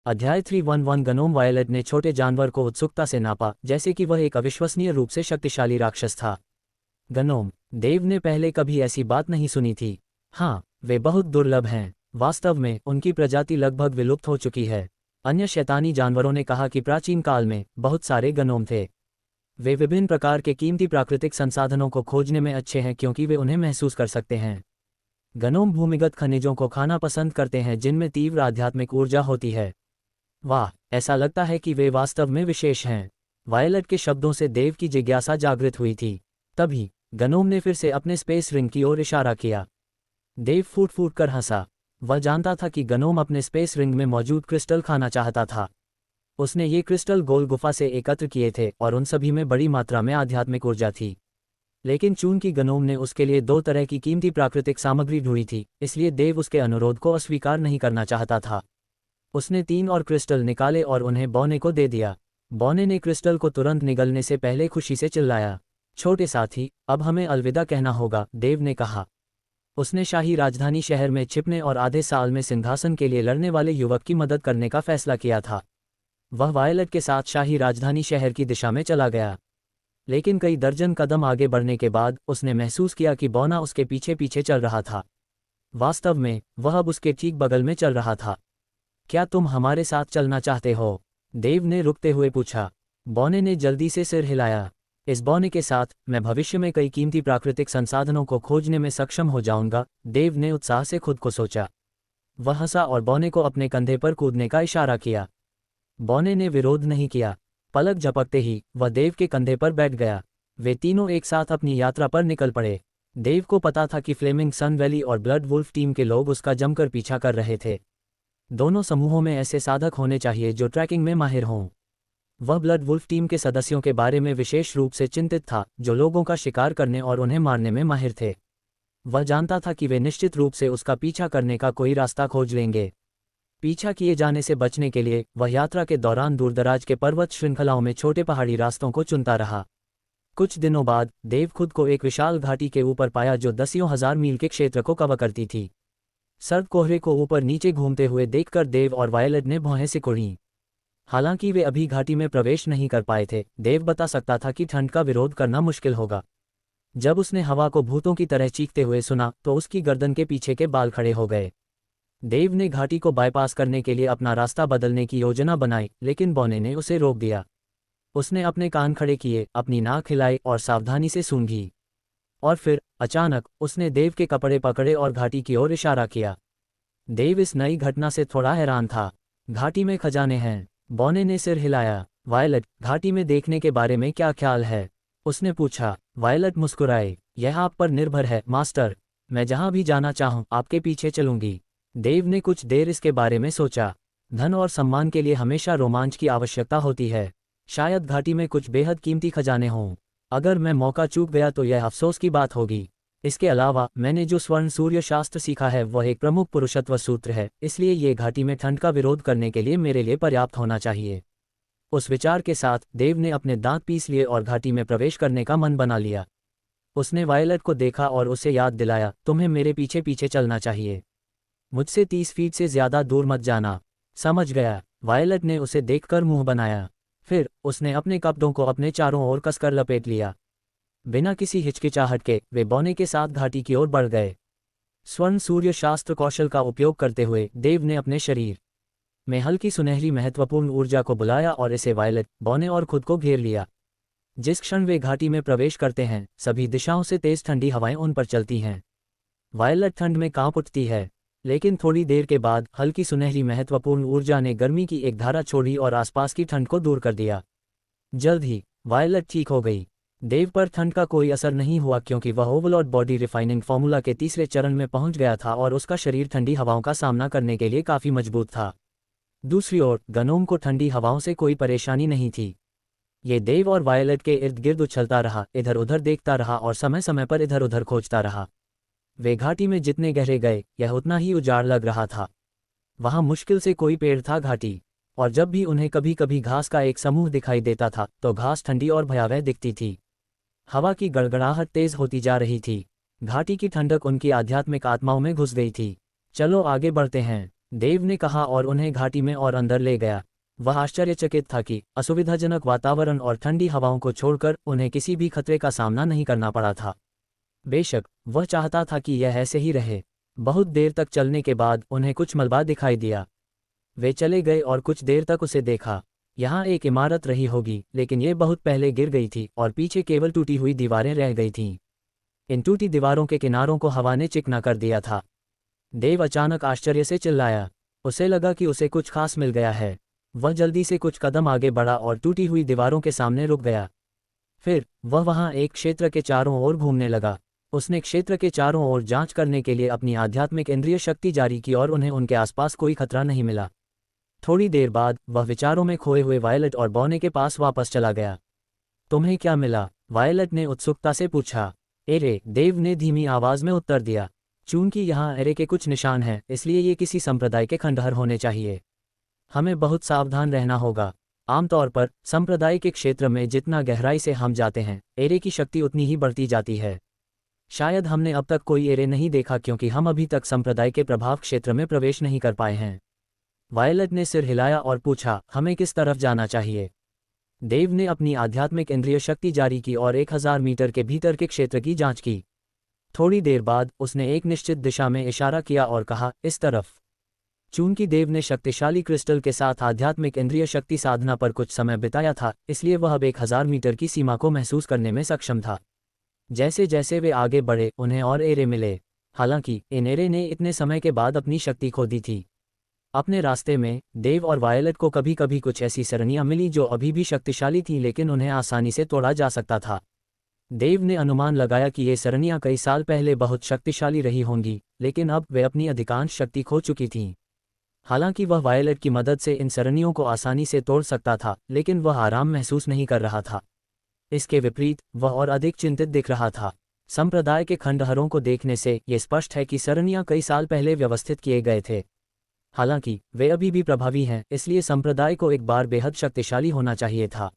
अध्याय 311 GNOME violet ने छोटे जानवर को उत्सुकता से नापा, जैसे कि वह एक अविश्वसनीय रूप से शक्तिशाली राक्षस था। गनोम, देव ने पहले कभी ऐसी बात नहीं सुनी थी। हाँ, वे बहुत दुर्लभ हैं। वास्तव में उनकी प्रजाति लगभग विलुप्त हो चुकी है। अन्य शैतानी जानवरों ने कहा कि प्राचीन काल में बहुत सारे गनोम थे। वे विभिन्न प्रकार के कीमती प्राकृतिक संसाधनों को खोजने में अच्छे हैं क्योंकि वे उन्हें महसूस कर सकते हैं। गनोम भूमिगत खनिजों को खाना पसंद करते हैं जिनमें तीव्र आध्यात्मिक ऊर्जा होती है। वाह, ऐसा लगता है कि वे वास्तव में विशेष हैं। वायलेट के शब्दों से देव की जिज्ञासा जागृत हुई थी। तभी गनोम ने फिर से अपने स्पेस रिंग की ओर इशारा किया। देव फूट फूट कर हंसा। वह जानता था कि गनोम अपने स्पेस रिंग में मौजूद क्रिस्टल खाना चाहता था। उसने ये क्रिस्टल गोल गुफा से एकत्र किए थे और उन सभी में बड़ी मात्रा में आध्यात्मिक ऊर्जा थी। लेकिन चूंकि गनोम ने उसके लिए 2 तरह की कीमती प्राकृतिक सामग्री ढूंढी थी, इसलिए देव उसके अनुरोध को अस्वीकार नहीं करना चाहता था। उसने 3 और क्रिस्टल निकाले और उन्हें बौने को दे दिया। बौने ने क्रिस्टल को तुरंत निगलने से पहले खुशी से चिल्लाया, छोटे साथी, अब हमें अलविदा कहना होगा, देव ने कहा। उसने शाही राजधानी शहर में छिपने और आधे साल में सिंहासन के लिए लड़ने वाले युवक की मदद करने का फैसला किया था। वह वायलेट के साथ शाही राजधानी शहर की दिशा में चला गया। लेकिन कई दर्जन कदम आगे बढ़ने के बाद उसने महसूस किया कि बौना उसके पीछे पीछे चल रहा था। वास्तव में वह अब उसके ठीक बगल में चल रहा था। क्या तुम हमारे साथ चलना चाहते हो? देव ने रुकते हुए पूछा। बौने ने जल्दी से सिर हिलाया। इस बौने के साथ मैं भविष्य में कई कीमती प्राकृतिक संसाधनों को खोजने में सक्षम हो जाऊंगा, देव ने उत्साह से खुद को सोचा। वह हंसा और बौने को अपने कंधे पर कूदने का इशारा किया। बौने ने विरोध नहीं किया। पलक झपकते ही वह देव के कंधे पर बैठ गया। वे तीनों एक साथ अपनी यात्रा पर निकल पड़े। देव को पता था कि फ्लेमिंग सन वैली और ब्लड वुल्फ टीम के लोग उसका जमकर पीछा कर रहे थे। दोनों समूहों में ऐसे साधक होने चाहिए जो ट्रैकिंग में माहिर हों। वह ब्लड वुल्फ टीम के सदस्यों के बारे में विशेष रूप से चिंतित था, जो लोगों का शिकार करने और उन्हें मारने में माहिर थे। वह जानता था कि वे निश्चित रूप से उसका पीछा करने का कोई रास्ता खोज लेंगे। पीछा किए जाने से बचने के लिए वह यात्रा के दौरान दूरदराज के पर्वत श्रृंखलाओं में छोटे पहाड़ी रास्तों को चुनता रहा। कुछ दिनों बाद देव खुद को एक विशाल घाटी के ऊपर पाया जो दसियों हजार मील के क्षेत्र को कवर करती थी। सर्द कोहरे को ऊपर नीचे घूमते हुए देखकर देव और वायलेट ने भौहें सिकुड़ी। हालांकि वे अभी घाटी में प्रवेश नहीं कर पाए थे, देव बता सकता था कि ठंड का विरोध करना मुश्किल होगा। जब उसने हवा को भूतों की तरह चीखते हुए सुना तो उसकी गर्दन के पीछे के बाल खड़े हो गए। देव ने घाटी को बाईपास करने के लिए अपना रास्ता बदलने की योजना बनाई, लेकिन बौने ने उसे रोक दिया। उसने अपने कान खड़े किए, अपनी नाक हिलाई और सावधानी से सूंघी। और फिर अचानक उसने देव के कपड़े पकड़े और घाटी की ओर इशारा किया। देव इस नई घटना से थोड़ा हैरान था। घाटी में खजाने हैं, बौने ने सिर हिलाया। वायलेट, घाटी में देखने के बारे में क्या ख्याल है? उसने पूछा। वायलेट मुस्कुराए। यह आप पर निर्भर है मास्टर, मैं जहां भी जाना चाहूं आपके पीछे चलूंगी। देव ने कुछ देर इसके बारे में सोचा। धन और सम्मान के लिए हमेशा रोमांच की आवश्यकता होती है। शायद घाटी में कुछ बेहद कीमती खजाने हों। अगर मैं मौका चूक गया तो यह अफसोस की बात होगी। इसके अलावा मैंने जो स्वर्ण सूर्य शास्त्र सीखा है वह एक प्रमुख पुरुषत्व सूत्र है, इसलिए ये घाटी में ठंड का विरोध करने के लिए मेरे लिए पर्याप्त होना चाहिए। उस विचार के साथ देव ने अपने दांत पीस लिए और घाटी में प्रवेश करने का मन बना लिया। उसने वायलेट को देखा और उसे याद दिलाया, तुम्हें मेरे पीछे पीछे चलना चाहिए। मुझसे 30 फीट से ज्यादा दूर मत जाना। समझ गया, वायलेट ने उसे देखकर मुंह बनाया। फिर उसने अपने कपड़ों को अपने चारों ओर कसकर लपेट लिया। बिना किसी हिचकिचाहट के वे बौने के साथ घाटी की ओर बढ़ गए। स्वर्ण सूर्य शास्त्र कौशल का उपयोग करते हुए देव ने अपने शरीर में हल्की सुनहरी महत्वपूर्ण ऊर्जा को बुलाया और इसे वायलेट, बौने और खुद को घेर लिया। जिस क्षण वे घाटी में प्रवेश करते हैं, सभी दिशाओं से तेज ठंडी हवाएं उन पर चलती हैं। वायलेट ठंड में कांप उठती है, लेकिन थोड़ी देर के बाद हल्की सुनहरी महत्वपूर्ण ऊर्जा ने गर्मी की एक धारा छोड़ी और आसपास की ठंड को दूर कर दिया। जल्द ही वायलेट ठीक हो गई। देव पर ठंड का कोई असर नहीं हुआ क्योंकि वह ओवरलॉर्ड बॉडी रिफाइनिंग फॉर्मूला के तीसरे चरण में पहुंच गया था और उसका शरीर ठंडी हवाओं का सामना करने के लिए काफी मजबूत था। दूसरी ओर गनोम को ठंडी हवाओं से कोई परेशानी नहीं थी। ये देव और वायलेट के इर्द गिर्द उछलता रहा, इधर उधर देखता रहा और समय समय पर इधर उधर खोजता रहा। वे घाटी में जितने गहरे गए यह उतना ही उजाड़ लग रहा था। वहां मुश्किल से कोई पेड़ था घाटी, और जब भी उन्हें कभी कभी घास का एक समूह दिखाई देता था तो घास ठंडी और भयावह दिखती थी। हवा की गड़गड़ाहट तेज होती जा रही थी। घाटी की ठंडक उनकी आध्यात्मिक आत्माओं में घुस गई थी। चलो आगे बढ़ते हैं, देव ने कहा और उन्हें घाटी में और अंदर ले गया। वह आश्चर्यचकित था कि असुविधाजनक वातावरण और ठंडी हवाओं को छोड़कर उन्हें किसी भी खतरे का सामना नहीं करना पड़ा था। बेशक वह चाहता था कि यह ऐसे ही रहे। बहुत देर तक चलने के बाद उन्हें कुछ मलबा दिखाई दिया। वे चले गए और कुछ देर तक उसे देखा। यहाँ एक इमारत रही होगी, लेकिन ये बहुत पहले गिर गई थी और पीछे केवल टूटी हुई दीवारें रह गई थीं। इन टूटी दीवारों के किनारों को हवा ने चिकना कर दिया था। देव अचानक आश्चर्य से चिल्लाया। उसे लगा कि उसे कुछ खास मिल गया है। वह जल्दी से कुछ कदम आगे बढ़ा और टूटी हुई दीवारों के सामने रुक गया। फिर वह वहां एक क्षेत्र के चारों ओर घूमने लगा। उसने क्षेत्र के चारों ओर जांच करने के लिए अपनी आध्यात्मिक इंद्रिय शक्ति जारी की और उन्हें उनके आसपास कोई खतरा नहीं मिला। थोड़ी देर बाद वह विचारों में खोए हुए वायलट और बॉने के पास वापस चला गया। तुम्हें क्या मिला? वायलट ने उत्सुकता से पूछा। एरे, देव ने धीमी आवाज में उत्तर दिया। चूंकि यहाँ एरे के कुछ निशान हैं, इसलिए ये किसी संप्रदाय के खंडहर होने चाहिए। हमें बहुत सावधान रहना होगा। आमतौर पर संप्रदाय के क्षेत्र में जितना गहराई से हम जाते हैं, एरे की शक्ति उतनी ही बढ़ती जाती है। शायद हमने अब तक कोई एरे नहीं देखा क्योंकि हम अभी तक संप्रदाय के प्रभाव क्षेत्र में प्रवेश नहीं कर पाए हैं। वायलट ने सिर हिलाया और पूछा, हमें किस तरफ जाना चाहिए? देव ने अपनी आध्यात्मिक इंद्रिय शक्ति जारी की और 1000 मीटर के भीतर के क्षेत्र की जांच की। थोड़ी देर बाद उसने एक निश्चित दिशा में इशारा किया और कहा, इस तरफ। चूंकि देव ने शक्तिशाली क्रिस्टल के साथ आध्यात्मिक इंद्रिय शक्ति साधना पर कुछ समय बिताया था, इसलिए वह अब 1000 मीटर की सीमा को महसूस करने में सक्षम था। जैसे जैसे वे आगे बढ़े, उन्हें और एरे मिले। हालांकि इन एरे ने इतने समय के बाद अपनी शक्ति खो दी थी। अपने रास्ते में देव और वायलट को कभी कभी कुछ ऐसी सरणियां मिली जो अभी भी शक्तिशाली थीं, लेकिन उन्हें आसानी से तोड़ा जा सकता था। देव ने अनुमान लगाया कि ये सरणियां कई साल पहले बहुत शक्तिशाली रही होंगी, लेकिन अब वे अपनी अधिकांश शक्ति खो चुकी थीं। हालांकि वह वायलट की मदद से इन सरणियों को आसानी से तोड़ सकता था, लेकिन वह आराम महसूस नहीं कर रहा था। इसके विपरीत वह और अधिक चिंतित दिख रहा था। संप्रदाय के खंडहरों को देखने से ये स्पष्ट है कि सरणियां कई साल पहले व्यवस्थित किए गए थे। हालांकि वे अभी भी प्रभावी हैं, इसलिए संप्रदाय को एक बार बेहद शक्तिशाली होना चाहिए था।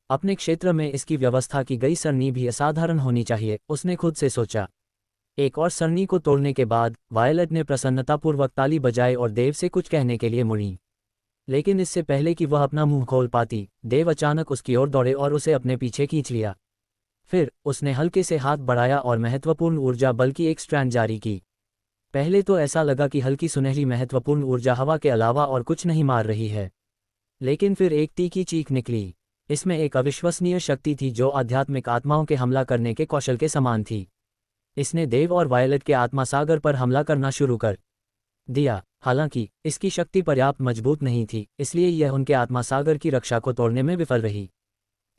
अपने क्षेत्र में इसकी व्यवस्था की गई सरणी भी असाधारण होनी चाहिए, उसने खुद से सोचा। एक और सरणी को तोड़ने के बाद वायलट ने प्रसन्नतापूर्वक ताली बजाई और देव से कुछ कहने के लिए मुड़ी। लेकिन इससे पहले कि वह अपना मुंह खोल पाती, देव अचानक उसकी ओर दौड़े और उसे अपने पीछे खींच लिया। फिर उसने हल्के से हाथ बढ़ाया और महत्वपूर्ण ऊर्जा बल की एक स्ट्रैंड जारी की। पहले तो ऐसा लगा कि हल्की सुनहरी महत्वपूर्ण ऊर्जा हवा के अलावा और कुछ नहीं मार रही है, लेकिन फिर एक तीखी चीख निकली। इसमें एक अविश्वसनीय शक्ति थी जो आध्यात्मिक आत्माओं के हमला करने के कौशल के समान थी। इसने देव और वायलट के आत्मा सागर पर हमला करना शुरू कर दिया। हालांकि इसकी शक्ति पर्याप्त मजबूत नहीं थी, इसलिए यह उनके आत्मा सागर की रक्षा को तोड़ने में विफल रही।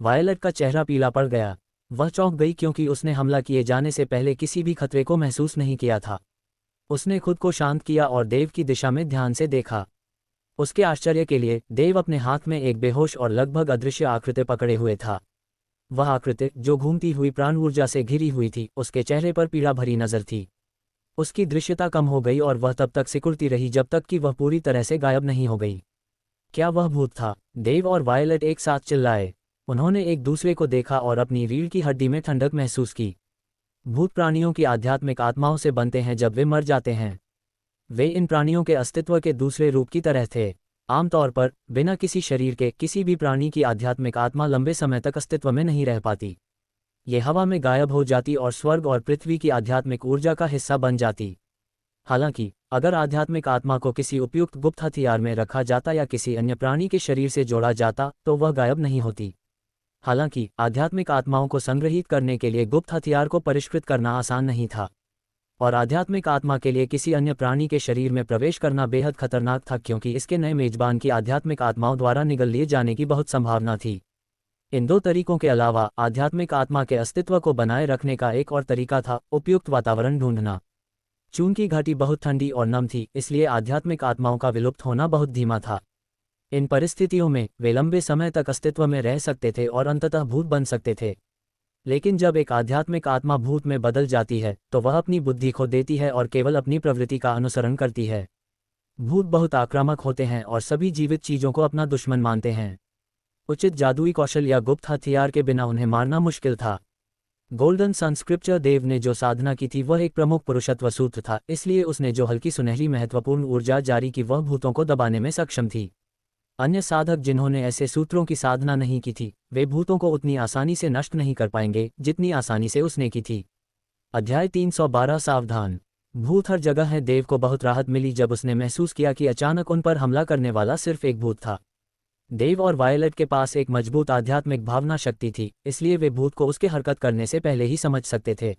वायलट का चेहरा पीला पड़ गया। वह चौंक गई क्योंकि उसने हमला किए जाने से पहले किसी भी खतरे को महसूस नहीं किया था। उसने खुद को शांत किया और देव की दिशा में ध्यान से देखा। उसके आश्चर्य के लिए देव अपने हाथ में एक बेहोश और लगभग अदृश्य आकृति पकड़े हुए था। वह आकृति, जो घूमती हुई प्राण ऊर्जा से घिरी हुई थी, उसके चेहरे पर पीड़ा भरी नजर थी। उसकी दृश्यता कम हो गई और वह तब तक सिकुड़ती रही जब तक कि वह पूरी तरह से गायब नहीं हो गई। क्या वह भूत था? देव और वायलट एक साथ चिल्लाए। उन्होंने एक दूसरे को देखा और अपनी रीढ़ की हड्डी में ठंडक महसूस की। भूत प्राणियों की आध्यात्मिक आत्माओं से बनते हैं जब वे मर जाते हैं। वे इन प्राणियों के अस्तित्व के दूसरे रूप की तरह थे। आमतौर पर बिना किसी शरीर के किसी भी प्राणी की आध्यात्मिक आत्मा लंबे समय तक अस्तित्व में नहीं रह पाती। ये हवा में गायब हो जाती और स्वर्ग और पृथ्वी की आध्यात्मिक ऊर्जा का हिस्सा बन जाती। हालांकि अगर आध्यात्मिक आत्मा को किसी उपयुक्त गुप्त हथियार में रखा जाता या किसी अन्य प्राणी के शरीर से जोड़ा जाता तो वह गायब नहीं होती। हालांकि आध्यात्मिक आत्माओं को संग्रहित करने के लिए गुप्त हथियार को परिष्कृत करना आसान नहीं था, और आध्यात्मिक आत्मा के लिए किसी अन्य प्राणी के शरीर में प्रवेश करना बेहद खतरनाक था क्योंकि इसके नए मेजबान की आध्यात्मिक आत्माओं द्वारा निगल लिए जाने की बहुत संभावना थी। इन दो तरीकों के अलावा आध्यात्मिक आत्मा के अस्तित्व को बनाए रखने का एक और तरीका था उपयुक्त वातावरण ढूंढना। चूंकि घाटी बहुत ठंडी और नम थी, इसलिए आध्यात्मिक आत्माओं का विलुप्त होना बहुत धीमा था। इन परिस्थितियों में वे लंबे समय तक अस्तित्व में रह सकते थे और अंततः भूत बन सकते थे। लेकिन जब एक आध्यात्मिक आत्मा भूत में बदल जाती है तो वह अपनी बुद्धि खो देती है और केवल अपनी प्रवृत्ति का अनुसरण करती है। भूत बहुत आक्रामक होते हैं और सभी जीवित चीजों को अपना दुश्मन मानते हैं। उचित जादुई कौशल या गुप्त हथियार के बिना उन्हें मारना मुश्किल था। गोल्डन सन स्क्रिप्चर देव ने जो साधना की थी वह एक प्रमुख पुरुषत्व सूत्र था, इसलिए उसने जो हल्की सुनहरी महत्वपूर्ण ऊर्जा जारी की वह भूतों को दबाने में सक्षम थी। अन्य साधक जिन्होंने ऐसे सूत्रों की साधना नहीं की थी, वे भूतों को उतनी आसानी से नष्ट नहीं कर पाएंगे जितनी आसानी से उसने की थी। अध्याय 312 सावधान। भूत हर जगह है। देव को बहुत राहत मिली जब उसने महसूस किया कि अचानक उन पर हमला करने वाला सिर्फ एक भूत था। देव और वायलेट के पास एक मजबूत आध्यात्मिक भावना शक्ति थी, इसलिए वे भूत को उसके हरकत करने से पहले ही समझ सकते थे।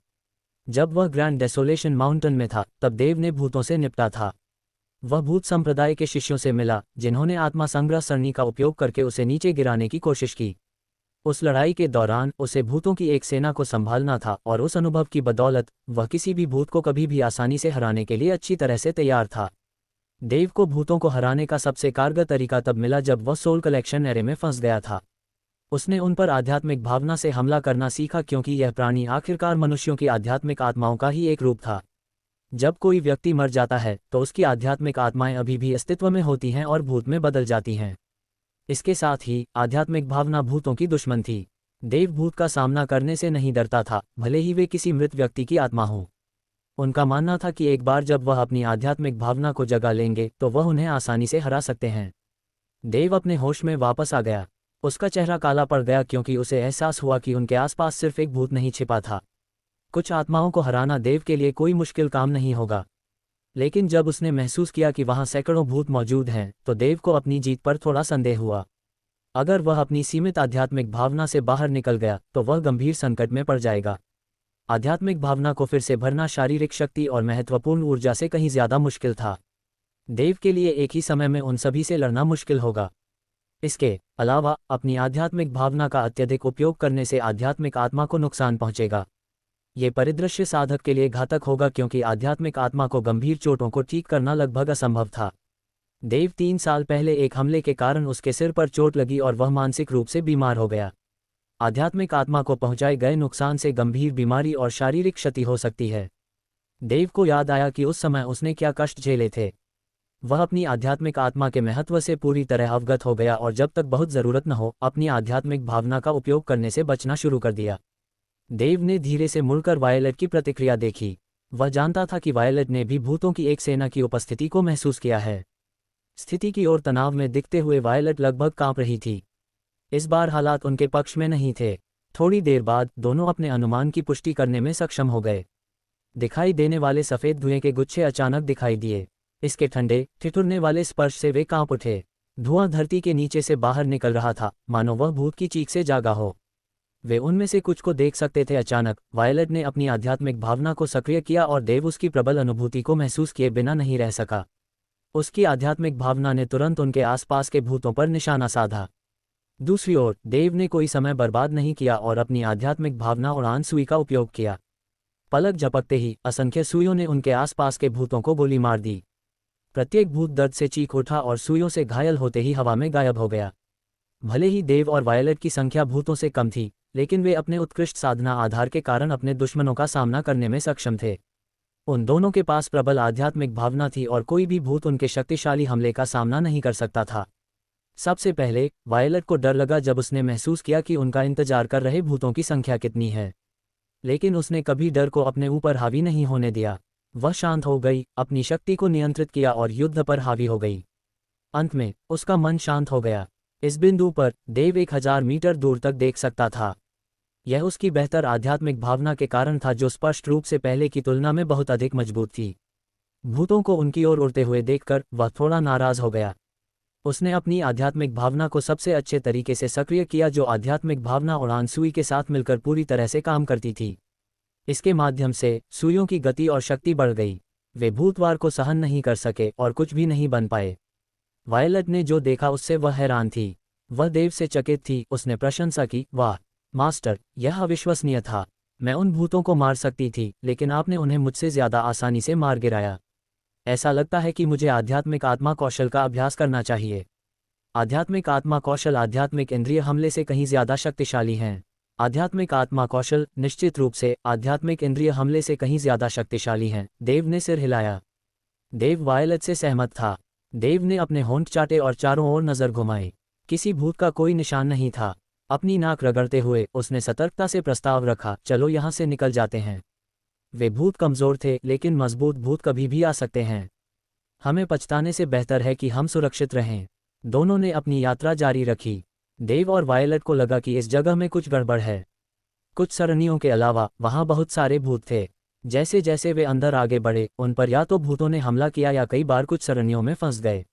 जब वह ग्रैंड डेसोलेशन माउंटेन में था तब देव ने भूतों से निपटा था। वह भूत संप्रदाय के शिष्यों से मिला जिन्होंने आत्मा संग्रह सरणी का उपयोग करके उसे नीचे गिराने की कोशिश की। उस लड़ाई के दौरान उसे भूतों की एक सेना को संभालना था और उस अनुभव की बदौलत वह किसी भी भूत को कभी भी आसानी से हराने के लिए अच्छी तरह से तैयार था। देव को भूतों को हराने का सबसे कारगर तरीका तब मिला जब वह सोल कलेक्शन एरे में फंस गया था। उसने उन पर आध्यात्मिक भावना से हमला करना सीखा क्योंकि यह प्राणी आखिरकार मनुष्यों की आध्यात्मिक आत्माओं का ही एक रूप था। जब कोई व्यक्ति मर जाता है तो उसकी आध्यात्मिक आत्माएं अभी भी अस्तित्व में होती हैं और भूत में बदल जाती हैं। इसके साथ ही आध्यात्मिक भावना भूतों की दुश्मन थी। देव भूत का सामना करने से नहीं डरता था, भले ही वे किसी मृत व्यक्ति की आत्मा हो। उनका मानना था कि एक बार जब वह अपनी आध्यात्मिक भावना को जगा लेंगे तो वह उन्हें आसानी से हरा सकते हैं। देव अपने होश में वापस आ गया। उसका चेहरा काला पड़ गया क्योंकि उसे एहसास हुआ कि उनके आसपास सिर्फ एक भूत नहीं छिपा था। कुछ आत्माओं को हराना देव के लिए कोई मुश्किल काम नहीं होगा, लेकिन जब उसने महसूस किया कि वहां सैकड़ों भूत मौजूद हैं तो देव को अपनी जीत पर थोड़ा संदेह हुआ। अगर वह अपनी सीमित आध्यात्मिक भावना से बाहर निकल गया तो वह गंभीर संकट में पड़ जाएगा। आध्यात्मिक भावना को फिर से भरना शारीरिक शक्ति और महत्वपूर्ण ऊर्जा से कहीं ज्यादा मुश्किल था। देव के लिए एक ही समय में उन सभी से लड़ना मुश्किल होगा। इसके अलावा अपनी आध्यात्मिक भावना का अत्यधिक उपयोग करने से आध्यात्मिक आत्मा को नुकसान पहुंचेगा। ये परिदृश्य साधक के लिए घातक होगा क्योंकि आध्यात्मिक आत्मा को गंभीर चोटों को ठीक करना लगभग असंभव था। देव 3 साल पहले एक हमले के कारण उसके सिर पर चोट लगी और वह मानसिक रूप से बीमार हो गया। आध्यात्मिक आत्मा को पहुंचाए गए नुकसान से गंभीर बीमारी और शारीरिक क्षति हो सकती है। देव को याद आया कि उस समय उसने क्या कष्ट झेले थे। वह अपनी आध्यात्मिक आत्मा के महत्व से पूरी तरह अवगत हो गया और जब तक बहुत ज़रूरत न हो अपनी आध्यात्मिक भावना का उपयोग करने से बचना शुरू कर दिया। देव ने धीरे से मुड़कर वायलेट की प्रतिक्रिया देखी। वह जानता था कि वायलेट ने भी भूतों की एक सेना की उपस्थिति को महसूस किया है। स्थिति की ओर तनाव में दिखते हुए वायलेट लगभग कांप रही थी। इस बार हालात उनके पक्ष में नहीं थे। थोड़ी देर बाद दोनों अपने अनुमान की पुष्टि करने में सक्षम हो गए। दिखाई देने वाले सफ़ेद धुएं के गुच्छे अचानक दिखाई दिए। इसके ठंडे ठिठुरने वाले स्पर्श से वे कांप उठे। धुआं धरती के नीचे से बाहर निकल रहा था, मानो वह भूत की चीख से जागा हो। वे उनमें से कुछ को देख सकते थे। अचानक वायलेट ने अपनी आध्यात्मिक भावना को सक्रिय किया और देव उसकी प्रबल अनुभूति को महसूस किए बिना नहीं रह सका। उसकी आध्यात्मिक भावना ने तुरंत उनके आसपास के भूतों पर निशाना साधा। दूसरी ओर देव ने कोई समय बर्बाद नहीं किया और अपनी आध्यात्मिक भावना उड़ान सुई का उपयोग किया। पलक झपकते ही असंख्य सुइयों ने उनके आसपास के भूतों को गोली मार दी। प्रत्येक भूत दर्द से चीख उठा और सुइयों से घायल होते ही हवा में गायब हो गया। भले ही देव और वायलेट की संख्या भूतों से कम थी, लेकिन वे अपने उत्कृष्ट साधना आधार के कारण अपने दुश्मनों का सामना करने में सक्षम थे। उन दोनों के पास प्रबल आध्यात्मिक भावना थी और कोई भी भूत उनके शक्तिशाली हमले का सामना नहीं कर सकता था। सबसे पहले वायलेट को डर लगा जब उसने महसूस किया कि उनका इंतजार कर रहे भूतों की संख्या कितनी है, लेकिन उसने कभी डर को अपने ऊपर हावी नहीं होने दिया। वह शांत हो गई, अपनी शक्ति को नियंत्रित किया और युद्ध पर हावी हो गई। अंत में उसका मन शांत हो गया। इस बिंदु पर देव 1000 मीटर दूर तक देख सकता था। यह उसकी बेहतर आध्यात्मिक भावना के कारण था जो स्पष्ट रूप से पहले की तुलना में बहुत अधिक मजबूत थी। भूतों को उनकी ओर उड़ते हुए देखकर वह थोड़ा नाराज हो गया। उसने अपनी आध्यात्मिक भावना को सबसे अच्छे तरीके से सक्रिय किया, जो आध्यात्मिक भावना उड़ान सुई के साथ मिलकर पूरी तरह से काम करती थी। इसके माध्यम से सुइयों की गति और शक्ति बढ़ गई। वे भूतवार को सहन नहीं कर सके और कुछ भी नहीं बन पाए। वायलेट ने जो देखा उससे वह हैरान थी। वह देव से चकित थी। उसने प्रशंसा की, वाह मास्टर, यह अविश्वसनीय था। मैं उन भूतों को मार सकती थी, लेकिन आपने उन्हें मुझसे ज़्यादा आसानी से मार गिराया। ऐसा लगता है कि मुझे आध्यात्मिक आत्मा कौशल का अभ्यास करना चाहिए। आध्यात्मिक आत्मा कौशल आध्यात्मिक इंद्रिय हमले से कहीं ज़्यादा शक्तिशाली हैं। आध्यात्मिक आत्मा कौशल निश्चित रूप से आध्यात्मिक इंद्रिय हमले से कहीं ज़्यादा शक्तिशाली हैं। देव ने सिर हिलाया। देव वायलेट से सहमत था। देव ने अपने होंठ चाटे और चारों ओर नज़र घुमाई। किसी भूत का कोई निशान नहीं था। अपनी नाक रगड़ते हुए उसने सतर्कता से प्रस्ताव रखा, चलो यहाँ से निकल जाते हैं। वे भूत कमज़ोर थे, लेकिन मजबूत भूत कभी भी आ सकते हैं। हमें पछताने से बेहतर है कि हम सुरक्षित रहें। दोनों ने अपनी यात्रा जारी रखी। देव और वायलट को लगा कि इस जगह में कुछ गड़बड़ है। कुछ सरणियों के अलावा वहाँ बहुत सारे भूत थे। जैसे जैसे वे अंदर आगे बढ़े, उन पर या तो भूतों ने हमला किया या कई बार कुछ सरणियों में फंस गए।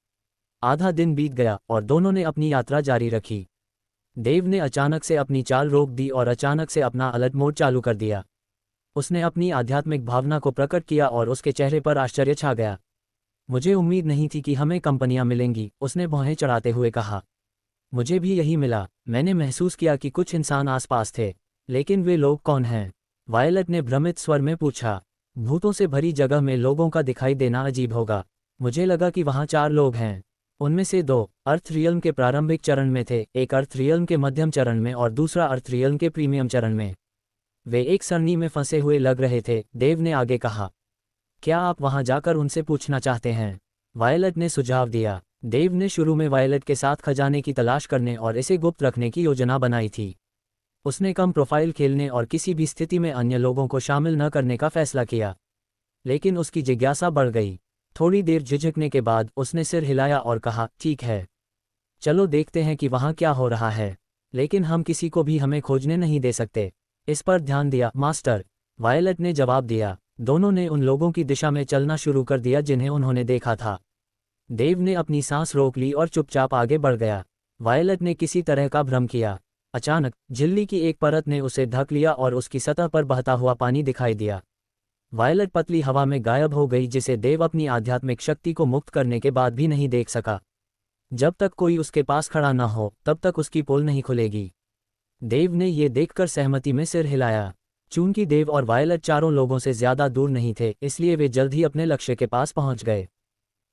आधा दिन बीत गया और दोनों ने अपनी यात्रा जारी रखी। देव ने अचानक से अपनी चाल रोक दी और अचानक से अपना अलर्ट मोड चालू कर दिया। उसने अपनी आध्यात्मिक भावना को प्रकट किया और उसके चेहरे पर आश्चर्य छा गया। मुझे उम्मीद नहीं थी कि हमें कंपनियां मिलेंगी, उसने भौहें चढ़ाते हुए कहा। मुझे भी यही मिला। मैंने महसूस किया कि कुछ इंसान आसपास थे, लेकिन वे लोग कौन हैं? वायलट ने भ्रमित स्वर में पूछा। भूतों से भरी जगह में लोगों का दिखाई देना अजीब होगा। मुझे लगा कि वहाँ 4 लोग हैं। उनमें से 2 अर्थ रियल्म के प्रारंभिक चरण में थे, एक अर्थ रियल्म के मध्यम चरण में और दूसरा अर्थ रियल्म के प्रीमियम चरण में। वे एक सरणी में फंसे हुए लग रहे थे, देव ने आगे कहा। क्या आप वहां जाकर उनसे पूछना चाहते हैं? वायलट ने सुझाव दिया। देव ने शुरू में वायलट के साथ खजाने की तलाश करने और इसे गुप्त रखने की योजना बनाई थी। उसने कम प्रोफाइल खेलने और किसी भी स्थिति में अन्य लोगों को शामिल न करने का फैसला किया। लेकिन उसकी जिज्ञासा बढ़ गई। थोड़ी देर झिझकने के बाद उसने सिर हिलाया और कहा, ठीक है, चलो देखते हैं कि वहाँ क्या हो रहा है। लेकिन हम किसी को भी हमें खोजने नहीं दे सकते। इस पर ध्यान दिया, मास्टर, वायलट ने जवाब दिया। दोनों ने उन लोगों की दिशा में चलना शुरू कर दिया जिन्हें उन्होंने देखा था। देव ने अपनी सांस रोक ली और चुपचाप आगे बढ़ गया। वायलट ने किसी तरह का भ्रम किया। अचानक झिल्ली की एक परत ने उसे ढक लिया और उसकी सतह पर बहता हुआ पानी दिखाई दिया। वायलट पतली हवा में गायब हो गई, जिसे देव अपनी आध्यात्मिक शक्ति को मुक्त करने के बाद भी नहीं देख सका। जब तक कोई उसके पास खड़ा न हो तब तक उसकी पोल नहीं खुलेगी। देव ने ये देखकर सहमति में सिर हिलाया। चूंकि देव और वायलट 4 लोगों से ज्यादा दूर नहीं थे, इसलिए वे जल्द ही अपने लक्ष्य के पास पहुंच गए।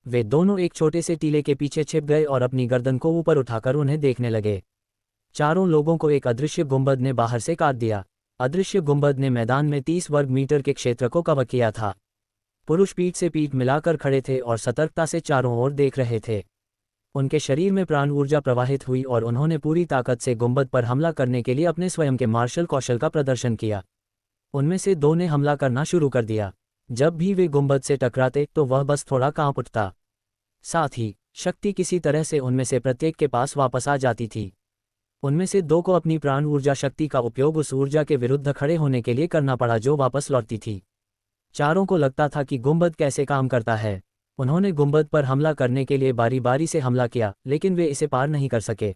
वे दोनों एक छोटे से टीले के पीछे छिप गए और अपनी गर्दन को ऊपर उठाकर उन्हें देखने लगे। 4 लोगों को एक अदृश्य गुंबद ने बाहर से काट दिया। अदृश्य गुंबद ने मैदान में 30 वर्ग मीटर के क्षेत्र को कवर किया था। पुरुष पीठ से पीठ मिलाकर खड़े थे और सतर्कता से चारों ओर देख रहे थे। उनके शरीर में प्राण ऊर्जा प्रवाहित हुई और उन्होंने पूरी ताकत से गुंबद पर हमला करने के लिए अपने स्वयं के मार्शल कौशल का प्रदर्शन किया। उनमें से 2 ने हमला करना शुरू कर दिया। जब भी वे गुंबद से टकराते तो वह बस थोड़ा कांप उठता। साथ ही शक्ति किसी तरह से उनमें से प्रत्येक के पास वापस आ जाती थी। उनमें से 2 को अपनी प्राण ऊर्जा शक्ति का उपयोग उस ऊर्जा के विरुद्ध खड़े होने के लिए करना पड़ा जो वापस लौटती थी। चारों को लगता था कि गुंबद कैसे काम करता है। उन्होंने गुंबद पर हमला करने के लिए बारी बारी से हमला किया, लेकिन वे इसे पार नहीं कर सके।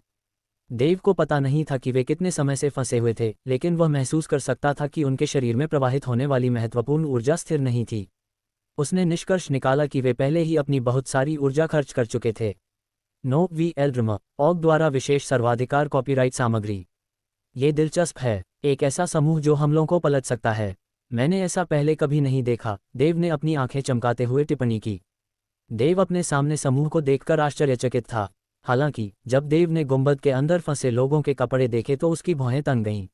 देव को पता नहीं था कि वे कितने समय से फंसे हुए थे, लेकिन वह महसूस कर सकता था कि उनके शरीर में प्रवाहित होने वाली महत्वपूर्ण ऊर्जा स्थिर नहीं थी। उसने निष्कर्ष निकाला कि वे पहले ही अपनी बहुत सारी ऊर्जा खर्च कर चुके थे। नो वी एल्ड्रम ऑग द्वारा विशेष सर्वाधिकार कॉपीराइट सामग्री। ये दिलचस्प है, एक ऐसा समूह जो हमलों को पलट सकता है। मैंने ऐसा पहले कभी नहीं देखा, देव ने अपनी आंखें चमकाते हुए टिप्पणी की। देव अपने सामने समूह को देखकर आश्चर्यचकित था। हालांकि जब देव ने गुंबद के अंदर फंसे लोगों के कपड़े देखे तो उसकी भौहें तन गईं।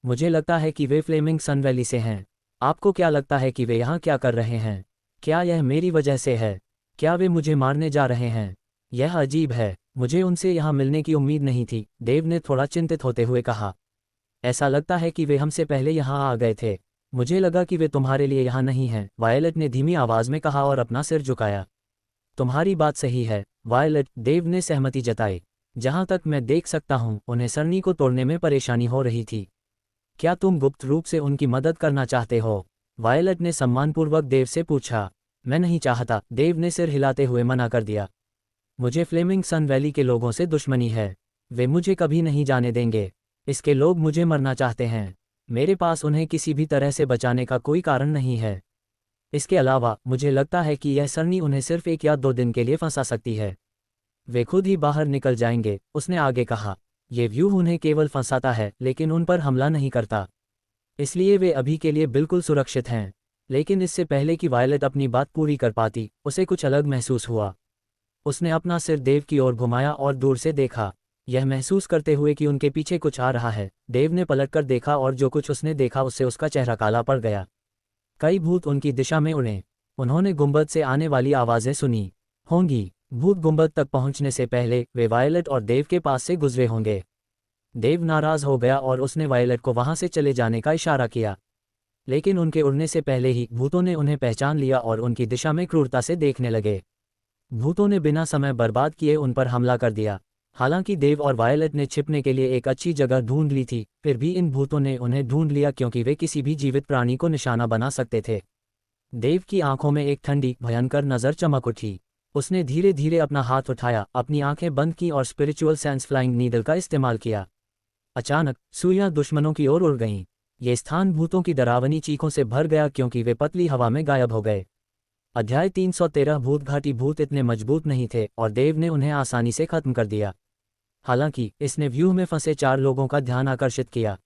मुझे लगता है कि वे फ्लेमिंग सन वैली से हैं। आपको क्या लगता है कि वे यहाँ क्या कर रहे हैं? क्या यह मेरी वजह से है? क्या वे मुझे मारने जा रहे हैं? यह अजीब है, मुझे उनसे यहाँ मिलने की उम्मीद नहीं थी, देव ने थोड़ा चिंतित होते हुए कहा। ऐसा लगता है कि वे हमसे पहले यहाँ आ गए थे। मुझे लगा कि वे तुम्हारे लिए यहाँ नहीं हैं, वायलट ने धीमी आवाज में कहा और अपना सिर झुकाया। तुम्हारी बात सही है, वायलट, देव ने सहमति जताई। जहाँ तक मैं देख सकता हूँ उन्हें सरनी को तोड़ने में परेशानी हो रही थी। क्या तुम गुप्त रूप से उनकी मदद करना चाहते हो? वायलट ने सम्मानपूर्वक देव से पूछा। मैं नहीं चाहता, देव ने सिर हिलाते हुए मना कर दिया। मुझे फ्लेमिंग सन वैली के लोगों से दुश्मनी है। वे मुझे कभी नहीं जाने देंगे। इसके लोग मुझे मरना चाहते हैं। मेरे पास उन्हें किसी भी तरह से बचाने का कोई कारण नहीं है। इसके अलावा मुझे लगता है कि यह सरनी उन्हें सिर्फ 1 या 2 दिन के लिए फंसा सकती है। वे खुद ही बाहर निकल जाएंगे, उसने आगे कहा। ये व्यूह उन्हें केवल फंसाता है, लेकिन उन पर हमला नहीं करता। इसलिए वे अभी के लिए बिल्कुल सुरक्षित हैं। लेकिन इससे पहले कि वायलट अपनी बात पूरी कर पाती, उसे कुछ अलग महसूस हुआ। उसने अपना सिर देव की ओर घुमाया और दूर से देखा, यह महसूस करते हुए कि उनके पीछे कुछ आ रहा है। देव ने पलटकर देखा और जो कुछ उसने देखा उससे उसका चेहरा काला पड़ गया। कई भूत उनकी दिशा में उड़े। उन्होंने गुंबद से आने वाली आवाज़ें सुनी होंगी। भूत गुंबद तक पहुंचने से पहले वे वायलट और देव के पास से गुजरे होंगे। देव नाराज हो गया और उसने वायलट को वहां से चले जाने का इशारा किया, लेकिन उनके उड़ने से पहले ही भूतों ने उन्हें पहचान लिया और उनकी दिशा में क्रूरता से देखने लगे। भूतों ने बिना समय बर्बाद किए उन पर हमला कर दिया। हालांकि देव और वायलट ने छिपने के लिए एक अच्छी जगह ढूंढ ली थी, फिर भी इन भूतों ने उन्हें ढूंढ लिया क्योंकि वे किसी भी जीवित प्राणी को निशाना बना सकते थे। देव की आंखों में एक ठंडी भयंकर नज़र चमक उठी। उसने धीरे धीरे अपना हाथ उठाया, अपनी आंखें बंद की और स्पिरिचुअल सेंस फ्लाइंग नीडल का इस्तेमाल किया। अचानक सुइयां दुश्मनों की ओर उड़ गईं। ये स्थान भूतों की डरावनी चीखों से भर गया क्योंकि वे पतली हवा में गायब हो गए। अध्याय 313 भूत घाटी। भूत इतने मजबूत नहीं थे और देव ने उन्हें आसानी से खत्म कर दिया। हालांकि इसने व्यूह में फंसे 4 लोगों का ध्यान आकर्षित किया।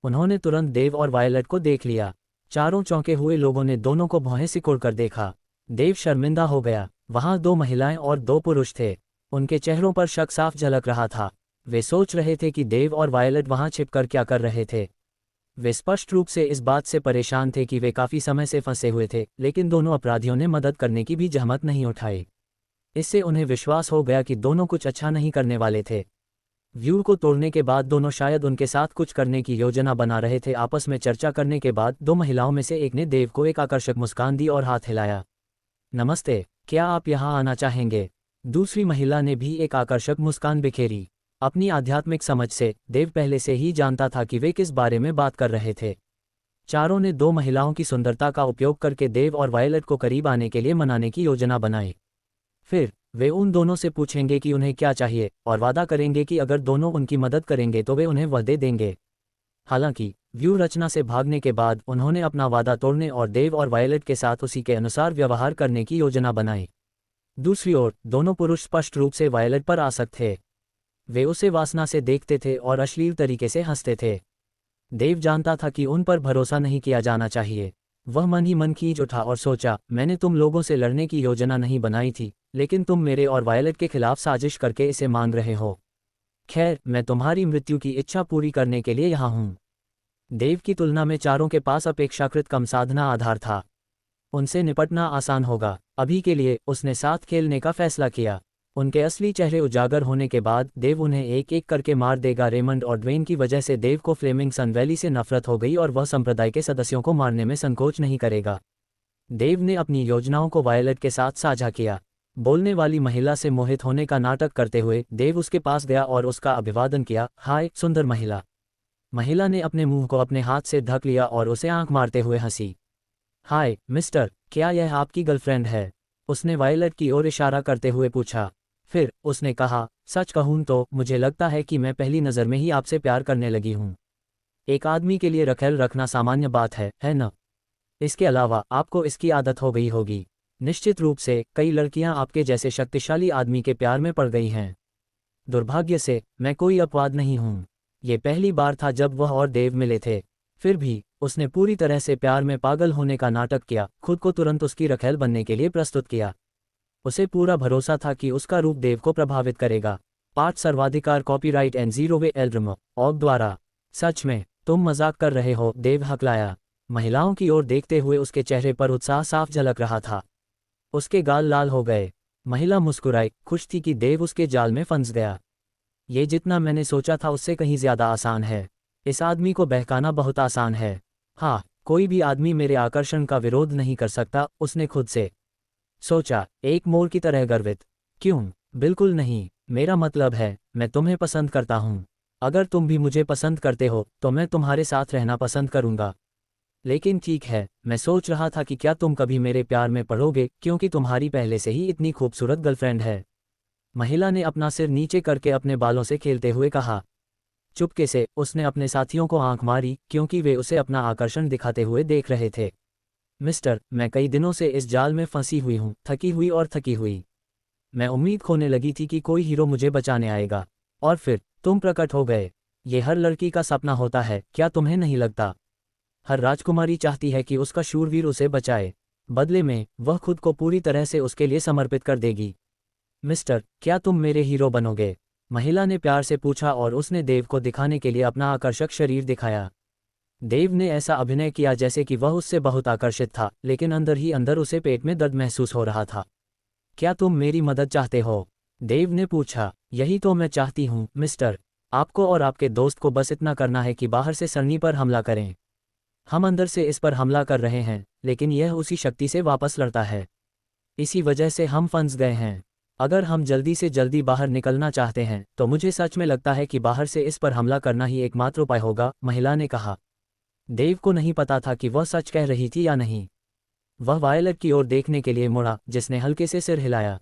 उन्होंने तुरंत देव और वायलट को देख लिया। चारों चौंके हुए लोगों ने दोनों को भौहें सिकोड़कर देखा। देव शर्मिंदा हो गया। वहां 2 महिलाएं और 2 पुरुष थे। उनके चेहरों पर शक साफ झलक रहा था। वे सोच रहे थे कि देव और वायलट वहां छिपकर क्या कर रहे थे। वे स्पष्ट रूप से इस बात से परेशान थे कि वे काफी समय से फंसे हुए थे, लेकिन दोनों अपराधियों ने मदद करने की भी जहमत नहीं उठाई। इससे उन्हें विश्वास हो गया कि दोनों कुछ अच्छा नहीं करने वाले थे। व्यू को तोड़ने के बाद दोनों शायद उनके साथ कुछ करने की योजना बना रहे थे। आपस में चर्चा करने के बाद 2 महिलाओं में से एक ने देव को एक आकर्षक मुस्कान दी और हाथ हिलाया। नमस्ते, क्या आप यहाँ आना चाहेंगे? दूसरी महिला ने भी एक आकर्षक मुस्कान बिखेरी। अपनी आध्यात्मिक समझ से देव पहले से ही जानता था कि वे किस बारे में बात कर रहे थे। चारों ने 2 महिलाओं की सुंदरता का उपयोग करके देव और वायलट को करीब आने के लिए मनाने की योजना बनाई। फिर वे उन दोनों से पूछेंगे कि उन्हें क्या चाहिए और वादा करेंगे कि अगर दोनों उनकी मदद करेंगे तो वे उन्हें वह दे देंगे। हालांकि व्यू रचना से भागने के बाद उन्होंने अपना वादा तोड़ने और देव और वायलट के साथ उसी के अनुसार व्यवहार करने की योजना बनाई। दूसरी ओर दोनों पुरुष स्पष्ट रूप से वायलट पर आसक्त थे। वे उसे वासना से देखते थे और अश्लील तरीके से हंसते थे। देव जानता था कि उन पर भरोसा नहीं किया जाना चाहिए। वह मन ही मन खींच उठा और सोचा, मैंने तुम लोगों से लड़ने की योजना नहीं बनाई थी, लेकिन तुम मेरे और वायलट के खिलाफ साजिश करके इसे मान रहे हो। खैर, मैं तुम्हारी मृत्यु की इच्छा पूरी करने के लिए यहाँ हूँ। देव की तुलना में चारों के पास अपेक्षाकृत कम साधना आधार था। उनसे निपटना आसान होगा। अभी के लिए उसने साथ खेलने का फैसला किया। उनके असली चेहरे उजागर होने के बाद देव उन्हें एक एक करके मार देगा। रेमंड और ड्वेन की वजह से देव को फ्लेमिंग सन वैली से नफरत हो गई और वह संप्रदाय के सदस्यों को मारने में संकोच नहीं करेगा। देव ने अपनी योजनाओं को वायलट के साथ साझा किया। बोलने वाली महिला से मोहित होने का नाटक करते हुए देव उसके पास गया और उसका अभिवादन किया। हाय सुंदर महिला। महिला ने अपने मुंह को अपने हाथ से ढक लिया और उसे आंख मारते हुए हंसी। हाय मिस्टर, क्या यह आपकी गर्लफ्रेंड है? उसने वायलट की ओर इशारा करते हुए पूछा। फिर उसने कहा, सच कहूं तो मुझे लगता है कि मैं पहली नज़र में ही आपसे प्यार करने लगी हूं। एक आदमी के लिए रखेल रखना सामान्य बात है न? इसके अलावा आपको इसकी आदत हो गई होगी। निश्चित रूप से कई लड़कियां आपके जैसे शक्तिशाली आदमी के प्यार में पड़ गई हैं। दुर्भाग्य से मैं कोई अपवाद नहीं हूं। ये पहली बार था जब वह और देव मिले थे। फिर भी उसने पूरी तरह से प्यार में पागल होने का नाटक किया, खुद को तुरंत उसकी रखेल बनने के लिए प्रस्तुत किया। उसे पूरा भरोसा था कि उसका रूप देव को प्रभावित करेगा। पाठ सर्वाधिकार कॉपीराइट एंड जीरोवे एल्ड्रम ऑग द्वारा। सच में तुम मजाक कर रहे हो? देव हकलाया। महिलाओं की ओर देखते हुए उसके चेहरे पर उत्साह साफ झलक रहा था। उसके गाल लाल हो गए। महिला मुस्कुराई, खुश थी कि देव उसके जाल में फंस गया। ये जितना मैंने सोचा था उससे कहीं ज्यादा आसान है। इस आदमी को बहकाना बहुत आसान है। हाँ, कोई भी आदमी मेरे आकर्षण का विरोध नहीं कर सकता, उसने खुद से सोचा, एक मोर की तरह गर्वित। क्यों? बिल्कुल नहीं, मेरा मतलब है मैं तुम्हें पसंद करता हूँ। अगर तुम भी मुझे पसंद करते हो तो मैं तुम्हारे साथ रहना पसंद करूँगा। लेकिन ठीक है, मैं सोच रहा था कि क्या तुम कभी मेरे प्यार में पड़ोगे, क्योंकि तुम्हारी पहले से ही इतनी खूबसूरत गर्लफ्रेंड है। महिला ने अपना सिर नीचे करके अपने बालों से खेलते हुए कहा। चुपके से उसने अपने साथियों को आंख मारी, क्योंकि वे उसे अपना आकर्षण दिखाते हुए देख रहे थे। मिस्टर, मैं कई दिनों से इस जाल में फंसी हुई हूँ, थकी हुई और थकी हुई। मैं उम्मीद खोने लगी थी कि कोई हीरो मुझे बचाने आएगा, और फिर तुम प्रकट हो गए। ये हर लड़की का सपना होता है, क्या तुम्हें नहीं लगता? हर राजकुमारी चाहती है कि उसका शूरवीर उसे बचाए। बदले में वह खुद को पूरी तरह से उसके लिए समर्पित कर देगी। मिस्टर, क्या तुम मेरे हीरो बनोगे? महिला ने प्यार से पूछा और उसने देव को दिखाने के लिए अपना आकर्षक शरीर दिखाया। देव ने ऐसा अभिनय किया जैसे कि वह उससे बहुत आकर्षित था, लेकिन अंदर ही अंदर उसे पेट में दर्द महसूस हो रहा था। क्या तुम मेरी मदद चाहते हो? देव ने पूछा। यही तो मैं चाहती हूँ मिस्टर। आपको और आपके दोस्त को बस इतना करना है कि बाहर से सरनी पर हमला करें। हम अंदर से इस पर हमला कर रहे हैं, लेकिन यह उसी शक्ति से वापस लड़ता है। इसी वजह से हम फंस गए हैं। अगर हम जल्दी से जल्दी बाहर निकलना चाहते हैं तो मुझे सच में लगता है कि बाहर से इस पर हमला करना ही एकमात्र उपाय होगा, महिला ने कहा। देव को नहीं पता था कि वह सच कह रही थी या नहीं। वह वायलट की ओर देखने के लिए मुड़ा, जिसने हल्के से सिर हिलाया।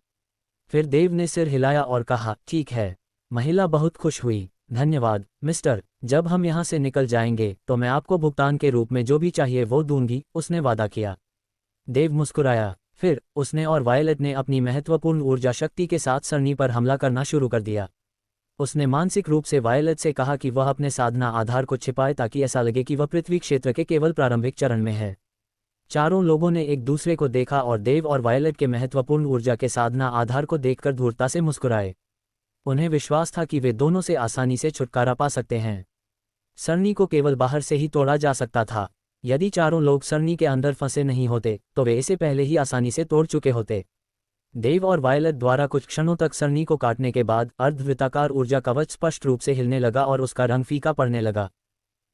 फिर देव ने सिर हिलाया और कहा, ठीक है। महिला बहुत खुश हुई। धन्यवाद मिस्टर, जब हम यहाँ से निकल जाएंगे तो मैं आपको भुगतान के रूप में जो भी चाहिए वो दूंगी, उसने वादा किया। देव मुस्कुराया। फिर उसने और वायलट ने अपनी महत्वपूर्ण ऊर्जा शक्ति के साथ सरनी पर हमला करना शुरू कर दिया। उसने मानसिक रूप से वायलट से कहा कि वह अपने साधना आधार को छिपाए ताकि ऐसा लगे कि वह पृथ्वी क्षेत्र के केवल प्रारंभिक चरण में है। चारों लोगों ने एक दूसरे को देखा और देव और वायलट के महत्वपूर्ण ऊर्जा के साधना आधार को देखकर धूर्तता से मुस्कुराए। उन्हें विश्वास था कि वे दोनों से आसानी से छुटकारा पा सकते हैं। सरनी को केवल बाहर से ही तोड़ा जा सकता था। यदि चारों लोग सरनी के अंदर फंसे नहीं होते तो वे इसे पहले ही आसानी से तोड़ चुके होते। देव और वायलट द्वारा कुछ क्षणों तक सरनी को काटने के बाद अर्धवृत्ताकार ऊर्जा कवच स्पष्ट रूप से हिलने लगा और उसका रंग फीका पड़ने लगा।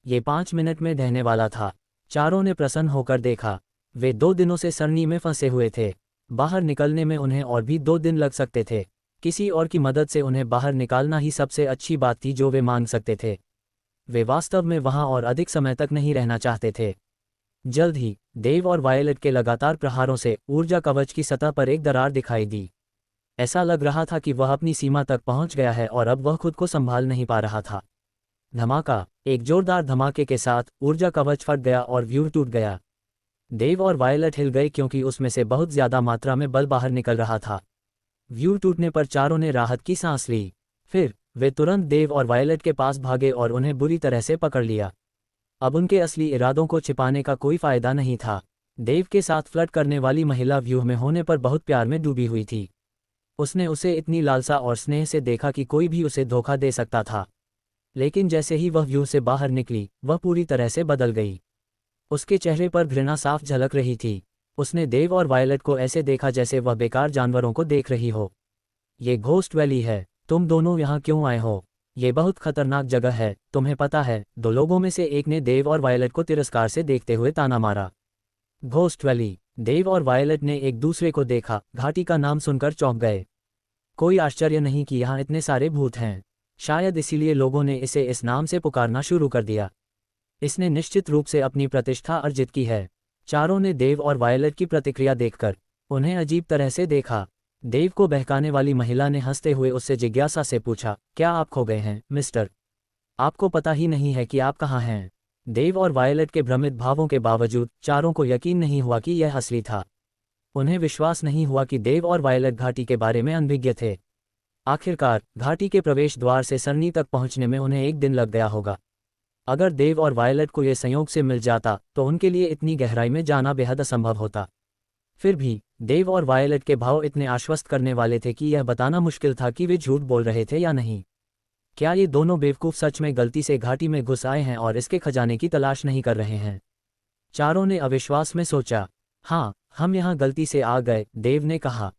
ये 5 मिनट में ढहने वाला था। चारों ने प्रसन्न होकर देखा। वे 2 दिनों से सरनी में फंसे हुए थे। बाहर निकलने में उन्हें और भी 2 दिन लग सकते थे। किसी और की मदद से उन्हें बाहर निकालना ही सबसे अच्छी बात थी जो वे मांग सकते थे। वे वास्तव में वहां और अधिक समय तक नहीं रहना चाहते थे। जल्द ही देव और वायलट के लगातार प्रहारों से ऊर्जा कवच की सतह पर एक दरार दिखाई दी। ऐसा लग रहा था कि वह अपनी सीमा तक पहुंच गया है और अब वह खुद को संभाल नहीं पा रहा था। धमाका! एक जोरदार धमाके के साथ ऊर्जा कवच फट गया और व्यूह टूट गया। देव और वायलट हिल गए क्योंकि उसमें से बहुत ज्यादा मात्रा में बल बाहर निकल रहा था। व्यूह टूटने पर चारों ने राहत की सांस ली। फिर वे तुरंत देव और वायलट के पास भागे और उन्हें बुरी तरह से पकड़ लिया। अब उनके असली इरादों को छिपाने का कोई फायदा नहीं था। देव के साथ फ्लर्ट करने वाली महिला व्यूह में होने पर बहुत प्यार में डूबी हुई थी। उसने उसे इतनी लालसा और स्नेह से देखा कि कोई भी उसे धोखा दे सकता था। लेकिन जैसे ही वह व्यूह से बाहर निकली, वह पूरी तरह से बदल गई। उसके चेहरे पर घृणा साफ झलक रही थी। उसने देव और वायलट को ऐसे देखा जैसे वह बेकार जानवरों को देख रही हो। ये घोस्ट वैली है। तुम दोनों यहाँ क्यों आए हो? ये बहुत खतरनाक जगह है, तुम्हें पता है? 2 लोगों में से एक ने देव और वायलट को तिरस्कार से देखते हुए ताना मारा। Ghost valley. देव और वायलट ने एक दूसरे को देखा। घाटी का नाम सुनकर चौंक गए। कोई आश्चर्य नहीं कि यहाँ इतने सारे भूत हैं। शायद इसीलिए लोगों ने इसे इस नाम से पुकारना शुरू कर दिया। इसने निश्चित रूप से अपनी प्रतिष्ठा अर्जित की है। चारों ने देव और वायलट की प्रतिक्रिया देखकर उन्हें अजीब तरह से देखा। देव को बहकाने वाली महिला ने हंसते हुए उससे जिज्ञासा से पूछा, क्या आप खो गए हैं, मिस्टर? आपको पता ही नहीं है कि आप कहाँ हैं? देव और वायलट के भ्रमित भावों के बावजूद चारों को यकीन नहीं हुआ कि यह असली था। उन्हें विश्वास नहीं हुआ कि देव और वायलट घाटी के बारे में अनभिज्ञ थे। आखिरकार घाटी के प्रवेश द्वार से सरनी तक पहुंचने में उन्हें 1 दिन लग गया होगा। अगर देव और वायलट को यह संयोग से मिल जाता तो उनके लिए इतनी गहराई में जाना बेहद असंभव होता। फिर भी देव और वायलट के भाव इतने आश्वस्त करने वाले थे कि यह बताना मुश्किल था कि वे झूठ बोल रहे थे या नहीं। क्या ये दोनों बेवकूफ़ सच में गलती से घाटी में घुस आए हैं और इसके खजाने की तलाश नहीं कर रहे हैं? चारों ने अविश्वास में सोचा। हाँ, हम यहाँ गलती से आ गए, देव ने कहा।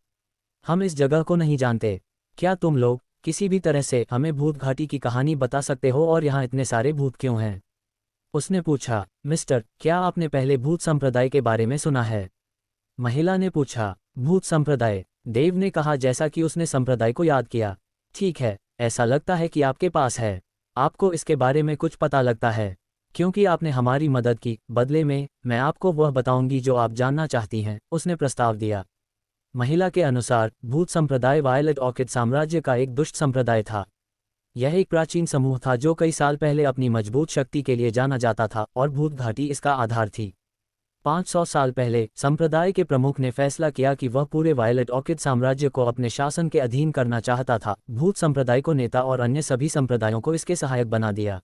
हम इस जगह को नहीं जानते। क्या तुम लोग किसी भी तरह से हमें भूत घाटी की कहानी बता सकते हो और यहाँ इतने सारे भूत क्यों हैं? उसने पूछा। मिस्टर, क्या आपने पहले भूत संप्रदाय के बारे में सुना है? महिला ने पूछा। भूत संप्रदाय? देव ने कहा जैसा कि उसने संप्रदाय को याद किया। ठीक है, ऐसा लगता है कि आपके पास है। आपको इसके बारे में कुछ पता लगता है। क्योंकि आपने हमारी मदद की, बदले में मैं आपको वह बताऊंगी जो आप जानना चाहती हैं, उसने प्रस्ताव दिया। महिला के अनुसार भूत संप्रदाय वायलेट ऑर्किड साम्राज्य का एक दुष्ट संप्रदाय था। यह एक प्राचीन समूह था जो कई साल पहले अपनी मजबूत शक्ति के लिए जाना जाता था और भूत घाटी इसका आधार थी। 500 साल पहले संप्रदाय के प्रमुख ने फैसला किया कि वह पूरे वायलेट ऑर्किड साम्राज्य को अपने शासन के अधीन करना चाहता था। भूत संप्रदाय को नेता और अन्य सभी संप्रदायों को इसके सहायक बना दिया।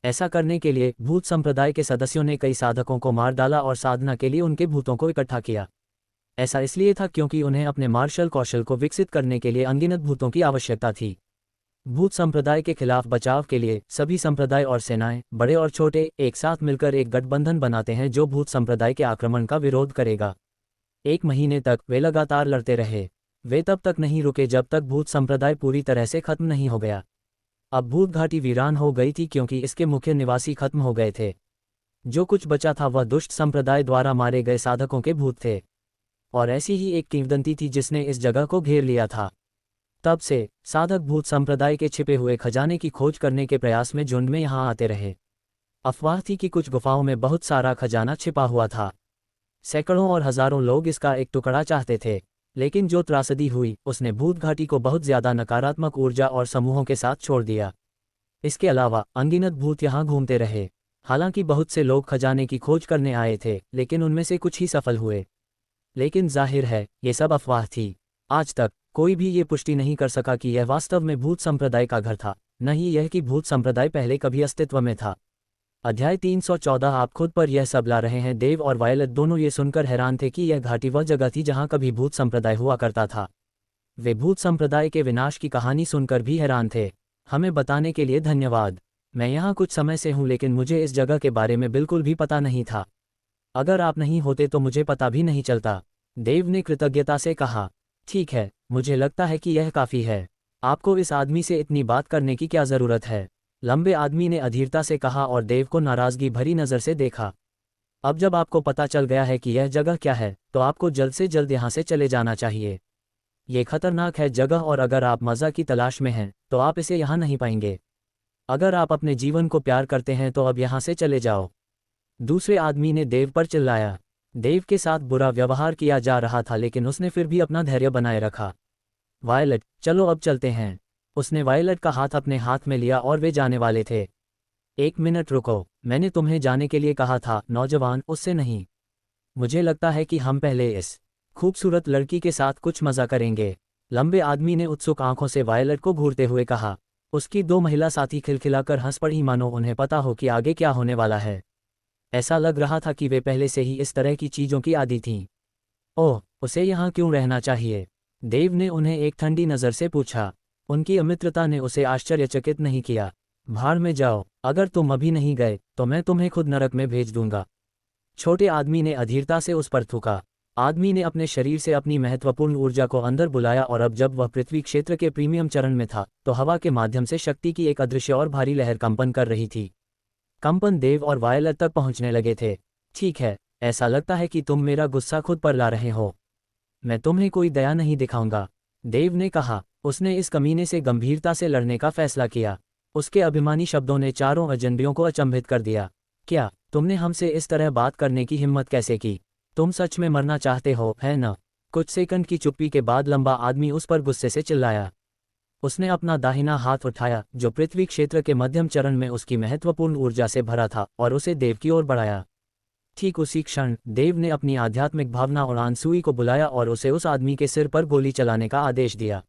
ऐसा करने के लिए भूत संप्रदाय के सदस्यों ने कई साधकों को मार डाला और साधना के लिए उनके भूतों को इकट्ठा किया। ऐसा इसलिए था क्योंकि उन्हें अपने मार्शल कौशल को विकसित करने के लिए अनगिनत भूतों की आवश्यकता थी। भूत संप्रदाय के खिलाफ बचाव के लिए सभी संप्रदाय और सेनाएं, बड़े और छोटे, एक साथ मिलकर एक गठबंधन बनाते हैं जो भूत संप्रदाय के आक्रमण का विरोध करेगा। 1 महीने तक वे लगातार लड़ते रहे। वे तब तक नहीं रुके जब तक भूत संप्रदाय पूरी तरह से खत्म नहीं हो गया। अब भूत घाटी वीरान हो गई थी क्योंकि इसके मुख्य निवासी खत्म हो गए थे। जो कुछ बचा था वह दुष्ट संप्रदाय द्वारा मारे गए साधकों के भूत थे, और ऐसी ही एक किंवदंती थी जिसने इस जगह को घेर लिया था। तब से साधक भूत संप्रदाय के छिपे हुए खजाने की खोज करने के प्रयास में झुंड में यहाँ आते रहे। अफवाह थी कि कुछ गुफाओं में बहुत सारा खजाना छिपा हुआ था। सैकड़ों और हजारों लोग इसका एक टुकड़ा चाहते थे, लेकिन जो त्रासदी हुई उसने भूत घाटी को बहुत ज्यादा नकारात्मक ऊर्जा और समूहों के साथ छोड़ दिया। इसके अलावा अनगिनत भूत यहाँ घूमते रहे। हालांकि बहुत से लोग खजाने की खोज करने आए थे, लेकिन उनमें से कुछ ही सफल हुए। लेकिन जाहिर है ये सब अफवाह थी। आज तक कोई भी ये पुष्टि नहीं कर सका कि यह वास्तव में भूत संप्रदाय का घर था, न ही यह कि भूत संप्रदाय पहले कभी अस्तित्व में था। अध्याय 314। आप खुद पर यह सब ला रहे हैं। देव और वायलट दोनों ये सुनकर हैरान थे कि यह घाटी वह जगह थी जहाँ कभी भूत संप्रदाय हुआ करता था। वे भूत संप्रदाय के विनाश की कहानी सुनकर भी हैरान थे। हमें बताने के लिए धन्यवाद। मैं यहाँ कुछ समय से हूँ, लेकिन मुझे इस जगह के बारे में बिल्कुल भी पता नहीं था। अगर आप नहीं होते तो मुझे पता भी नहीं चलता, देव ने कृतज्ञता से कहा। ठीक है, मुझे लगता है कि यह काफ़ी है। आपको इस आदमी से इतनी बात करने की क्या ज़रूरत है? लंबे आदमी ने अधीरता से कहा और देव को नाराज़गी भरी नज़र से देखा। अब जब आपको पता चल गया है कि यह जगह क्या है, तो आपको जल्द से जल्द यहाँ से चले जाना चाहिए। ये खतरनाक है जगह, और अगर आप मज़ा की तलाश में हैं तो आप इसे यहाँ नहीं पाएंगे। अगर आप अपने जीवन को प्यार करते हैं तो अब यहाँ से चले जाओ। दूसरे आदमी ने देव पर चिल्लाया। देव के साथ बुरा व्यवहार किया जा रहा था, लेकिन उसने फिर भी अपना धैर्य बनाए रखा। वायलट, चलो अब चलते हैं। उसने वायलट का हाथ अपने हाथ में लिया और वे जाने वाले थे। एक मिनट रुको, मैंने तुम्हें जाने के लिए कहा था। नौजवान, उससे नहीं। मुझे लगता है कि हम पहले इस खूबसूरत लड़की के साथ कुछ मज़ा करेंगे। लंबे आदमी ने उत्सुक आंखों से वायलट को घूरते हुए कहा। उसकी दो महिला साथी खिलखिलाकर हंस पड़ी, मानो उन्हें पता हो कि आगे क्या होने वाला है। ऐसा लग रहा था कि वे पहले से ही इस तरह की चीज़ों की आदी थीं। ओह, उसे यहाँ क्यों रहना चाहिए? देव ने उन्हें एक ठंडी नज़र से पूछा। उनकी अमित्रता ने उसे आश्चर्यचकित नहीं किया। भाड़ में जाओ, अगर तुम अभी नहीं गए तो मैं तुम्हें खुद नरक में भेज दूंगा। छोटे आदमी ने अधीरता से उस पर थूका। आदमी ने अपने शरीर से अपनी महत्वपूर्ण ऊर्जा को अंदर बुलाया, और अब जब वह पृथ्वी क्षेत्र के प्रीमियम चरण में था तो हवा के माध्यम से शक्ति की एक अदृश्य और भारी लहर कंपन कर रही थी। कंपन देव और वायलट तक पहुंचने लगे थे। ठीक है, ऐसा लगता है कि तुम मेरा गुस्सा खुद पर ला रहे हो। मैं तुम्हें कोई दया नहीं दिखाऊंगा, देव ने कहा। उसने इस कमीने से गंभीरता से लड़ने का फैसला किया। उसके अभिमानी शब्दों ने चारों अजनबियों को अचंभित कर दिया। क्या तुमने हमसे इस तरह बात करने की हिम्मत कैसे की? तुम सच में मरना चाहते हो, है न? कुछ सेकंड की चुप्पी के बाद लंबा आदमी उस पर गुस्से से चिल्लाया। उसने अपना दाहिना हाथ उठाया, जो पृथ्वी क्षेत्र के मध्यम चरण में उसकी महत्वपूर्ण ऊर्जा से भरा था, और उसे देव की ओर बढ़ाया। ठीक उसी क्षण देव ने अपनी आध्यात्मिक भावना उड़ानसुई को बुलाया और उसे उस आदमी के सिर पर गोली चलाने का आदेश दिया।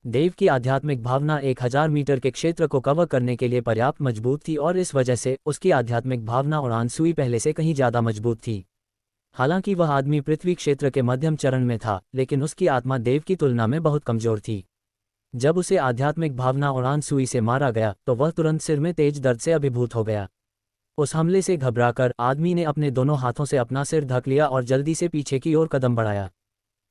देव की आध्यात्मिक भावना 1000 मीटर के क्षेत्र को कवर करने के लिए पर्याप्त मजबूत थी, और इस वजह से उसकी आध्यात्मिक भावना उड़ानसुई पहले से कहीं ज़्यादा मजबूत थी। हालांकि वह आदमी पृथ्वी क्षेत्र के मध्यम चरण में था, लेकिन उसकी आत्मा देव की तुलना में बहुत कमजोर थी। जब उसे आध्यात्मिक भावना उड़ानसुई से मारा गया तो वह तुरंत सिर में तेज दर्द से अभिभूत हो गया। उस हमले से घबराकर आदमी ने अपने दोनों हाथों से अपना सिर ढक लिया और जल्दी से पीछे की ओर कदम बढ़ाया।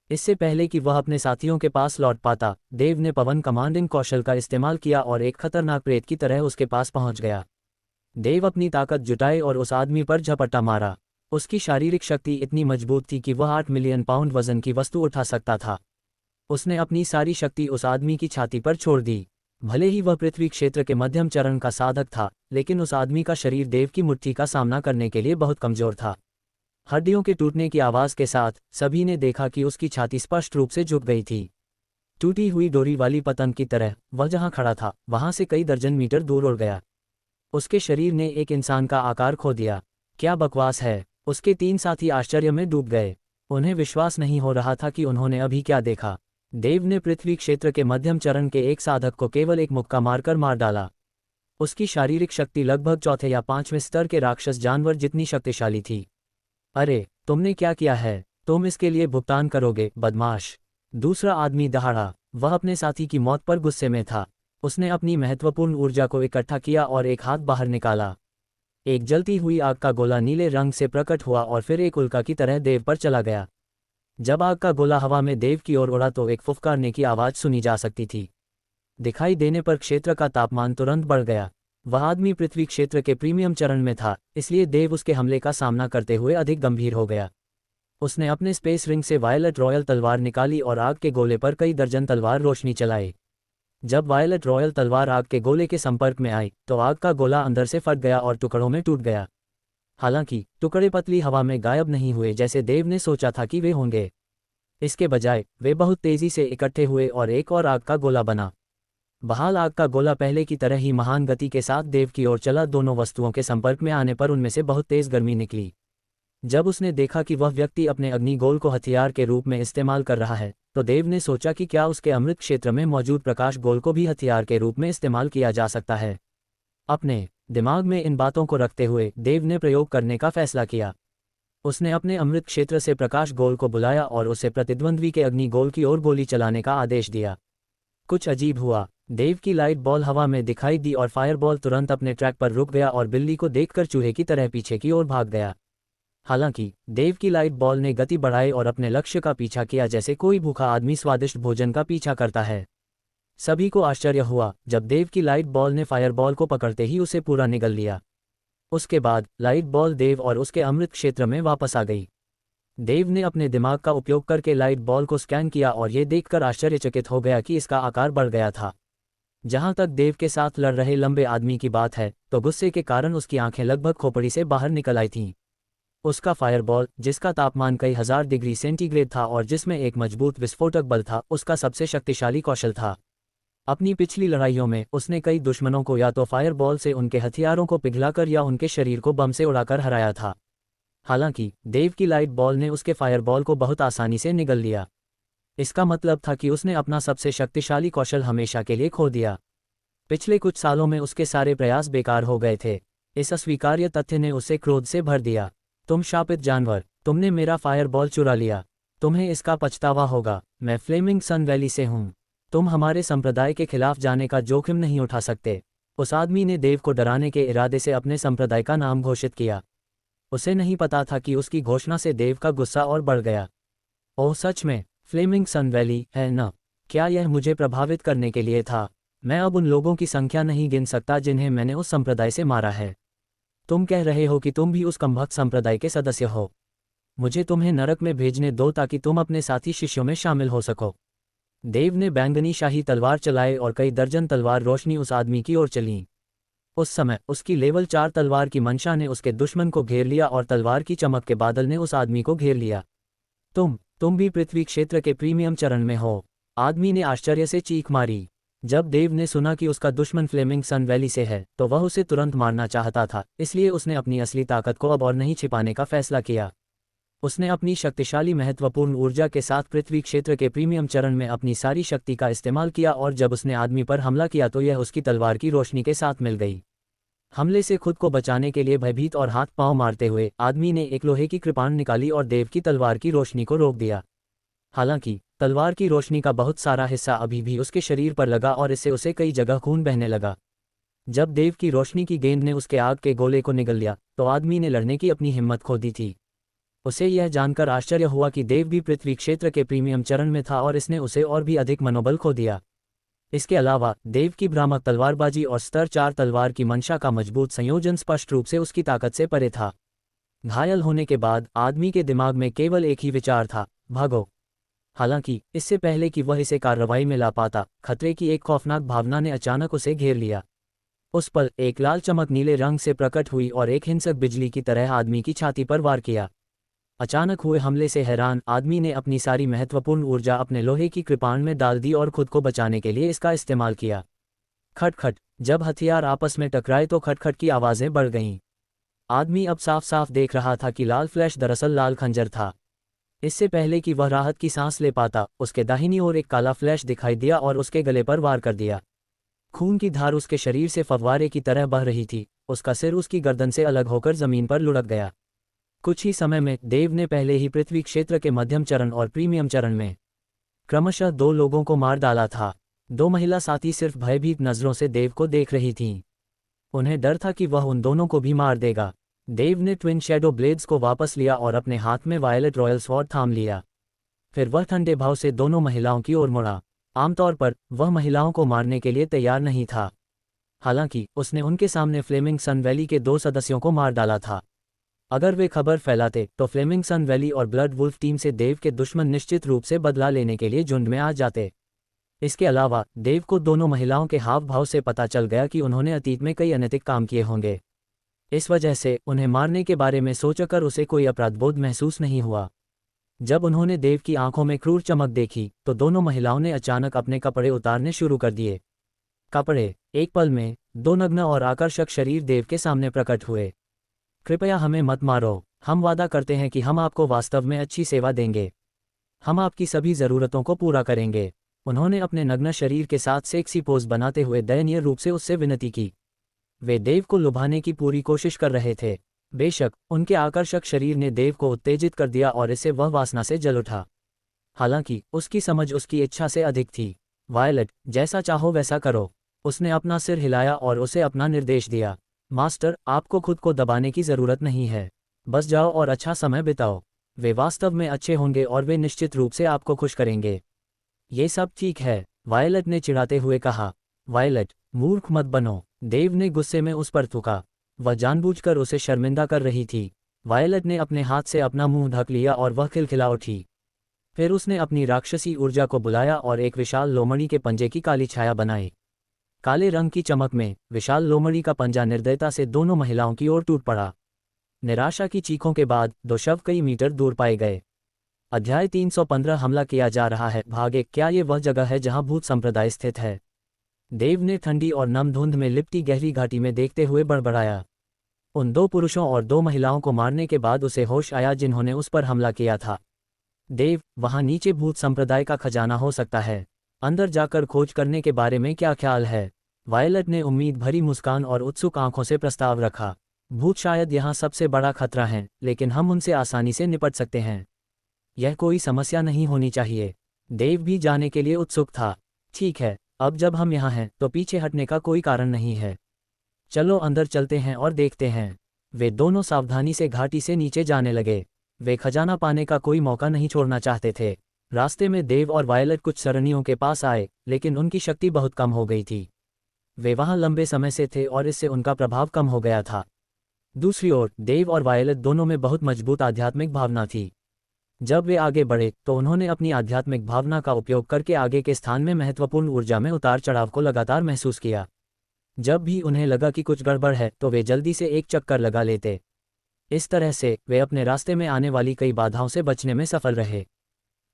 इससे पहले कि वह अपने साथियों के पास लौट पाता, देव ने पवन कमांडिंग कौशल का इस्तेमाल किया और एक खतरनाक प्रेत की तरह उसके पास पहुंच गया। देव अपनी ताकत जुटाई और उस आदमी पर झपट्टा मारा। उसकी शारीरिक शक्ति इतनी मजबूत थी कि वह 8 मिलियन पाउंड वजन की वस्तु उठा सकता था। उसने अपनी सारी शक्ति उस आदमी की छाती पर छोड़ दी। भले ही वह पृथ्वी क्षेत्र के मध्यम चरण का साधक था, लेकिन उस आदमी का शरीर देव की मुट्ठी का सामना करने के लिए बहुत कमजोर था। हड्डियों के टूटने की आवाज़ के साथ सभी ने देखा कि उसकी छाती स्पष्ट रूप से झुक गई थी। टूटी हुई डोरी वाली पतंग की तरह वह जहां खड़ा था वहां से कई दर्जन मीटर दूर उड़ गया। उसके शरीर ने एक इंसान का आकार खो दिया। क्या बकवास है! उसके 3 साथी आश्चर्य में डूब गए। उन्हें विश्वास नहीं हो रहा था कि उन्होंने अभी क्या देखा। देव ने पृथ्वी क्षेत्र के मध्यम चरण के एक साधक को केवल एक मुक्का मारकर मार डाला। उसकी शारीरिक शक्ति लगभग चौथे या 5वें स्तर के राक्षस जानवर जितनी शक्तिशाली थी। अरे, तुमने क्या किया है? तुम इसके लिए भुगतान करोगे, बदमाश! दूसरा आदमी दहाड़ा। वह अपने साथी की मौत पर गुस्से में था। उसने अपनी महत्वपूर्ण ऊर्जा को इकट्ठा किया और एक हाथ बाहर निकाला। एक जलती हुई आग का गोला नीले रंग से प्रकट हुआ और फिर एक उल्का की तरह देव पर चला गया। जब आग का गोला हवा में देव की ओर उड़ा तो एक फुफकारने की आवाज़ सुनी जा सकती थी। दिखाई देने पर क्षेत्र का तापमान तुरंत बढ़ गया। वह आदमी पृथ्वी क्षेत्र के प्रीमियम चरण में था, इसलिए देव उसके हमले का सामना करते हुए अधिक गंभीर हो गया। उसने अपने स्पेस रिंग से वायलेट रॉयल तलवार निकाली और आग के गोले पर कई दर्जन तलवार रोशनी चलाई। जब वायलेट रॉयल तलवार आग के गोले के संपर्क में आई तो आग का गोला अंदर से फट गया और टुकड़ों में टूट गया। हालांकि टुकड़े पतली हवा में गायब नहीं हुए जैसे देव ने सोचा था कि वे होंगे। इसके बजाय वे बहुत तेजी से इकट्ठे हुए और एक और आग का गोला बना। बहाल आग का गोला पहले की तरह ही महान गति के साथ देव की ओर चला। दोनों वस्तुओं के संपर्क में आने पर उनमें से बहुत तेज गर्मी निकली। जब उसने देखा कि वह व्यक्ति अपने अग्निगोल को हथियार के रूप में इस्तेमाल कर रहा है, तो देव ने सोचा कि क्या उसके अमृत क्षेत्र में मौजूद प्रकाश गोल को भी हथियार के रूप में इस्तेमाल किया जा सकता है। अपने दिमाग में इन बातों को रखते हुए देव ने प्रयोग करने का फैसला किया। उसने अपने अमृत क्षेत्र से प्रकाश गोल को बुलाया और उसे प्रतिद्वंद्वी के अग्निगोल की ओर गोली चलाने का आदेश दिया। कुछ अजीब हुआ। देव की लाइट बॉल हवा में दिखाई दी और फायरबॉल तुरंत अपने ट्रैक पर रुक गया और बिल्ली को देखकर चूहे की तरह पीछे की ओर भाग गया। हालांकि देव की लाइट बॉल ने गति बढ़ाई और अपने लक्ष्य का पीछा किया जैसे कोई भूखा आदमी स्वादिष्ट भोजन का पीछा करता है। सभी को आश्चर्य हुआ जब देव की लाइट बॉल ने फायरबॉल को पकड़ते ही उसे पूरा निगल लिया। उसके बाद लाइट बॉल देव और उसके अमृत क्षेत्र में वापस आ गई। देव ने अपने दिमाग का उपयोग करके लाइट बॉल को स्कैन किया और ये देखकर आश्चर्यचकित हो गया कि इसका आकार बढ़ गया था। जहां तक देव के साथ लड़ रहे लंबे आदमी की बात है, तो गुस्से के कारण उसकी आंखें लगभग खोपड़ी से बाहर निकल आई थीं। उसका फायरबॉल, जिसका तापमान कई हजार डिग्री सेंटीग्रेड था और जिसमें एक मजबूत विस्फोटक बल था, उसका सबसे शक्तिशाली कौशल था। अपनी पिछली लड़ाइयों में उसने कई दुश्मनों को या तो फायरबॉल से उनके हथियारों को पिघलाकर या उनके शरीर को बम से उड़ाकर हराया था। हालांकि देव की लाइट बॉल ने उसके फायरबॉल को बहुत आसानी से निगल लिया। इसका मतलब था कि उसने अपना सबसे शक्तिशाली कौशल हमेशा के लिए खो दिया। पिछले कुछ सालों में उसके सारे प्रयास बेकार हो गए थे। इस अस्वीकार्य तथ्य ने उसे क्रोध से भर दिया। तुम शापित जानवर, तुमने मेरा फायरबॉल चुरा लिया। तुम्हें इसका पछतावा होगा। मैं फ्लेमिंग सन वैली से हूँ। तुम हमारे संप्रदाय के खिलाफ जाने का जोखिम नहीं उठा सकते। उस आदमी ने देव को डराने के इरादे से अपने संप्रदाय का नाम घोषित किया। उसे नहीं पता था कि उसकी घोषणा से देव का गुस्सा और बढ़ गया। ओह सच में, फ्लेमिंग सन वैली है न? क्या यह मुझे प्रभावित करने के लिए था? मैं अब उन लोगों की संख्या नहीं गिन सकता जिन्हें मैंने उस संप्रदाय से मारा है। तुम कह रहे हो कि तुम भी उस कमबख्त संप्रदाय के सदस्य हो। मुझे तुम्हें नरक में भेजने दो ताकि तुम अपने साथी शिष्यों में शामिल हो सको। देव ने बैंगनी शाही तलवार चलाए और कई दर्जन तलवार रोशनी उस आदमी की ओर चलीं। उस समय उसकी लेवल 4 तलवार की मंशा ने उसके दुश्मन को घेर लिया और तलवार की चमक के बादल ने उस आदमी को घेर लिया। तुम भी पृथ्वी क्षेत्र के प्रीमियम चरण में हो। आदमी ने आश्चर्य से चीख मारी। जब देव ने सुना कि उसका दुश्मन फ्लेमिंग सन वैली से है, तो वह उसे तुरंत मारना चाहता था, इसलिए उसने अपनी असली ताकत को अब और नहीं छिपाने का फैसला किया। उसने अपनी शक्तिशाली महत्वपूर्ण ऊर्जा के साथ पृथ्वी क्षेत्र के प्रीमियम चरण में अपनी सारी शक्ति का इस्तेमाल किया और जब उसने आदमी पर हमला किया तो यह उसकी तलवार की रोशनी के साथ मिल गई। हमले से खुद को बचाने के लिए भयभीत और हाथ पांव मारते हुए आदमी ने एक लोहे की कृपाण निकाली और देव की तलवार की रोशनी को रोक दिया। हालांकि तलवार की रोशनी का बहुत सारा हिस्सा अभी भी उसके शरीर पर लगा और इससे उसे कई जगह खून बहने लगा। जब देव की रोशनी की गेंद ने उसके आग के गोले को निगल लिया तो आदमी ने लड़ने की अपनी हिम्मत खो दी थी। उसे यह जानकर आश्चर्य हुआ कि देव भी पृथ्वी क्षेत्र के प्रीमियम चरण में था और इसने उसे और भी अधिक मनोबल खो दिया। इसके अलावा देव की भ्रामक तलवारबाजी और स्तर 4 तलवार की मंशा का मजबूत संयोजन स्पष्ट रूप से उसकी ताकत से परे था। घायल होने के बाद आदमी के दिमाग में केवल एक ही विचार था, भागो। हालांकि इससे पहले कि वह इसे कार्रवाई में ला पाता, खतरे की एक खौफनाक भावना ने अचानक उसे घेर लिया। उस पल एक लाल चमक नीले रंग से प्रकट हुई और एक हिंसक बिजली की तरह आदमी की छाती पर वार किया। अचानक हुए हमले से हैरान आदमी ने अपनी सारी महत्वपूर्ण ऊर्जा अपने लोहे की कृपाण में डाल दी और खुद को बचाने के लिए इसका इस्तेमाल किया। खटखट। जब हथियार आपस में टकराए तो खटखट की आवाज़ें बढ़ गईं। आदमी अब साफ साफ देख रहा था कि लाल फ्लैश दरअसल लाल खंजर था। इससे पहले कि वह राहत की सांस ले पाता, उसके दाहिनी ओर एक काला फ्लैश दिखाई दिया और उसके गले पर वार कर दिया। खून की धार उसके शरीर से फव्वारे की तरह बह रही थी। उसका सिर उसकी गर्दन से अलग होकर जमीन पर लुढ़क गया। कुछ ही समय में देव ने पहले ही पृथ्वी क्षेत्र के मध्यम चरण और प्रीमियम चरण में क्रमशः 2 लोगों को मार डाला था। 2 महिला साथी सिर्फ भयभीत नजरों से देव को देख रही थीं। उन्हें डर था कि वह उन दोनों को भी मार देगा। देव ने ट्विन शैडो ब्लेड्स को वापस लिया और अपने हाथ में वायलेट रॉयल स्वॉर्ड थाम लिया। फिर वह ठंडे भाव से दोनों महिलाओं की ओर मुड़ा। आमतौर पर वह महिलाओं को मारने के लिए तैयार नहीं था। हालांकि उसने उनके सामने फ्लेमिंग सन वैली के 2 सदस्यों को मार डाला था। अगर वे खबर फैलाते तो फ्लेमिंग सन वैली और ब्लड वुल्फ टीम से देव के दुश्मन निश्चित रूप से बदला लेने के लिए झुंड में आ जाते। इसके अलावा देव को दोनों महिलाओं के हाव भाव से पता चल गया कि उन्होंने अतीत में कई अनैतिक काम किए होंगे। इस वजह से उन्हें मारने के बारे में सोचकर उसे कोई अपराधबोध महसूस नहीं हुआ। जब उन्होंने देव की आंखों में क्रूर चमक देखी तो दोनों महिलाओं ने अचानक अपने कपड़े उतारने शुरू कर दिए। कपड़े, एक पल में 2 नग्न और आकर्षक शरीर देव के सामने प्रकट हुए। कृपया हमें मत मारो, हम वादा करते हैं कि हम आपको वास्तव में अच्छी सेवा देंगे। हम आपकी सभी ज़रूरतों को पूरा करेंगे। उन्होंने अपने नग्न शरीर के साथ सेक्सी पोज बनाते हुए दयनीय रूप से उससे विनती की। वे देव को लुभाने की पूरी कोशिश कर रहे थे। बेशक उनके आकर्षक शरीर ने देव को उत्तेजित कर दिया और इससे वह वासना से जल उठा। हालांकि उसकी समझ उसकी इच्छा से अधिक थी। वायलट, जैसा चाहो वैसा करो। उसने अपना सिर हिलाया और उसे अपना निर्देश दिया। मास्टर, आपको खुद को दबाने की ज़रूरत नहीं है। बस जाओ और अच्छा समय बिताओ। वे वास्तव में अच्छे होंगे और वे निश्चित रूप से आपको खुश करेंगे। ये सब ठीक है, वायलट ने चिढ़ाते हुए कहा। वायलट, मूर्ख मत बनो, देव ने गुस्से में उस पर थूका। वह जानबूझकर उसे शर्मिंदा कर रही थी। वायलट ने अपने हाथ से अपना मुंह ढक लिया और वह खिलखिला उठी। फिर उसने अपनी राक्षसी ऊर्जा को बुलाया और एक विशाल लोमड़ी के पंजे की काली छाया बनाई। काले रंग की चमक में विशाल लोमड़ी का पंजा निर्दयता से दोनों महिलाओं की ओर टूट पड़ा। निराशा की चीखों के बाद 2 शव कई मीटर दूर पाए गए। अध्याय 315 हमला किया जा रहा है भागे। क्या ये वह जगह है जहां भूत संप्रदाय स्थित है? देव ने ठंडी और नम धुंध में लिपटी गहरी घाटी में देखते हुए बड़बड़ाया। उन 2 पुरुषों और 2 महिलाओं को मारने के बाद उसे होश आया जिन्होंने उस पर हमला किया था। देव, वहां नीचे भूत संप्रदाय का खजाना हो सकता है। अंदर जाकर खोज करने के बारे में क्या ख्याल है? वायलट ने उम्मीद भरी मुस्कान और उत्सुक आंखों से प्रस्ताव रखा। भूत शायद यहाँ सबसे बड़ा खतरा हैं, लेकिन हम उनसे आसानी से निपट सकते हैं। यह कोई समस्या नहीं होनी चाहिए। देव भी जाने के लिए उत्सुक था। ठीक है, अब जब हम यहाँ हैं तो पीछे हटने का कोई कारण नहीं है। चलो अंदर चलते हैं और देखते हैं। वे दोनों सावधानी से घाटी से नीचे जाने लगे। वे खजाना पाने का कोई मौका नहीं छोड़ना चाहते थे। रास्ते में देव और वायलट कुछ सरणियों के पास आए, लेकिन उनकी शक्ति बहुत कम हो गई थी। वे वहां लंबे समय से थे और इससे उनका प्रभाव कम हो गया था। दूसरी ओर देव और वायलट दोनों में बहुत मजबूत आध्यात्मिक भावना थी। जब वे आगे बढ़े तो उन्होंने अपनी आध्यात्मिक भावना का उपयोग करके आगे के स्थान में महत्वपूर्ण ऊर्जा में उतार चढ़ाव को लगातार महसूस किया। जब भी उन्हें लगा कि कुछ गड़बड़ है तो वे जल्दी से एक चक्कर लगा लेते। इस तरह से वे अपने रास्ते में आने वाली कई बाधाओं से बचने में सफल रहे।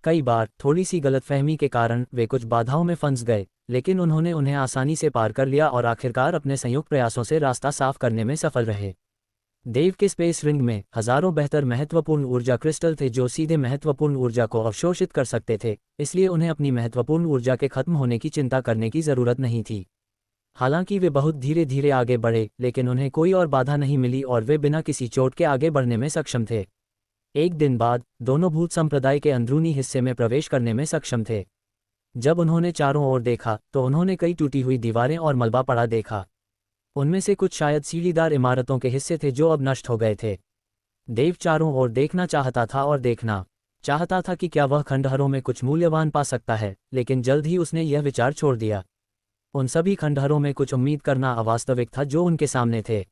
कई बार थोड़ी सी गलतफहमी के कारण वे कुछ बाधाओं में फंस गए, लेकिन उन्होंने उन्हें आसानी से पार कर लिया और आखिरकार अपने संयुक्त प्रयासों से रास्ता साफ करने में सफल रहे। देव के स्पेस रिंग में हजारों बेहतर महत्वपूर्ण ऊर्जा क्रिस्टल थे जो सीधे महत्वपूर्ण ऊर्जा को अवशोषित कर सकते थे, इसलिए उन्हें अपनी महत्वपूर्ण ऊर्जा के खत्म होने की चिंता करने की जरूरत नहीं थी। हालांकि वे बहुत धीरे धीरे आगे बढ़े, लेकिन उन्हें कोई और बाधा नहीं मिली और वे बिना किसी चोट के आगे बढ़ने में सक्षम थे। एक दिन बाद दोनों भूत संप्रदाय के अंदरूनी हिस्से में प्रवेश करने में सक्षम थे। जब उन्होंने चारों ओर देखा तो उन्होंने कई टूटी हुई दीवारें और मलबा पड़ा देखा। उनमें से कुछ शायद सीढ़ीदार इमारतों के हिस्से थे जो अब नष्ट हो गए थे। देव चारों ओर देखना चाहता था और देखना चाहता था कि क्या वह खंडहरों में कुछ मूल्यवान पा सकता है, लेकिन जल्द ही उसने यह विचार छोड़ दिया। उन सभी खंडहरों में कुछ उम्मीद करना अवास्तविक था जो उनके सामने थे।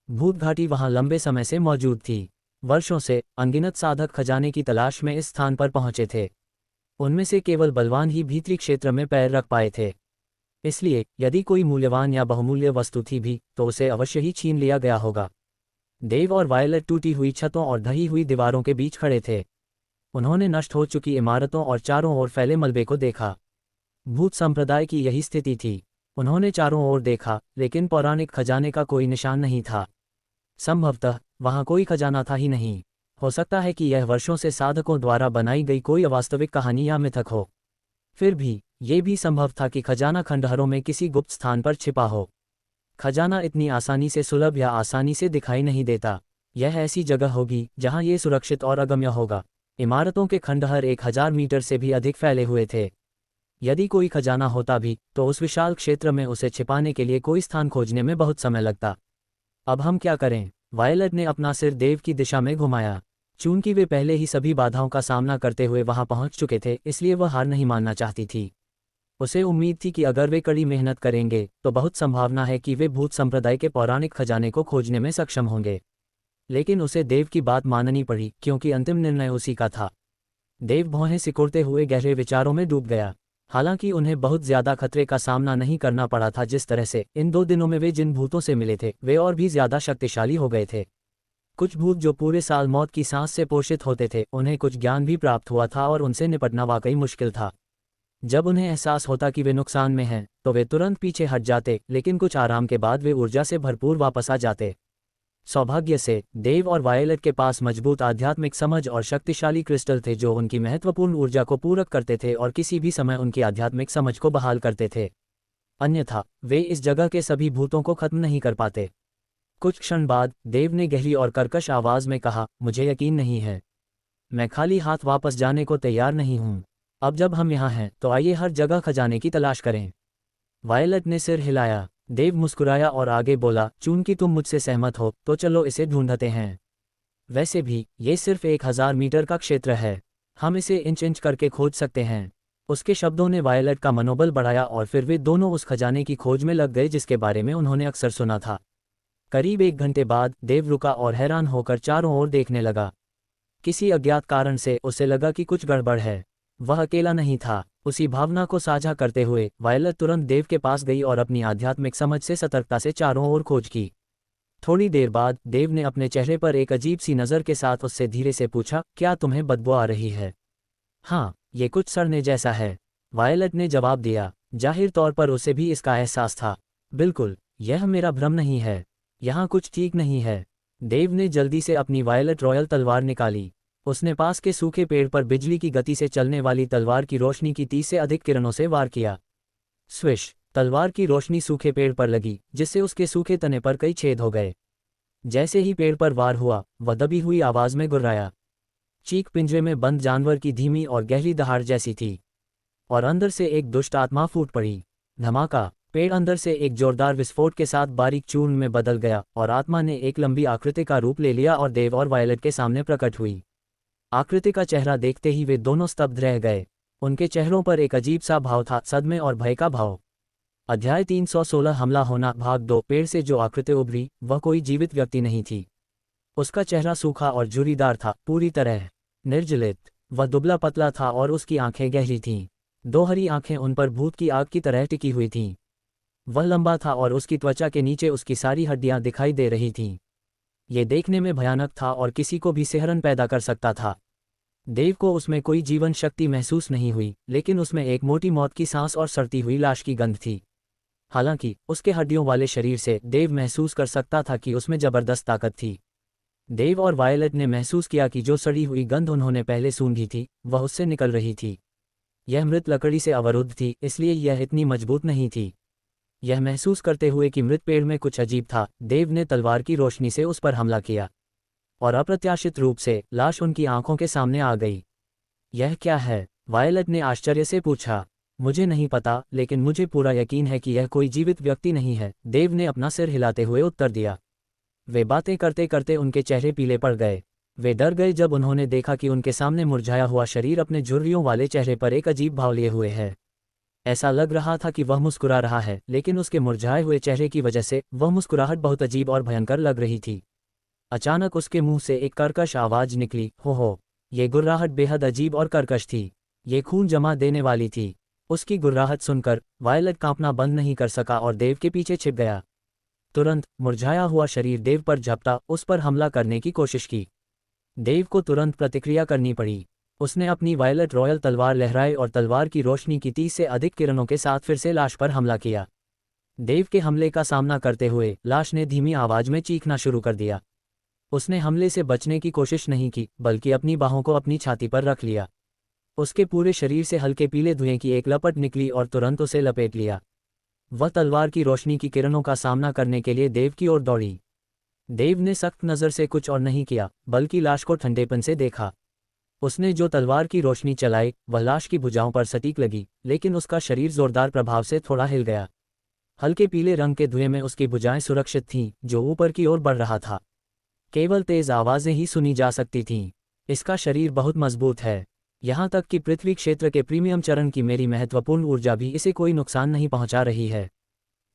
भूत घाटी वहां लंबे समय से मौजूद थी। वर्षों से अनगिनत साधक खजाने की तलाश में इस स्थान पर पहुंचे थे। उनमें से केवल बलवान ही भीतरी क्षेत्र में पैर रख पाए थे। इसलिए यदि कोई मूल्यवान या बहुमूल्य वस्तु थी भी तो उसे अवश्य ही छीन लिया गया होगा। देव और वायलट टूटी हुई छतों और ढही हुई दीवारों के बीच खड़े थे। उन्होंने नष्ट हो चुकी इमारतों और चारों ओर फैले मलबे को देखा। भूत संप्रदाय की यही स्थिति थी। उन्होंने चारों ओर देखा, लेकिन पौराणिक खजाने का कोई निशान नहीं था। संभवतः वहां कोई खजाना था ही नहीं। हो सकता है कि यह वर्षों से साधकों द्वारा बनाई गई कोई अवास्तविक कहानी या मिथक हो। फिर भी ये भी संभव था कि खजाना खंडहरों में किसी गुप्त स्थान पर छिपा हो। खजाना इतनी आसानी से सुलभ या आसानी से दिखाई नहीं देता। यह ऐसी जगह होगी जहां ये सुरक्षित और अगम्य होगा। इमारतों के खंडहर 1000 मीटर से भी अधिक फैले हुए थे। यदि कोई खजाना होता भी तो उस विशाल क्षेत्र में उसे छिपाने के लिए कोई स्थान खोजने में बहुत समय लगता। अब हम क्या करें? वायलट ने अपना सिर देव की दिशा में घुमाया। चूंकि वे पहले ही सभी बाधाओं का सामना करते हुए वहां पहुंच चुके थे, इसलिए वह हार नहीं मानना चाहती थी। उसे उम्मीद थी कि अगर वे कड़ी मेहनत करेंगे तो बहुत संभावना है कि वे भूत संप्रदाय के पौराणिक खजाने को खोजने में सक्षम होंगे। लेकिन उसे देव की बात माननी पड़ी क्योंकि अंतिम निर्णय उसी का था। देव भौहें सिकुड़ते हुए गहरे विचारों में डूब गया। हालांकि उन्हें बहुत ज्यादा खतरे का सामना नहीं करना पड़ा था। जिस तरह से इन 2 दिनों में वे जिन भूतों से मिले थे वे और भी ज्यादा शक्तिशाली हो गए थे। कुछ भूत जो पूरे साल मौत की सांस से पोषित होते थे, उन्हें कुछ ज्ञान भी प्राप्त हुआ था और उनसे निपटना वाकई मुश्किल था। जब उन्हें एहसास होता कि वे नुकसान में हैं तो वे तुरंत पीछे हट जाते, लेकिन कुछ आराम के बाद वे ऊर्जा से भरपूर वापस आ जाते। सौभाग्य से देव और वायलेट के पास मजबूत आध्यात्मिक समझ और शक्तिशाली क्रिस्टल थे जो उनकी महत्वपूर्ण ऊर्जा को पूरक करते थे और किसी भी समय उनकी आध्यात्मिक समझ को बहाल करते थे। अन्यथा वे इस जगह के सभी भूतों को खत्म नहीं कर पाते। कुछ क्षण बाद देव ने गहरी और कर्कश आवाज में कहा, मुझे यकीन नहीं है। मैं खाली हाथ वापस जाने को तैयार नहीं हूं। अब जब हम यहाँ हैं तो आइए हर जगह खजाने की तलाश करें। वायलेट ने सिर हिलाया। देव मुस्कुराया और आगे बोला, चूंकि तुम मुझसे सहमत हो तो चलो इसे ढूंढते हैं। वैसे भी ये सिर्फ 1000 मीटर का क्षेत्र है, हम इसे इंच इंच करके खोज सकते हैं। उसके शब्दों ने वायलेट का मनोबल बढ़ाया और फिर वे दोनों उस खजाने की खोज में लग गए जिसके बारे में उन्होंने अक्सर सुना था। करीब 1 घंटे बाद देव रुका और हैरान होकर चारों ओर देखने लगा। किसी अज्ञात कारण से उसे लगा कि कुछ गड़बड़ है। वह अकेला नहीं था। उसी भावना को साझा करते हुए वायलेट तुरंत देव के पास गई और अपनी आध्यात्मिक समझ से सतर्कता से चारों ओर खोज की। थोड़ी देर बाद देव ने अपने चेहरे पर एक अजीब सी नज़र के साथ उससे धीरे से पूछा, क्या तुम्हें बदबू आ रही है? हाँ, ये कुछ सड़ने जैसा है, वायलेट ने जवाब दिया। जाहिर तौर पर उसे भी इसका एहसास था। बिल्कुल, यह मेरा भ्रम नहीं है, यहाँ कुछ ठीक नहीं है। देव ने जल्दी से अपनी वायलेट रॉयल तलवार निकाली। उसने पास के सूखे पेड़ पर बिजली की गति से चलने वाली तलवार की रोशनी की 30 से अधिक किरणों से वार किया। स्विश! तलवार की रोशनी सूखे पेड़ पर लगी, जिससे उसके सूखे तने पर कई छेद हो गए। जैसे ही पेड़ पर वार हुआ, वह दबी हुई आवाज में गुर्राया। चीख पिंजरे में बंद जानवर की धीमी और गहरी दहाड़ जैसी थी, और अंदर से एक दुष्ट आत्मा फूट पड़ी। धमाका! पेड़ अंदर से एक जोरदार विस्फोट के साथ बारीक चूर्ण में बदल गया और आत्मा ने एक लंबी आकृति का रूप ले लिया और देव और वायलेट के सामने प्रकट हुई। आकृति का चेहरा देखते ही वे दोनों स्तब्ध रह गए। उनके चेहरों पर एक अजीब सा भाव था, सदमे और भय का भाव। अध्याय 316 हमला होना भाग 2। पेड़ से जो आकृति उभरी वह कोई जीवित व्यक्ति नहीं थी। उसका चेहरा सूखा और झुर्रीदार था, पूरी तरह निर्जलित। वह दुबला पतला था और उसकी आंखें गहरी थीं। 2 हरी आंखें उन पर भूत की आग की तरह टिकी हुई थीं। वह लंबा था और उसकी त्वचा के नीचे उसकी सारी हड्डियां दिखाई दे रही थीं। ये देखने में भयानक था और किसी को भी सिहरन पैदा कर सकता था। देव को उसमें कोई जीवन शक्ति महसूस नहीं हुई, लेकिन उसमें एक मोटी मौत की सांस और सड़ती हुई लाश की गंध थी। हालांकि उसके हड्डियों वाले शरीर से देव महसूस कर सकता था कि उसमें जबरदस्त ताकत थी। देव और वायलेट ने महसूस किया कि जो सड़ी हुई गंध उन्होंने पहले सूंघी थी वह उससे निकल रही थी। यह मृत लकड़ी से अवरुद्ध थी, इसलिए यह इतनी मजबूत नहीं थी। यह महसूस करते हुए कि मृत पेड़ में कुछ अजीब था, देव ने तलवार की रोशनी से उस पर हमला किया, और अप्रत्याशित रूप से लाश उनकी आंखों के सामने आ गई। यह क्या है? वायलेट ने आश्चर्य से पूछा। मुझे नहीं पता, लेकिन मुझे पूरा यकीन है कि यह कोई जीवित व्यक्ति नहीं है, देव ने अपना सिर हिलाते हुए उत्तर दिया। वे बातें करते करते उनके चेहरे पीले पड़ गए। वे डर गए जब उन्होंने देखा कि उनके सामने मुरझाया हुआ शरीर अपने झुर्रियों वाले चेहरे पर एक अजीब भाव लिए हुए है। ऐसा लग रहा था कि वह मुस्कुरा रहा है, लेकिन उसके मुरझाए हुए चेहरे की वजह से वह मुस्कुराहट बहुत अजीब और भयंकर लग रही थी। अचानक उसके मुंह से एक कर्कश आवाज निकली, हो। ये गुर्राहट बेहद अजीब और कर्कश थी। ये खून जमा देने वाली थी। उसकी गुर्राहट सुनकर वायलेट कांपना बंद नहीं कर सका और देव के पीछे छिप गया। तुरंत मुरझाया हुआ शरीर देव पर झपटा, उस पर हमला करने की कोशिश की। देव को तुरंत प्रतिक्रिया करनी पड़ी। उसने अपनी वायलेट रॉयल तलवार लहराई और तलवार की रोशनी की 30 से अधिक किरणों के साथ फिर से लाश पर हमला किया। देव के हमले का सामना करते हुए लाश ने धीमी आवाज में चीखना शुरू कर दिया। उसने हमले से बचने की कोशिश नहीं की, बल्कि अपनी बाहों को अपनी छाती पर रख लिया। उसके पूरे शरीर से हल्के पीले धुएं की एक लपट निकली और तुरंत उसे लपेट लिया। वह तलवार की रोशनी की किरणों का सामना करने के लिए देव की ओर दौड़ी। देव ने सख्त नज़र से कुछ और नहीं किया, बल्कि लाश को ठंडेपन से देखा। उसने जो तलवार की रोशनी चलाई वह लाश की भुजाओं पर सटीक लगी, लेकिन उसका शरीर जोरदार प्रभाव से थोड़ा हिल गया। हल्के पीले रंग के धुएं में उसकी भुजाएं सुरक्षित थीं, जो ऊपर की ओर बढ़ रहा था। केवल तेज आवाजें ही सुनी जा सकती थीं। इसका शरीर बहुत मजबूत है। यहाँ तक कि पृथ्वी क्षेत्र के प्रीमियम चरण की मेरी महत्वपूर्ण ऊर्जा भी इसे कोई नुकसान नहीं पहुँचा रही है।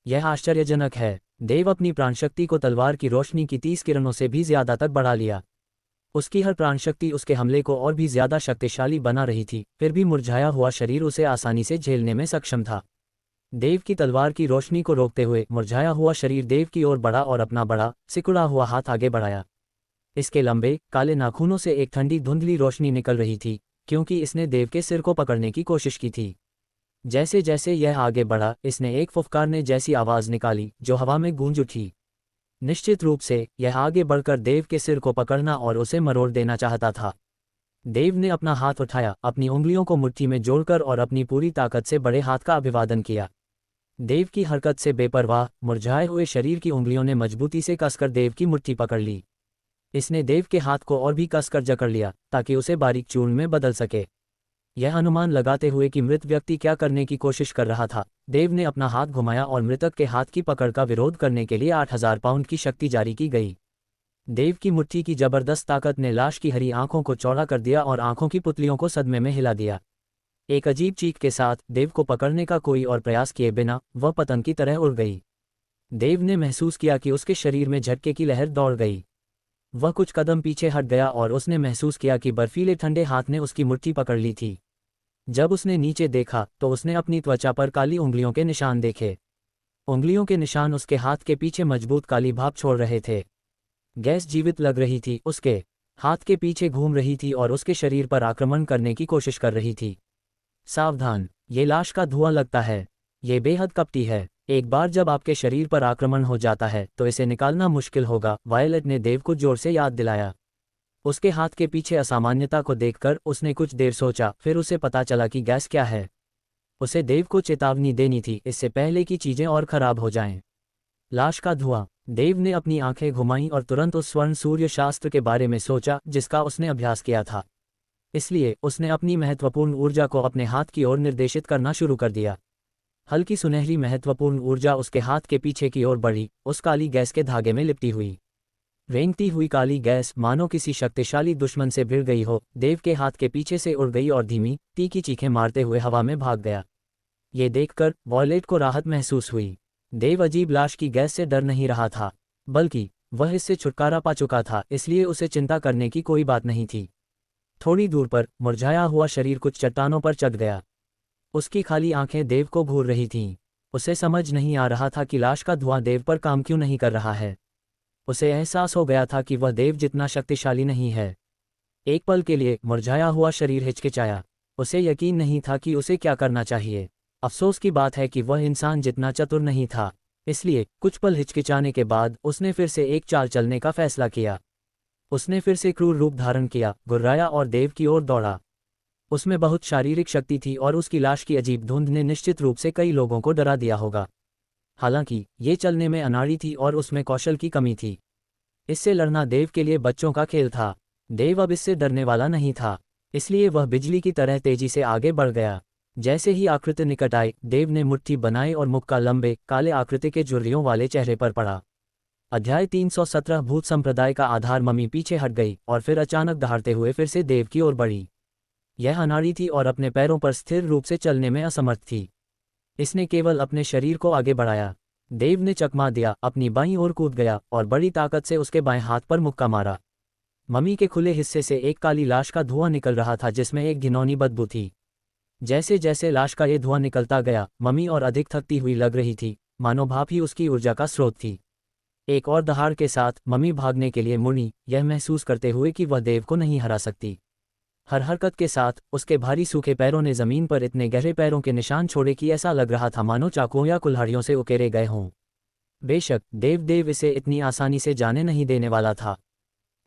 यह आश्चर्यजनक है। देव अपनी प्राणशक्ति को तलवार की रोशनी की 30 किरणों से भी ज्यादा तक बढ़ा लिया। उसकी हर प्राणशक्ति उसके हमले को और भी ज्यादा शक्तिशाली बना रही थी, फिर भी मुरझाया हुआ शरीर उसे आसानी से झेलने में सक्षम था। देव की तलवार की रोशनी को रोकते हुए मुरझाया हुआ शरीर देव की ओर बढ़ा और अपना बड़ा, सिकुड़ा हुआ हाथ आगे बढ़ाया। इसके लंबे, काले नाखूनों से एक ठंडी धुंधली रोशनी निकल रही थी, क्योंकि इसने देव के सिर को पकड़ने की कोशिश की थी। जैसे जैसे यह आगे बढ़ा, इसने एक फुफकारने जैसी आवाज निकाली जो हवा में गूंज उठी। निश्चित रूप से यह आगे बढ़कर देव के सिर को पकड़ना और उसे मरोड़ देना चाहता था। देव ने अपना हाथ उठाया, अपनी उंगलियों को मुट्ठी में जोड़कर और अपनी पूरी ताकत से बड़े हाथ का अभिवादन किया। देव की हरकत से बेपरवाह, मुरझाए हुए शरीर की उंगलियों ने मजबूती से कसकर देव की मुट्ठी पकड़ ली। इसने देव के हाथ को और भी कसकर जकड़ लिया ताकि उसे बारीक चूर्ण में बदल सके। यह अनुमान लगाते हुए कि मृत व्यक्ति क्या करने की कोशिश कर रहा था, देव ने अपना हाथ घुमाया और मृतक के हाथ की पकड़ का विरोध करने के लिए 8000 पाउंड की शक्ति जारी की गई। देव की मुट्ठी की जबरदस्त ताकत ने लाश की हरी आंखों को चौड़ा कर दिया और आंखों की पुतलियों को सदमे में हिला दिया। एक अजीब चीख के साथ देव को पकड़ने का कोई और प्रयास किए बिना वह पतंग की तरह उड़ गई। देव ने महसूस किया कि उसके शरीर में झटके की लहर दौड़ गई। वह कुछ कदम पीछे हट गया और उसने महसूस किया कि बर्फीले ठंडे हाथ ने उसकी मुट्ठी पकड़ ली थी। जब उसने नीचे देखा तो उसने अपनी त्वचा पर काली उंगलियों के निशान देखे। उंगलियों के निशान उसके हाथ के पीछे मजबूत काली भाप छोड़ रहे थे। गैस जीवित लग रही थी, उसके हाथ के पीछे घूम रही थी और उसके शरीर पर आक्रमण करने की कोशिश कर रही थी। सावधान, ये लाश का धुआं लगता है। ये बेहद कपटी है। एक बार जब आपके शरीर पर आक्रमण हो जाता है तो इसे निकालना मुश्किल होगा, वायलेट ने देव को जोर से याद दिलाया। उसके हाथ के पीछे असामान्यता को देखकर उसने कुछ देर सोचा, फिर उसे पता चला कि गैस क्या है। उसे देव को चेतावनी देनी थी इससे पहले कि चीजें और खराब हो जाएं। लाश का धुआं। देव ने अपनी आंखें घुमाईं और तुरंत उस स्वर्ण सूर्य शास्त्र के बारे में सोचा जिसका उसने अभ्यास किया था। इसलिए उसने अपनी महत्वपूर्ण ऊर्जा को अपने हाथ की ओर निर्देशित करना शुरू कर दिया। हल्की सुनहरी महत्वपूर्ण ऊर्जा उसके हाथ के पीछे की ओर बढ़ी, उस काली गैस के धागे में लिपटी हुई। रेंगती हुई काली गैस मानो किसी शक्तिशाली दुश्मन से भिड़ गई हो, देव के हाथ के पीछे से उड़ गई और धीमी, तीखी चीखें मारते हुए हवा में भाग गया। ये देखकर वॉयलेट को राहत महसूस हुई। देव अजीब लाश की गैस से डर नहीं रहा था, बल्कि वह इससे छुटकारा पा चुका था, इसलिए उसे चिंता करने की कोई बात नहीं थी। थोड़ी दूर पर मुरझाया हुआ शरीर कुछ चट्टानों पर चढ़ गया। उसकी खाली आंखें देव को घूर रही थीं। उसे समझ नहीं आ रहा था कि लाश का धुआं देव पर काम क्यों नहीं कर रहा है। उसे एहसास हो गया था कि वह देव जितना शक्तिशाली नहीं है। एक पल के लिए मुरझाया हुआ शरीर हिचकिचाया। उसे यकीन नहीं था कि उसे क्या करना चाहिए। अफसोस की बात है कि वह इंसान जितना चतुर नहीं था, इसलिए कुछ पल हिचकिचाने के बाद उसने फिर से एक चाल चलने का फैसला किया। उसने फिर से क्रूर रूप धारण किया, गुर्राया और देव की ओर दौड़ा। उसमें बहुत शारीरिक शक्ति थी और उसकी लाश की अजीब धुंध ने निश्चित रूप से कई लोगों को डरा दिया होगा। हालांकि ये चलने में अनाड़ी थी और उसमें कौशल की कमी थी। इससे लड़ना देव के लिए बच्चों का खेल था। देव अब इससे डरने वाला नहीं था, इसलिए वह बिजली की तरह तेजी से आगे बढ़ गया। जैसे ही आकृति निकट आई, देव ने मुट्ठी बनाई और मुक्का लंबे, काले आकृति के झुर्रियों वाले चेहरे पर पड़ा। अध्याय 317 भूत संप्रदाय का आधार। मम्मी पीछे हट गई और फिर अचानक दहाड़ते हुए फिर से देव की ओर बढ़ी। यह अनाड़ी थी और अपने पैरों पर स्थिर रूप से चलने में असमर्थ थी। इसने केवल अपने शरीर को आगे बढ़ाया। देव ने चकमा दिया, अपनी बाईं ओर कूद गया और बड़ी ताकत से उसके बाएं हाथ पर मुक्का मारा। मम्मी के खुले हिस्से से एक काली लाश का धुआं निकल रहा था जिसमें एक घिनौनी बदबू थी। जैसे जैसे लाश का ये धुआं निकलता गया, मम्मी और अधिक थकती हुई लग रही थी, मानो भाप ही उसकी ऊर्जा का स्रोत थी। एक और दहाड़ के साथ मम्मी भागने के लिए मुड़ी, यह महसूस करते हुए कि वह देव को नहीं हरा सकती। हर हरकत के साथ उसके भारी सूखे पैरों ने जमीन पर इतने गहरे पैरों के निशान छोड़े कि ऐसा लग रहा था मानो चाकुओं या कुल्हाड़ियों से उकेरे गए हों। बेशक देव इसे इतनी आसानी से जाने नहीं देने वाला था।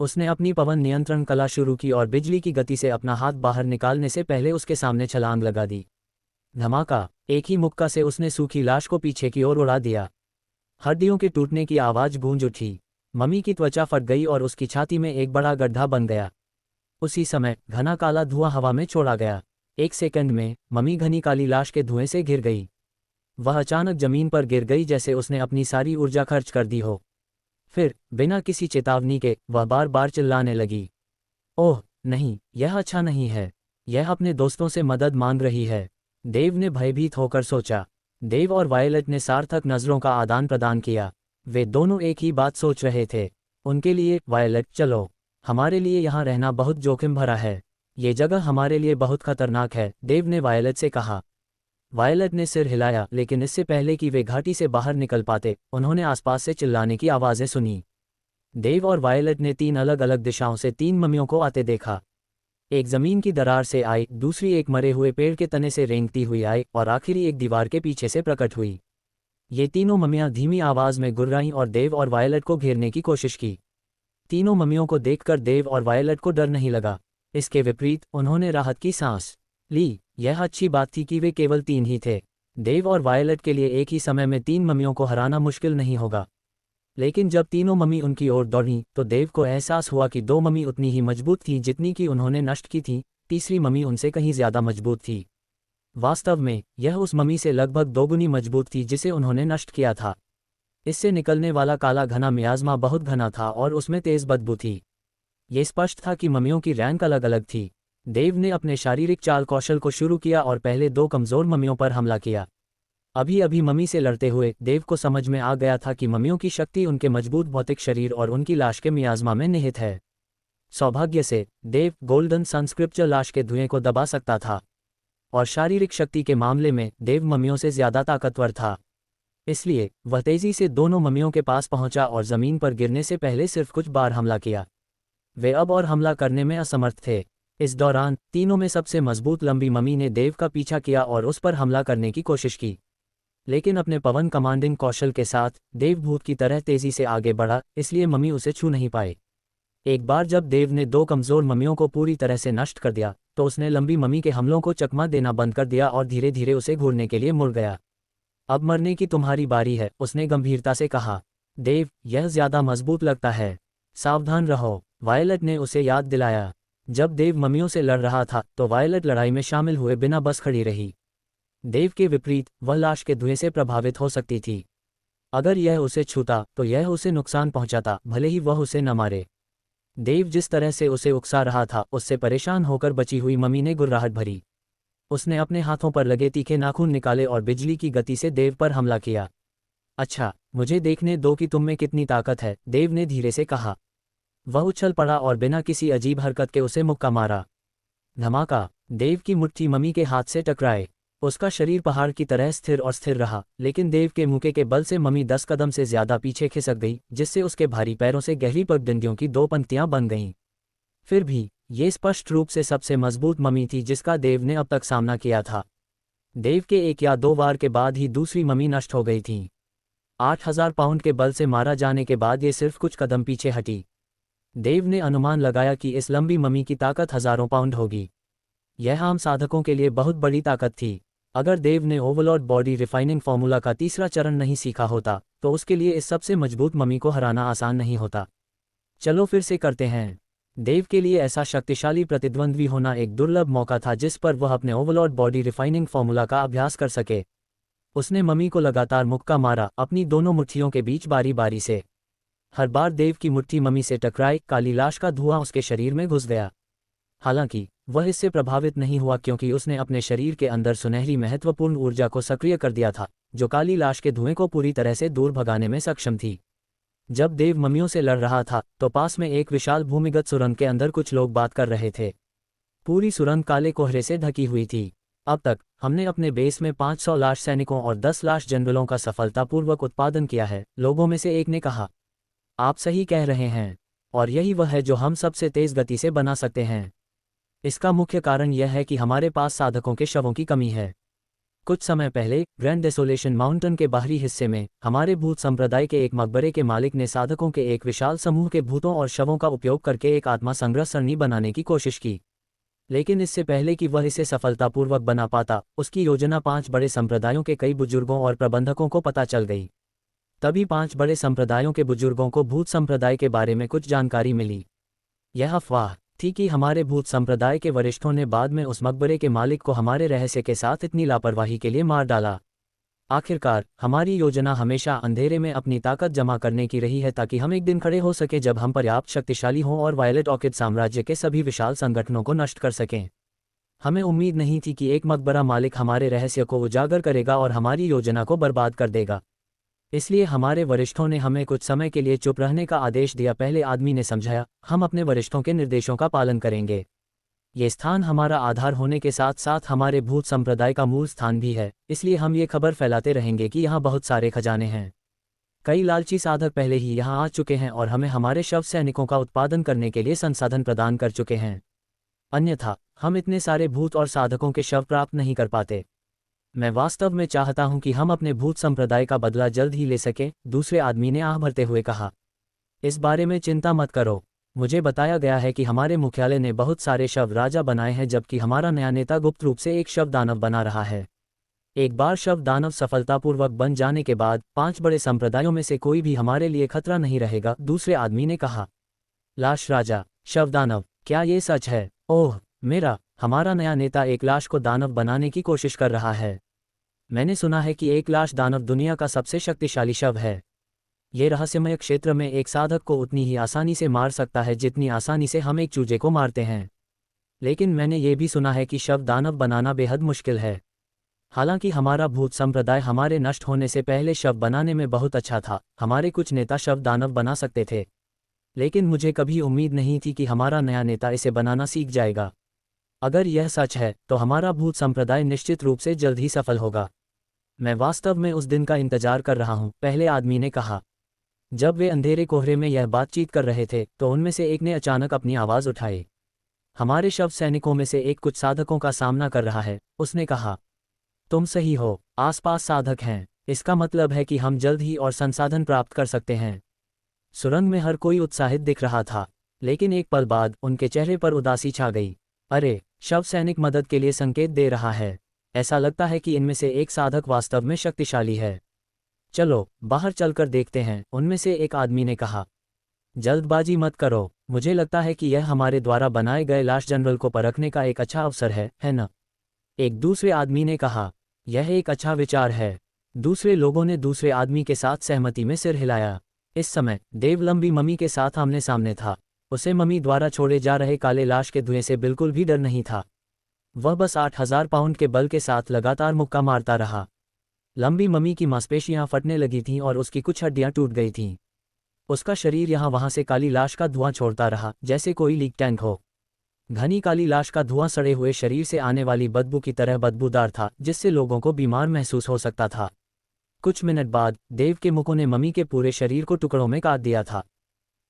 उसने अपनी पवन नियंत्रण कला शुरू की और बिजली की गति से अपना हाथ बाहर निकालने से पहले उसके सामने छलांग लगा दी। धमाका! एक ही मुक्का से उसने सूखी लाश को पीछे की ओर उड़ा दिया। हड्डियों के टूटने की आवाज गूंज उठी। मम्मी की त्वचा फट गई और उसकी छाती में एक बड़ा गड्ढा बन गया। उसी समय घना काला धुआं हवा में छोड़ा गया। एक सेकंड में मम्मी घनी काली लाश के धुएं से घिर गई। वह अचानक जमीन पर गिर गई जैसे उसने अपनी सारी ऊर्जा खर्च कर दी हो। फिर बिना किसी चेतावनी के वह बार बार चिल्लाने लगी, ओह नहीं, यह अच्छा नहीं है। यह अपने दोस्तों से मदद मांग रही है। देव ने भयभीत होकर सोचा। देव और वायलट ने सार्थक नज़रों का आदान प्रदान किया। वे दोनों एक ही बात सोच रहे थे। उनके लिए, वायलट चलो, हमारे लिए यहाँ रहना बहुत जोखिम भरा है। ये जगह हमारे लिए बहुत खतरनाक है, देव ने वायलट से कहा। वायलट ने सिर हिलाया, लेकिन इससे पहले कि वे घाटी से बाहर निकल पाते, उन्होंने आसपास से चिल्लाने की आवाज़ें सुनी। देव और वायलट ने 3 अलग अलग दिशाओं से 3 मम्मियों को आते देखा। एक जमीन की दरार से आई, दूसरी एक मरे हुए पेड़ के तने से रेंगती हुई आई और आखिरी एक दीवार के पीछे से प्रकट हुई। ये तीनों मम्मियाँ धीमी आवाज़ में गुर्राईं और देव और वायलट को घेरने की कोशिश की। तीनों मम्मियों को देखकर देव और वायलट को डर नहीं लगा। इसके विपरीत उन्होंने राहत की सांस ली। यह अच्छी बात थी कि वे केवल 3 ही थे। देव और वायलट के लिए एक ही समय में 3 मम्मियों को हराना मुश्किल नहीं होगा। लेकिन जब तीनों मम्मी उनकी ओर दौड़ीं तो देव को एहसास हुआ कि 2 मम्मी उतनी ही मजबूत थीं जितनी कि उन्होंने नष्ट की थी। तीसरी मम्मी उनसे कहीं ज़्यादा मजबूत थी। वास्तव में यह उस मम्मी से लगभग 2 गुनी मजबूत थी जिसे उन्होंने नष्ट किया था। इससे निकलने वाला काला घना मियाज़मा बहुत घना था और उसमें तेज़ बदबू थी। ये स्पष्ट था कि मम्मियों की रैंक अलग अलग थी। देव ने अपने शारीरिक चाल कौशल को शुरू किया और पहले 2 कमज़ोर मम्मियों पर हमला किया। अभी अभी मम्मी से लड़ते हुए देव को समझ में आ गया था कि मम्मियों की शक्ति उनके मजबूत भौतिक शरीर और उनकी लाश के मियाज़मा में निहित है। सौभाग्य से देव गोल्डन सन स्क्रिप्चर लाश के धुएं को दबा सकता था, और शारीरिक शक्ति के मामले में देव मम्मियों से ज़्यादा ताकतवर था। इसलिए वह तेज़ी से दोनों मम्मियों के पास पहुंचा और ज़मीन पर गिरने से पहले सिर्फ कुछ बार हमला किया। वे अब और हमला करने में असमर्थ थे। इस दौरान तीनों में सबसे मजबूत लंबी मम्मी ने देव का पीछा किया और उस पर हमला करने की कोशिश की। लेकिन अपने पवन कमांडिंग कौशल के साथ देव भूत की तरह तेज़ी से आगे बढ़ा, इसलिए मम्मी उसे छू नहीं पाए। एक बार जब देव ने 2 कमज़ोर मम्मियों को पूरी तरह से नष्ट कर दिया तो उसने लंबी मम्मी के हमलों को चकमा देना बंद कर दिया और धीरे धीरे उसे घूरने के लिए मुड़ गया। अब मरने की तुम्हारी बारी है, उसने गंभीरता से कहा। देव, यह ज़्यादा मजबूत लगता है, सावधान रहो, वायलट ने उसे याद दिलाया। जब देव मम्मियों से लड़ रहा था तो वायलट लड़ाई में शामिल हुए बिना बस खड़ी रही। देव के विपरीत वह लाश के धुएं से प्रभावित हो सकती थी। अगर यह उसे छूता तो यह उसे नुकसान पहुंचाता, भले ही वह उसे न मारे। देव जिस तरह से उसे उकसा रहा था उससे परेशान होकर बची हुई मम्मी ने गुर्राहट भरी। उसने अपने हाथों पर लगे तीखे नाखून निकाले और बिजली की गति से देव पर हमला किया। अच्छा, मुझे देखने दो कि तुम में कितनी ताकत है, देव ने धीरे से कहा। वह उछल पड़ा और बिना किसी अजीब हरकत के उसे मुक्का मारा। धमाका! देव की मुट्ठी मम्मी के हाथ से टकराए। उसका शरीर पहाड़ की तरह स्थिर और स्थिर रहा, लेकिन देव के मुक्के के बल से मम्मी 10 कदम से ज्यादा पीछे खिसक गई, जिससे उसके भारी पैरों से गहरी पगडंडियों की 2 पंक्तियां बन गईं। फिर भी ये स्पष्ट रूप से सबसे मजबूत मम्मी थी जिसका देव ने अब तक सामना किया था। देव के 1 या 2 वार के बाद ही दूसरी मम्मी नष्ट हो गई थी। 8000 पाउंड के बल से मारा जाने के बाद ये सिर्फ कुछ कदम पीछे हटी। देव ने अनुमान लगाया कि इस लंबी मम्मी की ताकत हजारों पाउंड होगी। यह आम साधकों के लिए बहुत बड़ी ताकत थी। अगर देव ने ओवरलॉर्ड बॉडी रिफाइनिंग फार्मूला का तीसरा चरण नहीं सीखा होता तो उसके लिए इस सबसे मजबूत मम्मी को हराना आसान नहीं होता। चलो फिर से करते हैं। देव के लिए ऐसा शक्तिशाली प्रतिद्वंद्वी होना एक दुर्लभ मौका था जिस पर वह अपने ओवरलॉर्ड बॉडी रिफाइनिंग फार्मूला का अभ्यास कर सके। उसने मम्मी को लगातार मुक्का मारा, अपनी दोनों मुट्ठियों के बीच बारी बारी से। हर बार देव की मुट्ठी मम्मी से टकराई, काली लाश का धुआं उसके शरीर में घुस गया। हालांकि वह इससे प्रभावित नहीं हुआ क्योंकि उसने अपने शरीर के अंदर सुनहरी महत्वपूर्ण ऊर्जा को सक्रिय कर दिया था, जो काली लाश के धुएं को पूरी तरह से दूर भगाने में सक्षम थी। जब देव मम्मियों से लड़ रहा था तो पास में एक विशाल भूमिगत सुरंग के अंदर कुछ लोग बात कर रहे थे। पूरी सुरंग काले कोहरे से ढकी हुई थी। अब तक हमने अपने बेस में 500 लाश सैनिकों और 10 लाश जनरलों का सफलतापूर्वक उत्पादन किया है, लोगों में से एक ने कहा। आप सही कह रहे हैं, और यही वह है जो हम सबसे तेज गति से बना सकते हैं। इसका मुख्य कारण यह है कि हमारे पास साधकों के शवों की कमी है। कुछ समय पहले ग्रैंड डेसोलेशन माउंटेन के बाहरी हिस्से में हमारे भूत संप्रदाय के एक मकबरे के मालिक ने साधकों के एक विशाल समूह के भूतों और शवों का उपयोग करके एक आत्मा संग्रह सरणी बनाने की कोशिश की। लेकिन इससे पहले कि वह इसे सफलतापूर्वक बना पाता, उसकी योजना 5 बड़े संप्रदायों के कई बुजुर्गों और प्रबंधकों को पता चल गई। तभी 5 बड़े संप्रदायों के बुजुर्गों को भूत संप्रदाय के बारे में कुछ जानकारी मिली। यह अफवाह थी कि हमारे भूत संप्रदाय के वरिष्ठों ने बाद में उस मकबरे के मालिक को हमारे रहस्य के साथ इतनी लापरवाही के लिए मार डाला। आखिरकार हमारी योजना हमेशा अंधेरे में अपनी ताकत जमा करने की रही है ताकि हम एक दिन खड़े हो सके जब हम पर्याप्त शक्तिशाली हों और वायलेट ऑर्किड साम्राज्य के सभी विशाल संगठनों को नष्ट कर सकें। हमें उम्मीद नहीं थी कि एक मकबरा मालिक हमारे रहस्य को उजागर करेगा और हमारी योजना को बर्बाद कर देगा। इसलिए हमारे वरिष्ठों ने हमें कुछ समय के लिए चुप रहने का आदेश दिया। पहले आदमी ने समझाया, हम अपने वरिष्ठों के निर्देशों का पालन करेंगे। ये स्थान हमारा आधार होने के साथ साथ हमारे भूत संप्रदाय का मूल स्थान भी है, इसलिए हम ये खबर फैलाते रहेंगे कि यहाँ बहुत सारे खजाने हैं। कई लालची साधक पहले ही यहाँ आ चुके हैं और हमें हमारे शव सैनिकों का उत्पादन करने के लिए संसाधन प्रदान कर चुके हैं। अन्यथा हम इतने सारे भूत और साधकों के शव प्राप्त नहीं कर पाते। मैं वास्तव में चाहता हूं कि हम अपने भूत संप्रदाय का बदला जल्द ही ले सकें, दूसरे आदमी ने आह भरते हुए कहा। इस बारे में चिंता मत करो। मुझे बताया गया है कि हमारे मुख्यालय ने बहुत सारे शव राजा बनाए हैं, जबकि हमारा नया नेता गुप्त रूप से एक शव दानव बना रहा है। एक बार शव दानव सफलतापूर्वक बन जाने के बाद 5 बड़े संप्रदायों में से कोई भी हमारे लिए खतरा नहीं रहेगा, दूसरे आदमी ने कहा। लाश राजा, शव दानव, क्या ये सच है? ओह हमारा नया नेता एक लाश को दानव बनाने की कोशिश कर रहा है। मैंने सुना है कि एक लाश दानव दुनिया का सबसे शक्तिशाली शव है। ये रहस्यमय क्षेत्र में एक साधक को उतनी ही आसानी से मार सकता है जितनी आसानी से हम एक चूजे को मारते हैं। लेकिन मैंने ये भी सुना है कि शव दानव बनाना बेहद मुश्किल है। हालांकि हमारा भूत संप्रदाय हमारे नष्ट होने से पहले शव बनाने में बहुत अच्छा था, हमारे कुछ नेता शव दानव बना सकते थे। लेकिन मुझे कभी उम्मीद नहीं थी कि हमारा नया नेता इसे बनाना सीख जाएगा। अगर यह सच है तो हमारा भूत संप्रदाय निश्चित रूप से जल्द ही सफल होगा। मैं वास्तव में उस दिन का इंतजार कर रहा हूं, पहले आदमी ने कहा। जब वे अंधेरे कोहरे में यह बातचीत कर रहे थे तो उनमें से एक ने अचानक अपनी आवाज़ उठाई। हमारे शव सैनिकों में से एक कुछ साधकों का सामना कर रहा है, उसने कहा। तुम सही हो, आसपास साधक हैं, इसका मतलब है कि हम जल्द ही और संसाधन प्राप्त कर सकते हैं। सुरंग में हर कोई उत्साहित दिख रहा था, लेकिन एक पल बाद उनके चेहरे पर उदासी छा गई। अरे, शव सैनिक मदद के लिए संकेत दे रहा है। ऐसा लगता है कि इनमें से एक साधक वास्तव में शक्तिशाली है। चलो बाहर चलकर देखते हैं, उनमें से एक आदमी ने कहा। जल्दबाजी मत करो, मुझे लगता है कि यह हमारे द्वारा बनाए गए लाश जनरल को परखने का एक अच्छा अवसर है न? एक दूसरे आदमी ने कहा। यह एक अच्छा विचार है। दूसरे लोगों ने दूसरे आदमी के साथ सहमति में सिर हिलाया। इस समय देव लंबी मम्मी के साथ आमने सामने था। उसे मम्मी द्वारा छोड़े जा रहे काले लाश के धुएं से बिल्कुल भी डर नहीं था। वह बस 8000 पाउंड के बल के साथ लगातार मुक्का मारता रहा। लंबी मम्मी की मांसपेशियां फटने लगी थीं और उसकी कुछ हड्डियां टूट गई थीं। उसका शरीर यहाँ वहाँ से काली लाश का धुआं छोड़ता रहा, जैसे कोई लीक टैंक हो। घनी काली लाश का धुआं सड़े हुए शरीर से आने वाली बदबू की तरह बदबूदार था, जिससे लोगों को बीमार महसूस हो सकता था। कुछ मिनट बाद देव के मुखों ने मम्मी के पूरे शरीर को टुकड़ों में काट दिया था।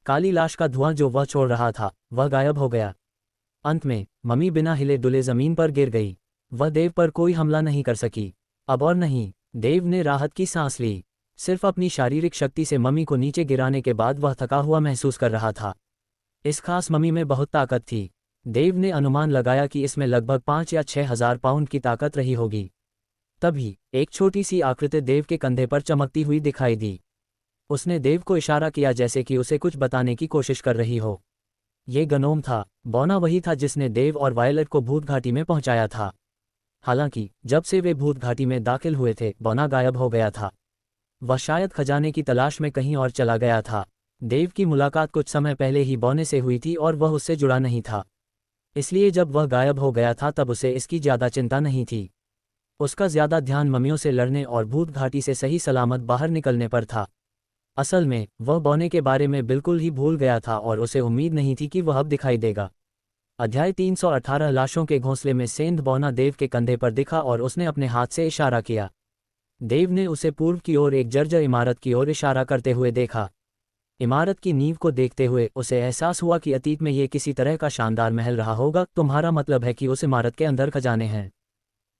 काली लाश का धुआं जो वह छोड़ रहा था वह गायब हो गया। अंत में मम्मी बिना हिले डुले जमीन पर गिर गई। वह देव पर कोई हमला नहीं कर सकी। अब और नहीं। देव ने राहत की सांस ली। सिर्फ अपनी शारीरिक शक्ति से मम्मी को नीचे गिराने के बाद वह थका हुआ महसूस कर रहा था। इस खास मम्मी में बहुत ताकत थी। देव ने अनुमान लगाया कि इसमें लगभग 5 या 6000 पाउंड की ताकत रही होगी। तभी एक छोटी सी आकृति देव के कंधे पर चमकती हुई दिखाई दी। उसने देव को इशारा किया जैसे कि उसे कुछ बताने की कोशिश कर रही हो। ये गनोम था। बौना वही था जिसने देव और वायलट को भूत घाटी में पहुंचाया था। हालांकि जब से वे भूत घाटी में दाखिल हुए थे बौना गायब हो गया था। वह शायद खजाने की तलाश में कहीं और चला गया था। देव की मुलाकात कुछ समय पहले ही बौने से हुई थी और वह उससे जुड़ा नहीं था। इसलिए जब वह गायब हो गया था तब उसे इसकी ज़्यादा चिंता नहीं थी। उसका ज़्यादा ध्यान मम्मियों से लड़ने और भूत घाटी से सही सलामत बाहर निकलने पर था। असल में वह बौने के बारे में बिल्कुल ही भूल गया था और उसे उम्मीद नहीं थी कि वह अब दिखाई देगा। अध्याय 318 लाशों के घोंसले में सेंध बौना देव के कंधे पर दिखा और उसने अपने हाथ से इशारा किया। देव ने उसे पूर्व की ओर एक जर्जर इमारत की ओर इशारा करते हुए देखा। इमारत की नींव को देखते हुए उसे एहसास हुआ कि अतीत में ये किसी तरह का शानदार महल रहा होगा। तुम्हारा मतलब है कि उस इमारत के अंदर खजाने हैं?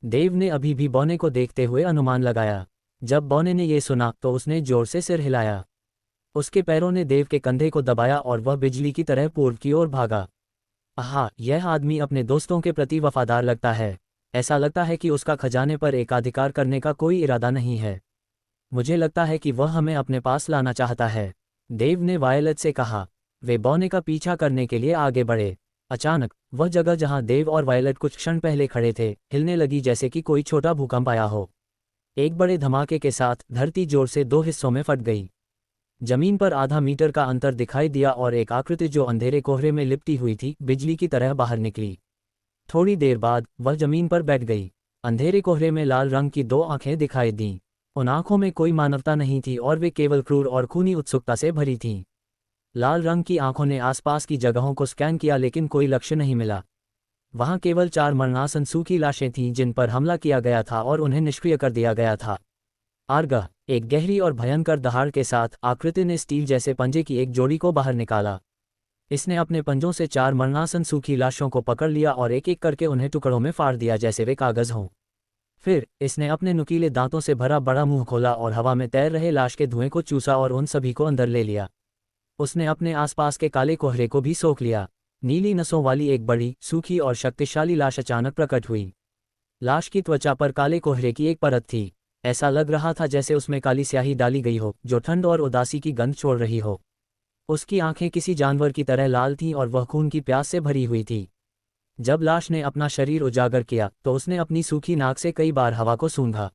देव ने अभी भी बौने को देखते हुए अनुमान लगाया। जब बौने ने ये सुना तो उसने जोर से सिर हिलाया। उसके पैरों ने देव के कंधे को दबाया और वह बिजली की तरह पूर्व की ओर भागा। आहा, यह आदमी अपने दोस्तों के प्रति वफादार लगता है। ऐसा लगता है कि उसका खजाने पर एकाधिकार करने का कोई इरादा नहीं है। मुझे लगता है कि वह हमें अपने पास लाना चाहता है, देव ने वायलट से कहा। वे बौने का पीछा करने के लिए आगे बढ़े। अचानक वह जगह जहां देव और वायलट कुछ क्षण पहले खड़े थे हिलने लगी जैसे कि कोई छोटा भूकंप आया हो। एक बड़े धमाके के साथ धरती जोर से 2 हिस्सों में फट गई। जमीन पर आधा मीटर का अंतर दिखाई दिया और एक आकृति जो अंधेरे कोहरे में लिपटी हुई थी बिजली की तरह बाहर निकली। थोड़ी देर बाद वह जमीन पर बैठ गई। अंधेरे कोहरे में लाल रंग की 2 आंखें दिखाई दीं। उन आंखों में कोई मानवता नहीं थी और वे केवल क्रूर और खूनी उत्सुकता से भरी थीं। लाल रंग की आंखों ने आसपास की जगहों को स्कैन किया लेकिन कोई लक्ष्य नहीं मिला। वहां केवल 4 मरणासन सूखी लाशें थीं जिन पर हमला किया गया था और उन्हें निष्क्रिय कर दिया गया था। आर्गा, एक गहरी और भयंकर दहाड़ के साथ आकृति ने स्टील जैसे पंजे की एक जोड़ी को बाहर निकाला। इसने अपने पंजों से 4 मरणासन सूखी लाशों को पकड़ लिया और एक एक करके उन्हें टुकड़ों में फाड़ दिया जैसे वे कागज हों। फिर इसने अपने नुकीले दांतों से भरा बड़ा मुंह खोला और हवा में तैर रहे लाश के धुएं को चूसा और उन सभी को अंदर ले लिया। उसने अपने आसपास के काले कोहरे को भी सोख लिया। नीली नसों वाली एक बड़ी, सूखी और शक्तिशाली लाश अचानक प्रकट हुई। लाश की त्वचा पर काले कोहरे की एक परत थी। ऐसा लग रहा था जैसे उसमें काली स्याही डाली गई हो जो ठंड और उदासी की गंध छोड़ रही हो। उसकी आंखें किसी जानवर की तरह लाल थीं और वह खून की प्यास से भरी हुई थी। जब लाश ने अपना शरीर उजागर किया तो उसने अपनी सूखी नाक से कई बार हवा को सूंघा।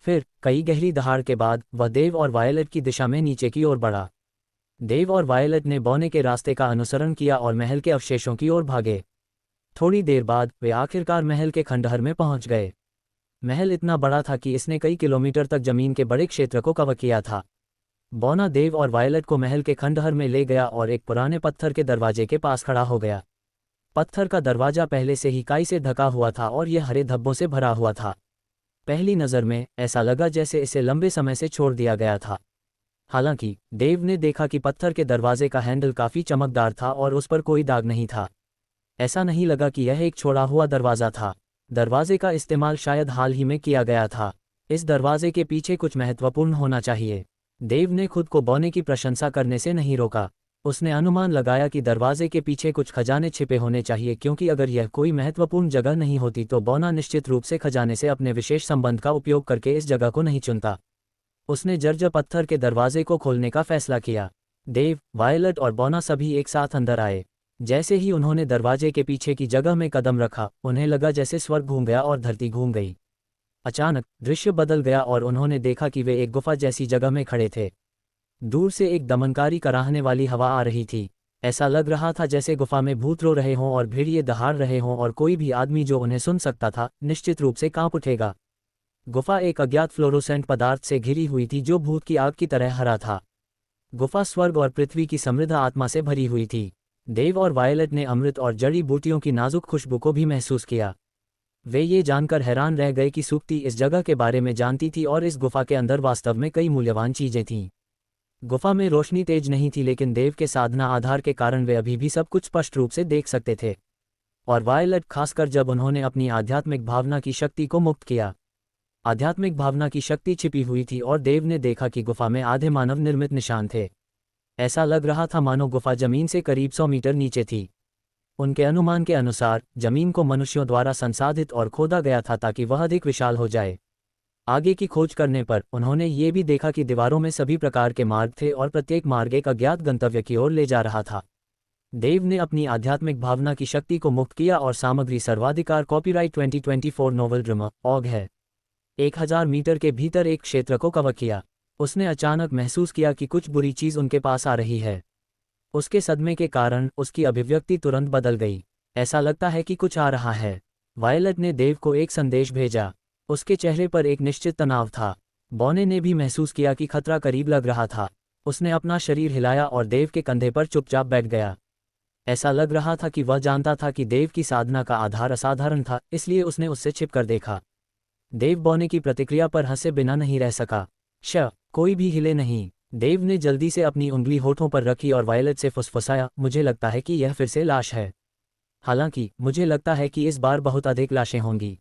फिर कई गहरी दहाड़ के बाद वह देव और वायलेट की दिशा में नीचे की ओर बढ़ा। देव और वायलेट ने बौने के रास्ते का अनुसरण किया और महल के अवशेषों की ओर भागे। थोड़ी देर बाद वे आखिरकार महल के खंडहर में पहुंच गए। महल इतना बड़ा था कि इसने कई किलोमीटर तक जमीन के बड़े क्षेत्र को कवर किया था। बौना देव और वायलेट को महल के खंडहर में ले गया और एक पुराने पत्थर के दरवाजे के पास खड़ा हो गया। पत्थर का दरवाजा पहले से ही काई से ढका हुआ था और यह हरे धब्बों से भरा हुआ था। पहली नज़र में ऐसा लगा जैसे इसे लंबे समय से छोड़ दिया गया था। हालांकि देव ने देखा कि पत्थर के दरवाजे का हैंडल काफ़ी चमकदार था और उस पर कोई दाग नहीं था। ऐसा नहीं लगा कि यह एक छोड़ा हुआ दरवाज़ा था। दरवाजे का इस्तेमाल शायद हाल ही में किया गया था। इस दरवाजे के पीछे कुछ महत्वपूर्ण होना चाहिए। देव ने खुद को बौने की प्रशंसा करने से नहीं रोका। उसने अनुमान लगाया कि दरवाजे के पीछे कुछ खजाने छिपे होने चाहिए क्योंकि अगर यह कोई महत्वपूर्ण जगह नहीं होती तो बौना निश्चित रूप से खजाने से अपने विशेष संबंध का उपयोग करके इस जगह को नहीं चुनता। उसने जर्जर पत्थर के दरवाजे को खोलने का फैसला किया। देव, वायलेट और बौना सभी एक साथ अंदर आए। जैसे ही उन्होंने दरवाजे के पीछे की जगह में कदम रखा उन्हें लगा जैसे स्वर्ग घूम गया और धरती घूम गई। अचानक दृश्य बदल गया और उन्होंने देखा कि वे एक गुफा जैसी जगह में खड़े थे। दूर से एक दमनकारी कराहने वाली हवा आ रही थी। ऐसा लग रहा था जैसे गुफा में भूत रो रहे हों और भेड़िए दहाड़ रहे हों और कोई भी आदमी जो उन्हें सुन सकता था निश्चित रूप से कांप उठेगा। गुफा एक अज्ञात फ्लोरोसेंट पदार्थ से घिरी हुई थी जो भूत की आग की तरह हरा था। गुफा स्वर्ग और पृथ्वी की समृद्ध आत्मा से भरी हुई थी। देव और वायलेट ने अमृत और जड़ी बूटियों की नाजुक खुशबू को भी महसूस किया। वे ये जानकर हैरान रह गए कि सूक्ति इस जगह के बारे में जानती थी और इस गुफा के अंदर वास्तव में कई मूल्यवान चीजें थीं। गुफा में रोशनी तेज नहीं थी लेकिन देव के साधना आधार के कारण वे अभी भी सब कुछ स्पष्ट रूप से देख सकते थे। और वायलेट खासकर जब उन्होंने अपनी आध्यात्मिक भावना की शक्ति को मुक्त किया। आध्यात्मिक भावना की शक्ति छिपी हुई थी और देव ने देखा कि गुफा में आधे मानव निर्मित निशान थे। ऐसा लग रहा था मानो गुफा जमीन से करीब 100 मीटर नीचे थी। उनके अनुमान के अनुसार जमीन को मनुष्यों द्वारा संसाधित और खोदा गया था ताकि वह अधिक विशाल हो जाए। आगे की खोज करने पर उन्होंने ये भी देखा कि दीवारों में सभी प्रकार के मार्ग थे और प्रत्येक मार्ग एक अज्ञात गंतव्य की ओर ले जा रहा था। देव ने अपनी आध्यात्मिक भावना की शक्ति को मुक्त किया और सामग्री सर्वाधिकार कॉपीराइट 2024 नोवेल ड्रामा ऑग है 1000 मीटर के भीतर एक क्षेत्र को कवर किया। उसने अचानक महसूस किया कि कुछ बुरी चीज उनके पास आ रही है। उसके सदमे के कारण उसकी अभिव्यक्ति तुरंत बदल गई। ऐसा लगता है कि कुछ आ रहा है। वायलेट ने देव को एक संदेश भेजा। उसके चेहरे पर एक निश्चित तनाव था। बौने ने भी महसूस किया कि खतरा करीब लग रहा था। उसने अपना शरीर हिलाया और देव के कंधे पर चुपचाप बैठ गया। ऐसा लग रहा था कि वह जानता था कि देव की साधना का आधार असाधारण था, इसलिए उसने उससे छिपकर देखा। देव बौने की प्रतिक्रिया पर हंसे बिना नहीं रह सका। कोई भी हिले नहीं। देव ने जल्दी से अपनी उंगली होठों पर रखी और वायलेट से फुसफुसाया, मुझे लगता है कि यह फिर से लाश है। हालांकि मुझे लगता है कि इस बार बहुत अधिक लाशें होंगी।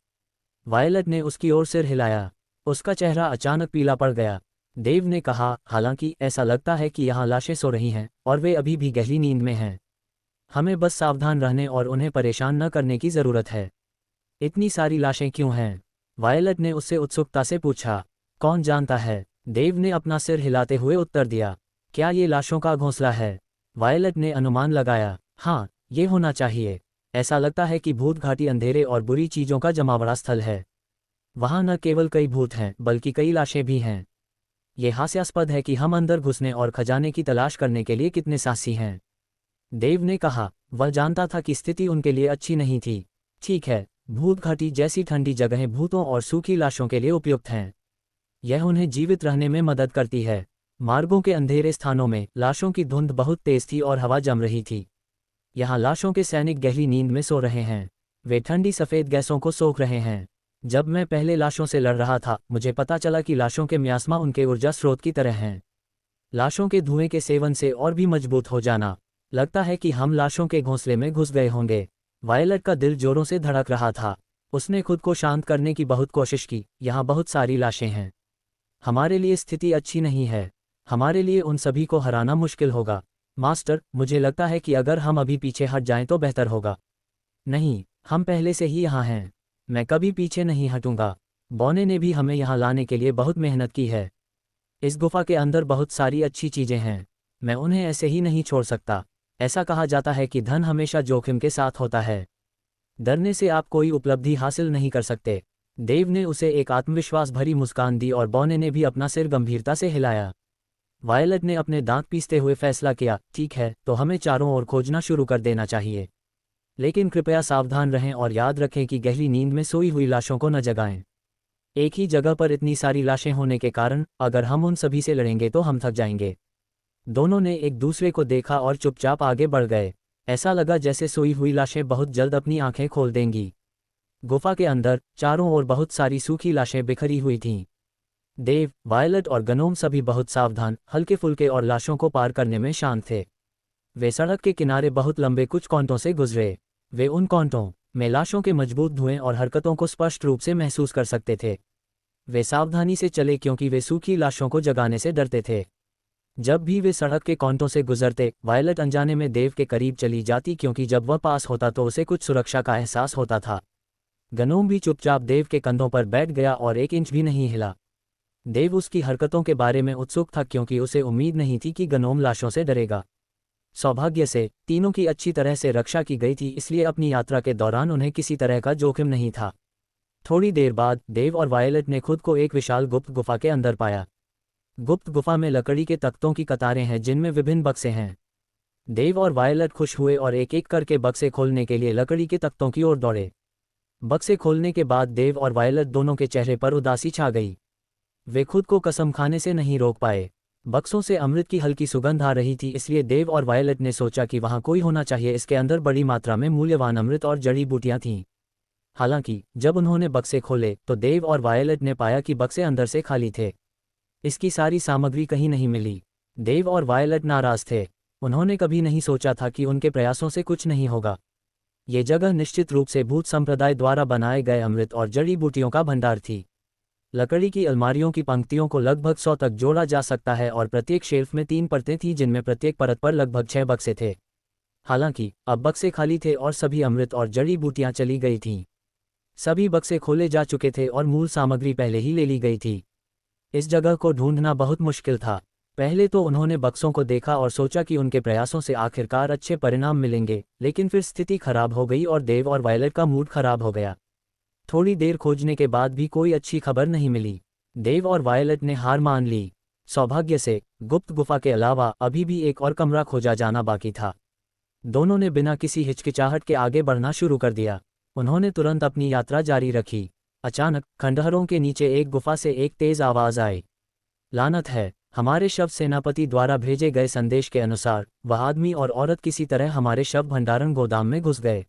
वायलेट ने उसकी ओर सिर हिलाया। उसका चेहरा अचानक पीला पड़ गया। देव ने कहा, हालांकि ऐसा लगता है कि यहाँ लाशें सो रही हैं और वे अभी भी गहरी नींद में हैं। हमें बस सावधान रहने और उन्हें परेशान न करने की ज़रूरत है। इतनी सारी लाशें क्यों हैं? वायलेट ने उससे उत्सुकता से पूछा। कौन जानता है? देव ने अपना सिर हिलाते हुए उत्तर दिया। क्या ये लाशों का घोंसला है? वायलेट ने अनुमान लगाया। हाँ, ये होना चाहिए। ऐसा लगता है कि भूत घाटी अंधेरे और बुरी चीज़ों का जमावड़ा स्थल है। वहाँ न केवल कई भूत हैं बल्कि कई लाशें भी हैं। ये हास्यास्पद है कि हम अंदर घुसने और खजाने की तलाश करने के लिए कितने साहसी हैं। देव ने कहा। वह जानता था कि स्थिति उनके लिए अच्छी नहीं थी। ठीक है, भूत घाटी जैसी ठंडी जगहें भूतों और सूखी लाशों के लिए उपयुक्त हैं। यह उन्हें जीवित रहने में मदद करती है। मार्गों के अंधेरे स्थानों में लाशों की धुंध बहुत तेज थी और हवा जम रही थी। यहाँ लाशों के सैनिक गहरी नींद में सो रहे हैं। वे ठंडी सफ़ेद गैसों को सोख रहे हैं। जब मैं पहले लाशों से लड़ रहा था, मुझे पता चला कि लाशों के म्यास्मा उनके ऊर्जा स्रोत की तरह हैं। लाशों के धुएं के सेवन से और भी मजबूत हो जाना। लगता है कि हम लाशों के घोंसले में घुस गए होंगे। वायलट का दिल जोरों से धड़क रहा था। उसने खुद को शांत करने की बहुत कोशिश की। यहाँ बहुत सारी लाशें हैं। हमारे लिए स्थिति अच्छी नहीं है। हमारे लिए उन सभी को हराना मुश्किल होगा। मास्टर, मुझे लगता है कि अगर हम अभी पीछे हट जाएं तो बेहतर होगा। नहीं, हम पहले से ही यहाँ हैं। मैं कभी पीछे नहीं हटूंगा। बॉने ने भी हमें यहाँ लाने के लिए बहुत मेहनत की है। इस गुफा के अंदर बहुत सारी अच्छी चीज़ें हैं। मैं उन्हें ऐसे ही नहीं छोड़ सकता। ऐसा कहा जाता है कि धन हमेशा जोखिम के साथ होता है। डरने से आप कोई उपलब्धि हासिल नहीं कर सकते। देव ने उसे एक आत्मविश्वास भरी मुस्कान दी और बॉने ने भी अपना सिर गंभीरता से हिलाया। वायलट ने अपने दांत पीसते हुए फैसला किया, ठीक है, तो हमें चारों ओर खोजना शुरू कर देना चाहिए। लेकिन कृपया सावधान रहें और याद रखें कि गहरी नींद में सोई हुई लाशों को न जगाएं। एक ही जगह पर इतनी सारी लाशें होने के कारण अगर हम उन सभी से लड़ेंगे तो हम थक जाएंगे। दोनों ने एक दूसरे को देखा और चुपचाप आगे बढ़ गए। ऐसा लगा जैसे सोई हुई लाशें बहुत जल्द अपनी आंखें खोल देंगी। गुफा के अंदर चारों ओर बहुत सारी सूखी लाशें बिखरी हुई थीं। देव, वायलट और गनोम सभी बहुत सावधान, हल्के फुल्के और लाशों को पार करने में शांत थे। वे सड़क के किनारे बहुत लंबे कुछ कांटों से गुजरे। वे उन कांटों में लाशों के मजबूत धुएं और हरकतों को स्पष्ट रूप से महसूस कर सकते थे। वे सावधानी से चले क्योंकि वे सूखी लाशों को जगाने से डरते थे। जब भी वे सड़क के कांटों से गुजरते, वायलट अनजाने में देव के करीब चली जाती क्योंकि जब वह पास होता तो उसे कुछ सुरक्षा का एहसास होता था। गनोम भी चुपचाप देव के कंधों पर बैठ गया और 1 इंच भी नहीं हिला। देव उसकी हरकतों के बारे में उत्सुक था क्योंकि उसे उम्मीद नहीं थी कि गनोम लाशों से डरेगा। सौभाग्य से तीनों की अच्छी तरह से रक्षा की गई थी, इसलिए अपनी यात्रा के दौरान उन्हें किसी तरह का जोखिम नहीं था। थोड़ी देर बाद देव और वायलट ने खुद को एक विशाल गुप्त गुफा के अंदर पाया। गुप्त गुफा में लकड़ी के तख्तों की कतारें हैं जिनमें विभिन्न बक्से हैं। देव और वायलट खुश हुए और एक एक करके बक्से खोलने के लिए लकड़ी के तख्तों की ओर दौड़े। बक्से खोलने के बाद देव और वायलट दोनों के चेहरे पर उदासी छा गई। वे खुद को कसम खाने से नहीं रोक पाए। बक्सों से अमृत की हल्की सुगंध आ रही थी, इसलिए देव और वायलट ने सोचा कि वहां कोई होना चाहिए। इसके अंदर बड़ी मात्रा में मूल्यवान अमृत और जड़ी बूटियां थीं। हालांकि जब उन्होंने बक्से खोले तो देव और वायलट ने पाया कि बक्से अंदर से खाली थे। इसकी सारी सामग्री कहीं नहीं मिली। देव और वायलट नाराज थे। उन्होंने कभी नहीं सोचा था कि उनके प्रयासों से कुछ नहीं होगा। ये जगह निश्चित रूप से भूत संप्रदाय द्वारा बनाए गए अमृत और जड़ी बूटियों का भंडार थी। लकड़ी की अलमारियों की पंक्तियों को लगभग 100 तक जोड़ा जा सकता है और प्रत्येक शेल्फ में 3 परतें थीं जिनमें प्रत्येक परत पर लगभग 6 बक्से थे। हालांकि अब बक्से खाली थे और सभी अमृत और जड़ी बूटियां चली गई थीं। सभी बक्से खोले जा चुके थे और मूल सामग्री पहले ही ले ली गई थी। इस जगह को ढूंढना बहुत मुश्किल था। पहले तो उन्होंने बक्सों को देखा और सोचा कि उनके प्रयासों से आखिरकार अच्छे परिणाम मिलेंगे, लेकिन फिर स्थिति खराब हो गई और देव और वायलट का मूड खराब हो गया। थोड़ी देर खोजने के बाद भी कोई अच्छी खबर नहीं मिली। देव और वायलट ने हार मान ली। सौभाग्य से गुप्त गुफा के अलावा अभी भी एक और कमरा खोजा जाना बाकी था। दोनों ने बिना किसी हिचकिचाहट के आगे बढ़ना शुरू कर दिया। उन्होंने तुरंत अपनी यात्रा जारी रखी। अचानक खंडहरों के नीचे एक गुफा से एक तेज आवाज आई। लानत है! हमारे शव सेनापति द्वारा भेजे गए संदेश के अनुसार वह आदमी और औरत किसी तरह हमारे शव भंडारण गोदाम में घुस गए।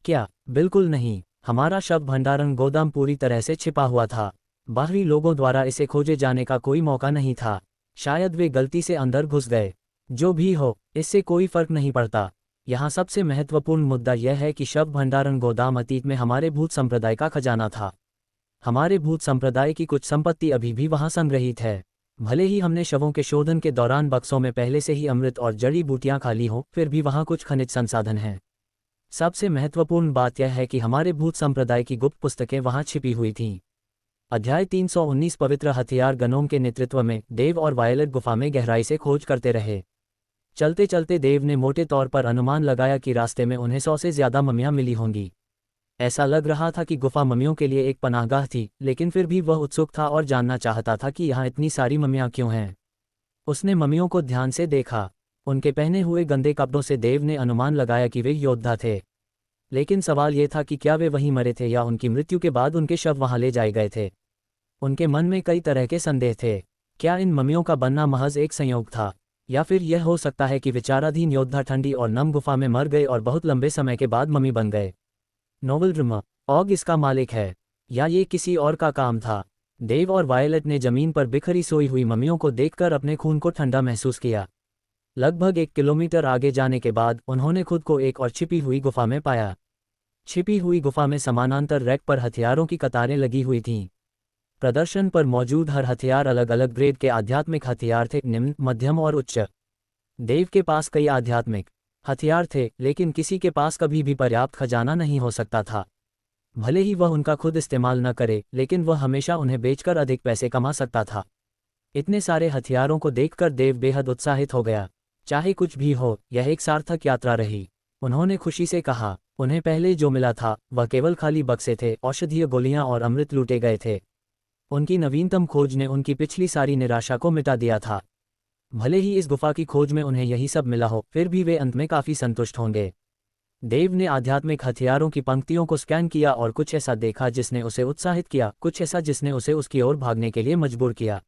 क्या? बिल्कुल नहीं। हमारा शव भंडारण गोदाम पूरी तरह से छिपा हुआ था। बाहरी लोगों द्वारा इसे खोजे जाने का कोई मौका नहीं था। शायद वे गलती से अंदर घुस गए। जो भी हो, इससे कोई फर्क नहीं पड़ता। यहाँ सबसे महत्वपूर्ण मुद्दा यह है कि शव भंडारण गोदाम अतीत में हमारे भूत संप्रदाय का खजाना था। हमारे भूत संप्रदाय की कुछ संपत्ति अभी भी वहाँ संग्रहित है। भले ही हमने शवों के शोधन के दौरान बक्सों में पहले से ही अमृत और जड़ी बूटियां खाली हों, फिर भी वहाँ कुछ खनिज संसाधन हैं। सबसे महत्वपूर्ण बात यह है कि हमारे भूत संप्रदाय की गुप्त पुस्तकें वहाँ छिपी हुई थीं। अध्याय 319 पवित्र हथियार। गनोम के नेतृत्व में देव और वायलट गुफा में गहराई से खोज करते रहे। चलते चलते देव ने मोटे तौर पर अनुमान लगाया कि रास्ते में उन्हें 100 से ज़्यादा ममियाँ मिली होंगी। ऐसा लग रहा था कि गुफा ममियों के लिए एक पनाहगाह थी, लेकिन फिर भी वह उत्सुक था और जानना चाहता था कि यहाँ इतनी सारी ममियाँ क्यों हैं। उसने ममियों को ध्यान से देखा। उनके पहने हुए गंदे कपड़ों से देव ने अनुमान लगाया कि वे योद्धा थे। लेकिन सवाल ये था कि क्या वे वहीं मरे थे या उनकी मृत्यु के बाद उनके शव वहां ले जाए गए थे। उनके मन में कई तरह के संदेह थे। क्या इन ममियों का बनना महज एक संयोग था, या फिर यह हो सकता है कि विचाराधीन योद्धा ठंडी और नम गुफा में मर गए और बहुत लंबे समय के बाद मम्मी बन गए। नोवेल ड्रामा ऑग इसका मालिक है, या ये किसी और का काम था? डेव और वायलेट ने जमीन पर बिखरी सोई हुई मम्मियों को देखकर अपने खून को ठंडा महसूस किया। लगभग 1 किलोमीटर आगे जाने के बाद उन्होंने खुद को एक और छिपी हुई गुफा में पाया। छिपी हुई गुफा में समानांतर रैक पर हथियारों की कतारें लगी हुई थीं। प्रदर्शन पर मौजूद हर हथियार अलग अलग ग्रेड के आध्यात्मिक हथियार थे, निम्न, मध्यम और उच्च। देव के पास कई आध्यात्मिक हथियार थे, लेकिन किसी के पास कभी भी पर्याप्त खजाना नहीं हो सकता था। भले ही वह उनका खुद इस्तेमाल न करे, लेकिन वह हमेशा उन्हें बेचकर अधिक पैसे कमा सकता था। इतने सारे हथियारों को देखकर देव बेहद उत्साहित हो गया। चाहे कुछ भी हो, यह एक सार्थक यात्रा रही, उन्होंने खुशी से कहा। उन्हें पहले जो मिला था वह केवल खाली बक्से थे, औषधीय गोलियां और अमृत लूटे गए थे। उनकी नवीनतम खोज ने उनकी पिछली सारी निराशा को मिटा दिया था। भले ही इस गुफा की खोज में उन्हें यही सब मिला हो, फिर भी वे अंत में काफी संतुष्ट होंगे। देव ने आध्यात्मिक हथियारों की पंक्तियों को स्कैन किया और कुछ ऐसा देखा जिसने उसे उत्साहित किया, कुछ ऐसा जिसने उसे उसकी ओर भागने के लिए मजबूर किया।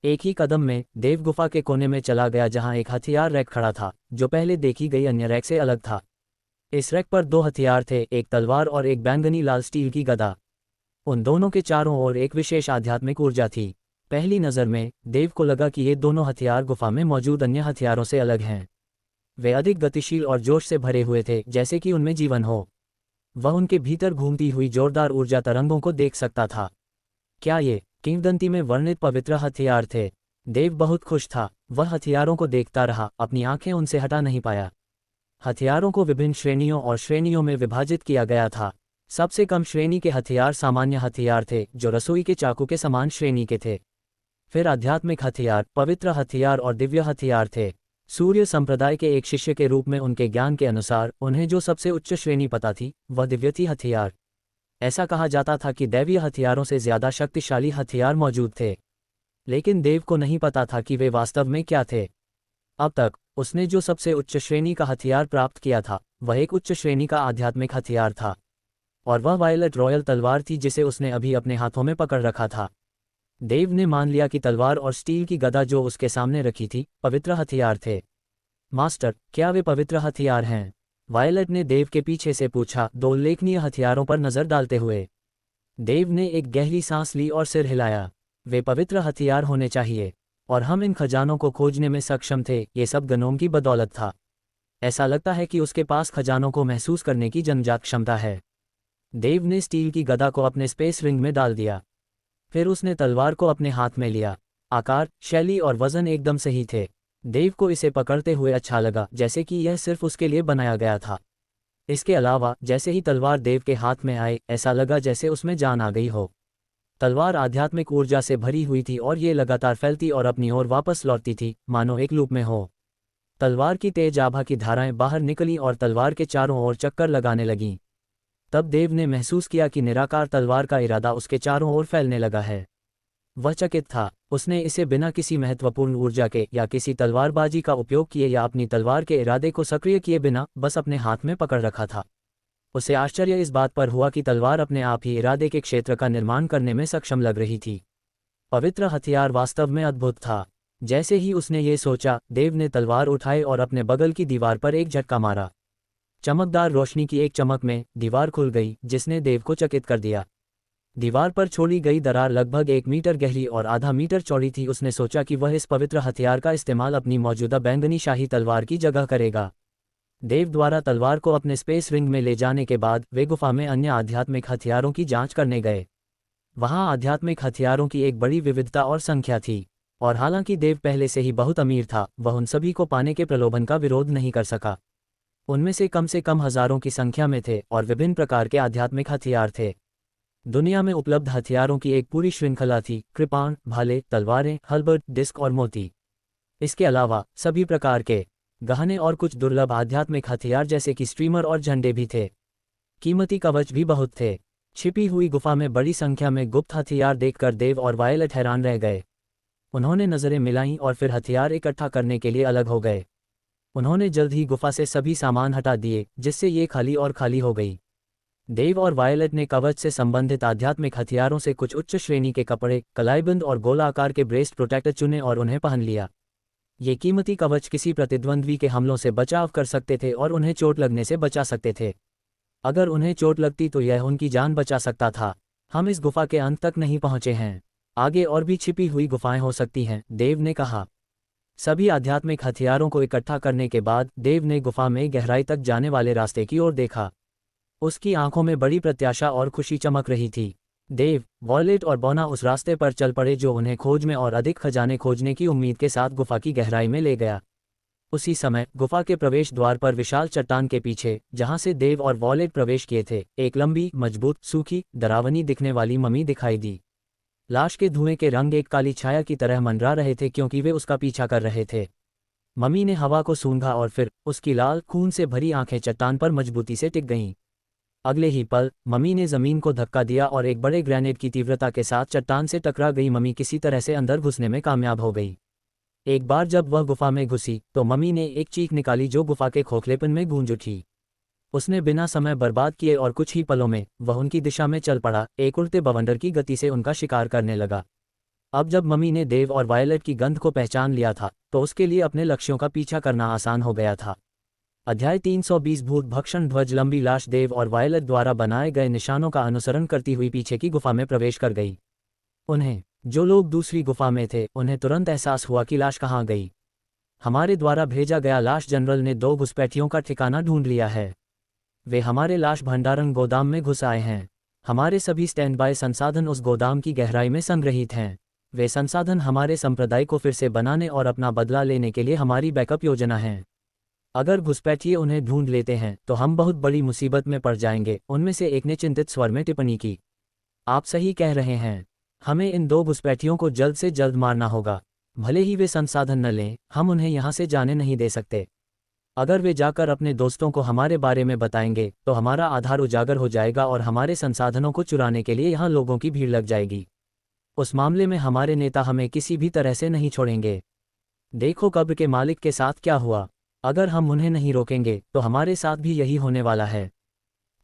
एक ही कदम में देव गुफा के कोने में चला गया जहां एक हथियार रैक खड़ा था, जो पहले देखी गई अन्य रैक से अलग था। इस रैक पर 2 हथियार थे, एक तलवार और एक बैंगनी लाल स्टील की गदा। उन दोनों के चारों ओर एक विशेष आध्यात्मिक ऊर्जा थी। पहली नज़र में देव को लगा कि ये दोनों हथियार गुफा में मौजूद अन्य हथियारों से अलग हैं। वे अधिक गतिशील और जोश से भरे हुए थे, जैसे कि उनमें जीवन हो। वह उनके भीतर घूमती हुई जोरदार ऊर्जा तरंगों को देख सकता था। क्या ये किंवदंती में वर्णित पवित्र हथियार थे? देव बहुत खुश था। वह हथियारों को देखता रहा, अपनी आंखें उनसे हटा नहीं पाया। हथियारों को विभिन्न श्रेणियों और श्रेणियों में विभाजित किया गया था। सबसे कम श्रेणी के हथियार सामान्य हथियार थे, जो रसोई के चाकू के समान श्रेणी के थे। फिर आध्यात्मिक हथियार, पवित्र हथियार और दिव्य हथियार थे। सूर्य संप्रदाय के एक शिष्य के रूप में उनके ज्ञान के अनुसार उन्हें जो सबसे उच्च श्रेणी पता थी वह दिव्य थी हथियार। ऐसा कहा जाता था कि दैवीय हथियारों से ज्यादा शक्तिशाली हथियार मौजूद थे, लेकिन देव को नहीं पता था कि वे वास्तव में क्या थे। अब तक उसने जो सबसे उच्च श्रेणी का हथियार प्राप्त किया था वह एक उच्च श्रेणी का आध्यात्मिक हथियार था, और वह वायलेट रॉयल तलवार थी जिसे उसने अभी अपने हाथों में पकड़ रखा था। देव ने मान लिया कि तलवार और स्टील की गदा जो उसके सामने रखी थी पवित्र हथियार थे। मास्टर, क्या वे पवित्र हथियार हैं? वायलेट ने देव के पीछे से पूछा, 2 उल्लेखनीय हथियारों पर नजर डालते हुए। देव ने एक गहरी सांस ली और सिर हिलाया। वे पवित्र हथियार होने चाहिए, और हम इन खजानों को खोजने में सक्षम थे। ये सब गनोम की बदौलत था। ऐसा लगता है कि उसके पास खजानों को महसूस करने की जन्मजात क्षमता है। देव ने स्टील की गदा को अपने स्पेस रिंग में डाल दिया। फिर उसने तलवार को अपने हाथ में लिया। आकार, शैली और वजन एकदम सही थे। देव को इसे पकड़ते हुए अच्छा लगा, जैसे कि यह सिर्फ उसके लिए बनाया गया था। इसके अलावा जैसे ही तलवार देव के हाथ में आई, ऐसा लगा जैसे उसमें जान आ गई हो। तलवार आध्यात्मिक ऊर्जा से भरी हुई थी और ये लगातार फैलती और अपनी ओर वापस लौटती थी, मानो एक लूप में हो। तलवार की तेज आभा की धाराएं बाहर निकलीं और तलवार के चारों ओर चक्कर लगाने लगीं। तब देव ने महसूस किया कि निराकार तलवार का इरादा उसके चारों ओर फैलने लगा है। वह चकित था। उसने इसे बिना किसी महत्वपूर्ण ऊर्जा के या किसी तलवारबाजी का उपयोग किए या अपनी तलवार के इरादे को सक्रिय किए बिना बस अपने हाथ में पकड़ रखा था। उसे आश्चर्य इस बात पर हुआ कि तलवार अपने आप ही इरादे के क्षेत्र का निर्माण करने में सक्षम लग रही थी। पवित्र हथियार वास्तव में अद्भुत था। जैसे ही उसने ये सोचा, देव ने तलवार उठाई और अपने बगल की दीवार पर एक झटका मारा। चमकदार रोशनी की एक चमक में दीवार खुल गई, जिसने देव को चकित कर दिया। दीवार पर छोड़ी गई दरार लगभग 1 मीटर गहरी और आधा मीटर चौड़ी थी। उसने सोचा कि वह इस पवित्र हथियार का इस्तेमाल अपनी मौजूदा बैंगनी शाही तलवार की जगह करेगा। देव द्वारा तलवार को अपने स्पेस रिंग में ले जाने के बाद वे गुफा में अन्य आध्यात्मिक हथियारों की जांच करने गए। वहां आध्यात्मिक हथियारों की एक बड़ी विविधता और संख्या थी, और हालांकि देव पहले से ही बहुत अमीर था, वह उन सभी को पाने के प्रलोभन का विरोध नहीं कर सका। उनमें से कम हजारों की संख्या में थे और विभिन्न प्रकार के आध्यात्मिक हथियार थे। दुनिया में उपलब्ध हथियारों की एक पूरी श्रृंखला थी, कृपाण, भाले, तलवारें, हल्बर्ट, डिस्क और मोती। इसके अलावा सभी प्रकार के गहने और कुछ दुर्लभ आध्यात्मिक हथियार जैसे कि स्ट्रीमर और झंडे भी थे। कीमती कवच भी बहुत थे। छिपी हुई गुफा में बड़ी संख्या में गुप्त हथियार देखकर देव और वायलेट हैरान रह गए। उन्होंने नजरें मिलाईं और फिर हथियार इकट्ठा करने के लिए अलग हो गए। उन्होंने जल्द ही गुफा से सभी सामान हटा दिए, जिससे ये खाली और खाली हो गई। देव और वायलेट ने कवच से संबंधित आध्यात्मिक हथियारों से कुछ उच्च श्रेणी के कपड़े, कलाईबंद और गोला आकार के ब्रेस्ट प्रोटेक्टर चुने और उन्हें पहन लिया। ये कीमती कवच किसी प्रतिद्वंद्वी के हमलों से बचाव कर सकते थे और उन्हें चोट लगने से बचा सकते थे। अगर उन्हें चोट लगती तो यह उनकी जान बचा सकता था। हम इस गुफा के अंत तक नहीं पहुंचे हैं, आगे और भी छिपी हुई गुफाएं हो सकती हैं, देव ने कहा। सभी आध्यात्मिक हथियारों को इकट्ठा करने के बाद देव ने गुफा में गहराई तक जाने वाले रास्ते की ओर देखा। उसकी आंखों में बड़ी प्रत्याशा और खुशी चमक रही थी। देव, वॉयलेट और बोना उस रास्ते पर चल पड़े जो उन्हें खोज में और अधिक खजाने खोजने की उम्मीद के साथ गुफा की गहराई में ले गया। उसी समय गुफा के प्रवेश द्वार पर विशाल चट्टान के पीछे, जहां से देव और वॉयलेट प्रवेश किए थे, एक लंबी, मजबूत, सूखी, डरावनी दिखने वाली मम्मी दिखाई दी। लाश के धुएं के रंग एक काली छाया की तरह मंडरा रहे थे क्योंकि वे उसका पीछा कर रहे थे। मम्मी ने हवा को सूंघा और फिर उसकी लाल खून से भरी आंखें चट्टान पर मजबूती से टिक गईं। अगले ही पल मम्मी ने जमीन को धक्का दिया और एक बड़े ग्रेनेड की तीव्रता के साथ चट्टान से टकरा गई। मम्मी किसी तरह से अंदर घुसने में कामयाब हो गई। एक बार जब वह गुफा में घुसी तो मम्मी ने एक चीख निकाली जो गुफा के खोखलेपन में गूंज उठी। उसने बिना समय बर्बाद किए और कुछ ही पलों में वह उनकी दिशा में चल पड़ा, एक उड़ते बवंडर की गति से उनका शिकार करने लगा। अब जब मम्मी ने देव और वायलेट की गंध को पहचान लिया था तो उसके लिए अपने लक्ष्यों का पीछा करना आसान हो गया था। अध्याय 320 भूत भक्षण ध्वज। लंबी लाश देव और वायलेट द्वारा बनाए गए निशानों का अनुसरण करती हुई पीछे की गुफा में प्रवेश कर गई। उन्हें, जो लोग दूसरी गुफा में थे, उन्हें तुरंत एहसास हुआ कि लाश कहाँ गई। हमारे द्वारा भेजा गया लाश जनरल ने 2 घुसपैठियों का ठिकाना ढूंढ लिया है। वे हमारे लाश भंडारण गोदाम में घुस आए हैं। हमारे सभी स्टैंड बाय संसाधन उस गोदाम की गहराई में संग्रहित हैं। वे संसाधन हमारे संप्रदाय को फिर से बनाने और अपना बदला लेने के लिए हमारी बैकअप योजना है। अगर घुसपैठिए उन्हें ढूंढ लेते हैं तो हम बहुत बड़ी मुसीबत में पड़ जाएंगे, उनमें से एक ने चिंतित स्वर में टिप्पणी की। आप सही कह रहे हैं, हमें इन 2 घुसपैठियों को जल्द से जल्द मारना होगा। भले ही वे संसाधन न लें, हम उन्हें यहाँ से जाने नहीं दे सकते। अगर वे जाकर अपने दोस्तों को हमारे बारे में बताएंगे तो हमारा आधार उजागर हो जाएगा और हमारे संसाधनों को चुराने के लिए यहाँ लोगों की भीड़ लग जाएगी। उस मामले में हमारे नेता हमें किसी भी तरह से नहीं छोड़ेंगे। देखो कब्र के मालिक के साथ क्या हुआ। अगर हम उन्हें नहीं रोकेंगे तो हमारे साथ भी यही होने वाला है।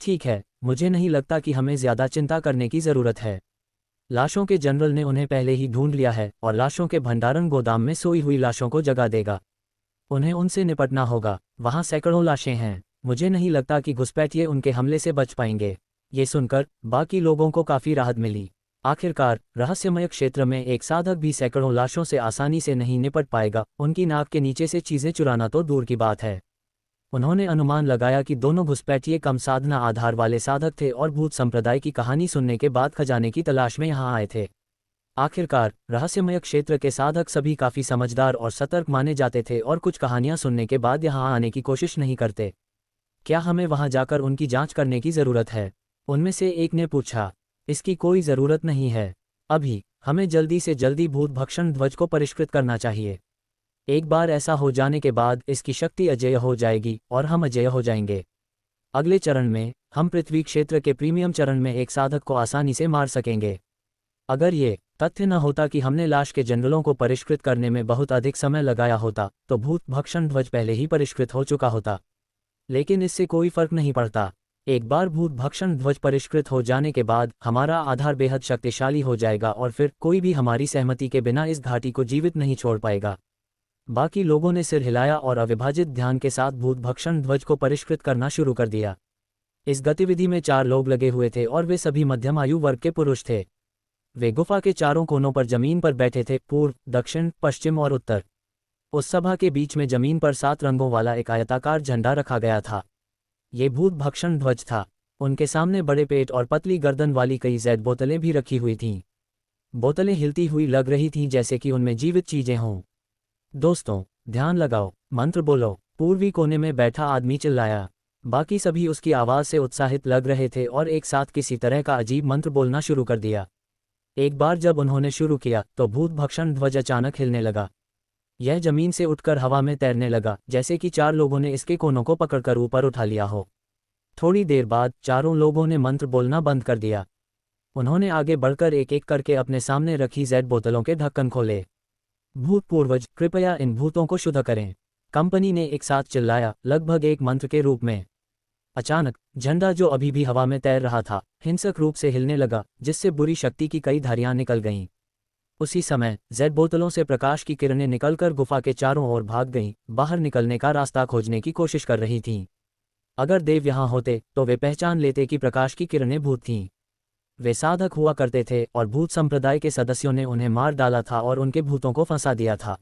ठीक है, मुझे नहीं लगता कि हमें ज़्यादा चिंता करने की ज़रूरत है। लाशों के जनरल ने उन्हें पहले ही ढूंढ लिया है और लाशों के भंडारण गोदाम में सोई हुई लाशों को जगा देगा। उन्हें उनसे निपटना होगा। वहाँ सैकड़ों लाशें हैं। मुझे नहीं लगता कि घुसपैठिए उनके हमले से बच पाएंगे। ये सुनकर बाकी लोगों को काफ़ी राहत मिली। आखिरकार रहस्यमय क्षेत्र में एक साधक भी सैकड़ों लाशों से आसानी से नहीं निपट पाएगा। उनकी नाक के नीचे से चीज़ें चुराना तो दूर की बात है। उन्होंने अनुमान लगाया कि दोनों घुसपैठिए कम साधना आधार वाले साधक थे और भूत संप्रदाय की कहानी सुनने के बाद खजाने की तलाश में यहाँ आए थे। आखिरकार रहस्यमय क्षेत्र के साधक सभी काफ़ी समझदार और सतर्क माने जाते थे और कुछ कहानियाँ सुनने के बाद यहाँ आने की कोशिश नहीं करते। क्या हमें वहाँ जाकर उनकी जाँच करने की ज़रूरत है? उनमें से एक ने पूछा। इसकी कोई ज़रूरत नहीं है। अभी हमें जल्दी से जल्दी भूत भक्षण ध्वज को परिष्कृत करना चाहिए। एक बार ऐसा हो जाने के बाद इसकी शक्ति अजेय हो जाएगी और हम अजेय हो जाएंगे। अगले चरण में हम पृथ्वी क्षेत्र के प्रीमियम चरण में एक साधक को आसानी से मार सकेंगे। अगर ये तथ्य न होता कि हमने लाश के जनरलों को परिष्कृत करने में बहुत अधिक समय लगाया होता तो भूत भक्षण ध्वज पहले ही परिष्कृत हो चुका होता। लेकिन इससे कोई फर्क नहीं पड़ता। एक बार भूत भक्षण ध्वज परिष्कृत हो जाने के बाद हमारा आधार बेहद शक्तिशाली हो जाएगा और फिर कोई भी हमारी सहमति के बिना इस घाटी को जीवित नहीं छोड़ पाएगा। बाकी लोगों ने सिर हिलाया और अविभाजित ध्यान के साथ भूत भक्षण ध्वज को परिष्कृत करना शुरू कर दिया। इस गतिविधि में 4 लोग लगे हुए थे और वे सभी मध्यम आयु वर्ग के पुरुष थे। वे गुफा के चारों कोनों पर जमीन पर बैठे थे, पूर्व, दक्षिण, पश्चिम और उत्तर। उस सभा के बीच में जमीन पर 7 रंगों वाला एक आयताकार झंडा रखा गया था। ये भूत भक्षण ध्वज था। उनके सामने बड़े पेट और पतली गर्दन वाली कई जैद बोतलें भी रखी हुई थीं। बोतलें हिलती हुई लग रही थीं जैसे कि उनमें जीवित चीजें हों। दोस्तों, ध्यान लगाओ, मंत्र बोलो, पूर्वी कोने में बैठा आदमी चिल्लाया। बाकी सभी उसकी आवाज़ से उत्साहित लग रहे थे और एक साथ किसी तरह का अजीब मंत्र बोलना शुरू कर दिया। एक बार जब उन्होंने शुरू किया तो भूत भक्षण ध्वज अचानक हिलने लगा। यह जमीन से उठकर हवा में तैरने लगा, जैसे कि 4 लोगों ने इसके कोनों को पकड़कर ऊपर उठा लिया हो। थोड़ी देर बाद चारों लोगों ने मंत्र बोलना बंद कर दिया। उन्होंने आगे बढ़कर एक एक करके अपने सामने रखी जैद बोतलों के ढक्कन खोले। भूत पूर्वज, कृपया इन भूतों को शुद्ध करें। कंपनी ने एक साथ चिल्लाया, लगभग एक मंत्र के रूप में। अचानक झंडा, जो अभी भी हवा में तैर रहा था, हिंसक रूप से हिलने लगा, जिससे बुरी शक्ति की कई धारियां निकल गईं। उसी समय जेड बोतलों से प्रकाश की किरणें निकलकर गुफा के चारों ओर भाग गईं, बाहर निकलने का रास्ता खोजने की कोशिश कर रही थीं। अगर देव यहाँ होते तो वे पहचान लेते कि प्रकाश की किरणें भूत थीं। वे साधक हुआ करते थे और भूत संप्रदाय के सदस्यों ने उन्हें मार डाला था और उनके भूतों को फंसा दिया था।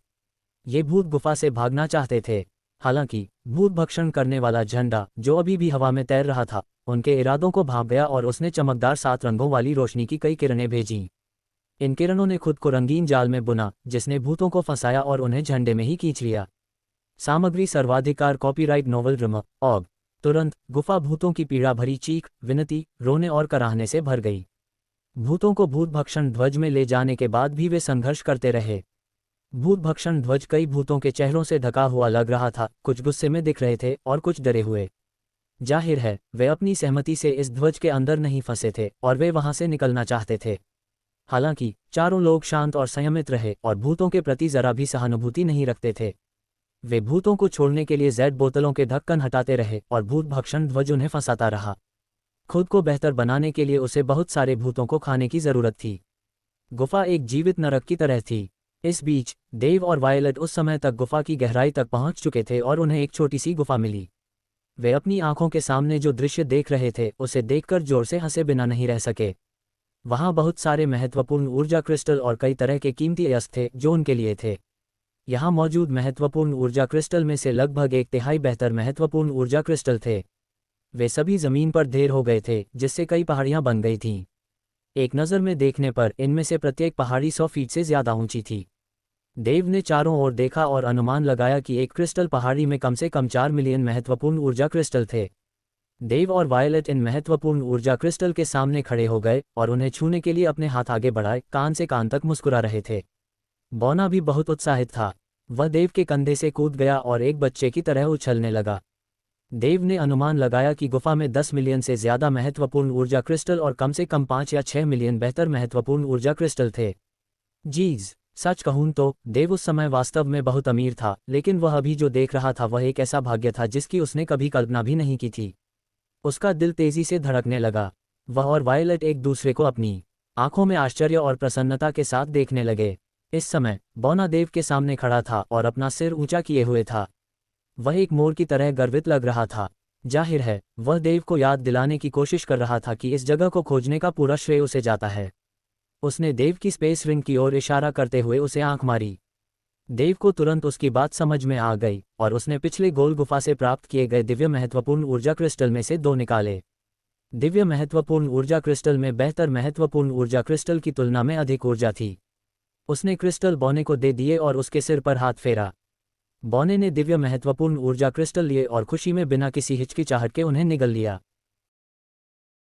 ये भूत गुफा से भागना चाहते थे। हालांकि भूत भक्षण करने वाला झंडा, जो अभी भी हवा में तैर रहा था, उनके इरादों को भांप गया और उसने चमकदार 7 रंगों वाली रोशनी की कई किरणें भेजीं। इन किरणों ने खुद को रंगीन जाल में बुना, जिसने भूतों को फंसाया और उन्हें झंडे में ही खींच लिया। सामग्री सर्वाधिकार कॉपीराइट नोवेल ड्रामा ऑग। तुरंत गुफा भूतों की पीड़ा भरी चीख, विनती, रोने और कराहने से भर गई। भूतों को भूत भक्षण ध्वज में ले जाने के बाद भी वे संघर्ष करते रहे। भूत भक्षण ध्वज कई भूतों के चेहरों से ढका हुआ लग रहा था, कुछ गुस्से में दिख रहे थे और कुछ डरे हुए। जाहिर है वे अपनी सहमति से इस ध्वज के अंदर नहीं फंसे थे और वे वहां से निकलना चाहते थे। हालांकि चारों लोग शांत और संयमित रहे और भूतों के प्रति जरा भी सहानुभूति नहीं रखते थे। वे भूतों को छोड़ने के लिए जेड बोतलों के ढक्कन हटाते रहे और भूत भक्षण ध्वज उन्हें फंसाता रहा। खुद को बेहतर बनाने के लिए उसे बहुत सारे भूतों को खाने की जरूरत थी। गुफा एक जीवित नरक की तरह थी। इस बीच देव और वायलट उस समय तक गुफा की गहराई तक पहुंच चुके थे और उन्हें एक छोटी सी गुफा मिली। वे अपनी आंखों के सामने जो दृश्य देख रहे थे उसे देखकर जोर से हंसे बिना नहीं रह सके। वहां बहुत सारे महत्वपूर्ण ऊर्जा क्रिस्टल और कई तरह के कीमती अस्त्र थे जो उनके लिए थे। यहाँ मौजूद महत्वपूर्ण ऊर्जा क्रिस्टल में से लगभग 1/3 बेहतर महत्वपूर्ण ऊर्जा क्रिस्टल थे। वे सभी जमीन पर ढेर हो गए थे, जिससे कई पहाड़ियां बन गई थीं। एक नज़र में देखने पर इनमें से प्रत्येक पहाड़ी 100 फीट से ज्यादा ऊंची थी। देव ने चारों ओर देखा और अनुमान लगाया कि एक क्रिस्टल पहाड़ी में कम से कम 4 मिलियन महत्वपूर्ण ऊर्जा क्रिस्टल थे। देव और वायलट इन महत्वपूर्ण ऊर्जा क्रिस्टल के सामने खड़े हो गए और उन्हें छूने के लिए अपने हाथ आगे बढ़ाए, कान से कान तक मुस्कुरा रहे थे। बौना भी बहुत उत्साहित था। वह देव के कंधे से कूद गया और एक बच्चे की तरह उछलने लगा। देव ने अनुमान लगाया कि गुफा में 10 मिलियन से ज्यादा महत्वपूर्ण ऊर्जा क्रिस्टल और कम से कम 5 या 6 मिलियन बेहतर महत्वपूर्ण ऊर्जा क्रिस्टल थे। जीज, सच कहूं तो देव उस समय वास्तव में बहुत अमीर था, लेकिन वह अभी जो देख रहा था वह एक ऐसा भाग्य था जिसकी उसने कभी कल्पना भी नहीं की थी। उसका दिल तेजी से धड़कने लगा। वह और वायलट एक दूसरे को अपनी आंखों में आश्चर्य और प्रसन्नता के साथ देखने लगे। इस समय बौना देव के सामने खड़ा था और अपना सिर ऊंचा किए हुए था। वह एक मोर की तरह गर्वित लग रहा था। जाहिर है वह देव को याद दिलाने की कोशिश कर रहा था कि इस जगह को खोजने का पूरा श्रेय उसे जाता है। उसने देव की स्पेस रिंग की ओर इशारा करते हुए उसे आंख मारी। देव को तुरंत उसकी बात समझ में आ गई और उसने पिछले गोल गुफा से प्राप्त किए गए दिव्य महत्वपूर्ण ऊर्जा क्रिस्टल में से 2 निकाले। दिव्य महत्वपूर्ण ऊर्जा क्रिस्टल में बेहतर महत्वपूर्ण ऊर्जा क्रिस्टल की तुलना में अधिक ऊर्जा थी। उसने क्रिस्टल बौने को दे दिए और उसके सिर पर हाथ फेरा। बौने ने दिव्य महत्वपूर्ण ऊर्जा क्रिस्टल लिए और खुशी में बिना किसी हिचकिचाहट के उन्हें निगल लिया।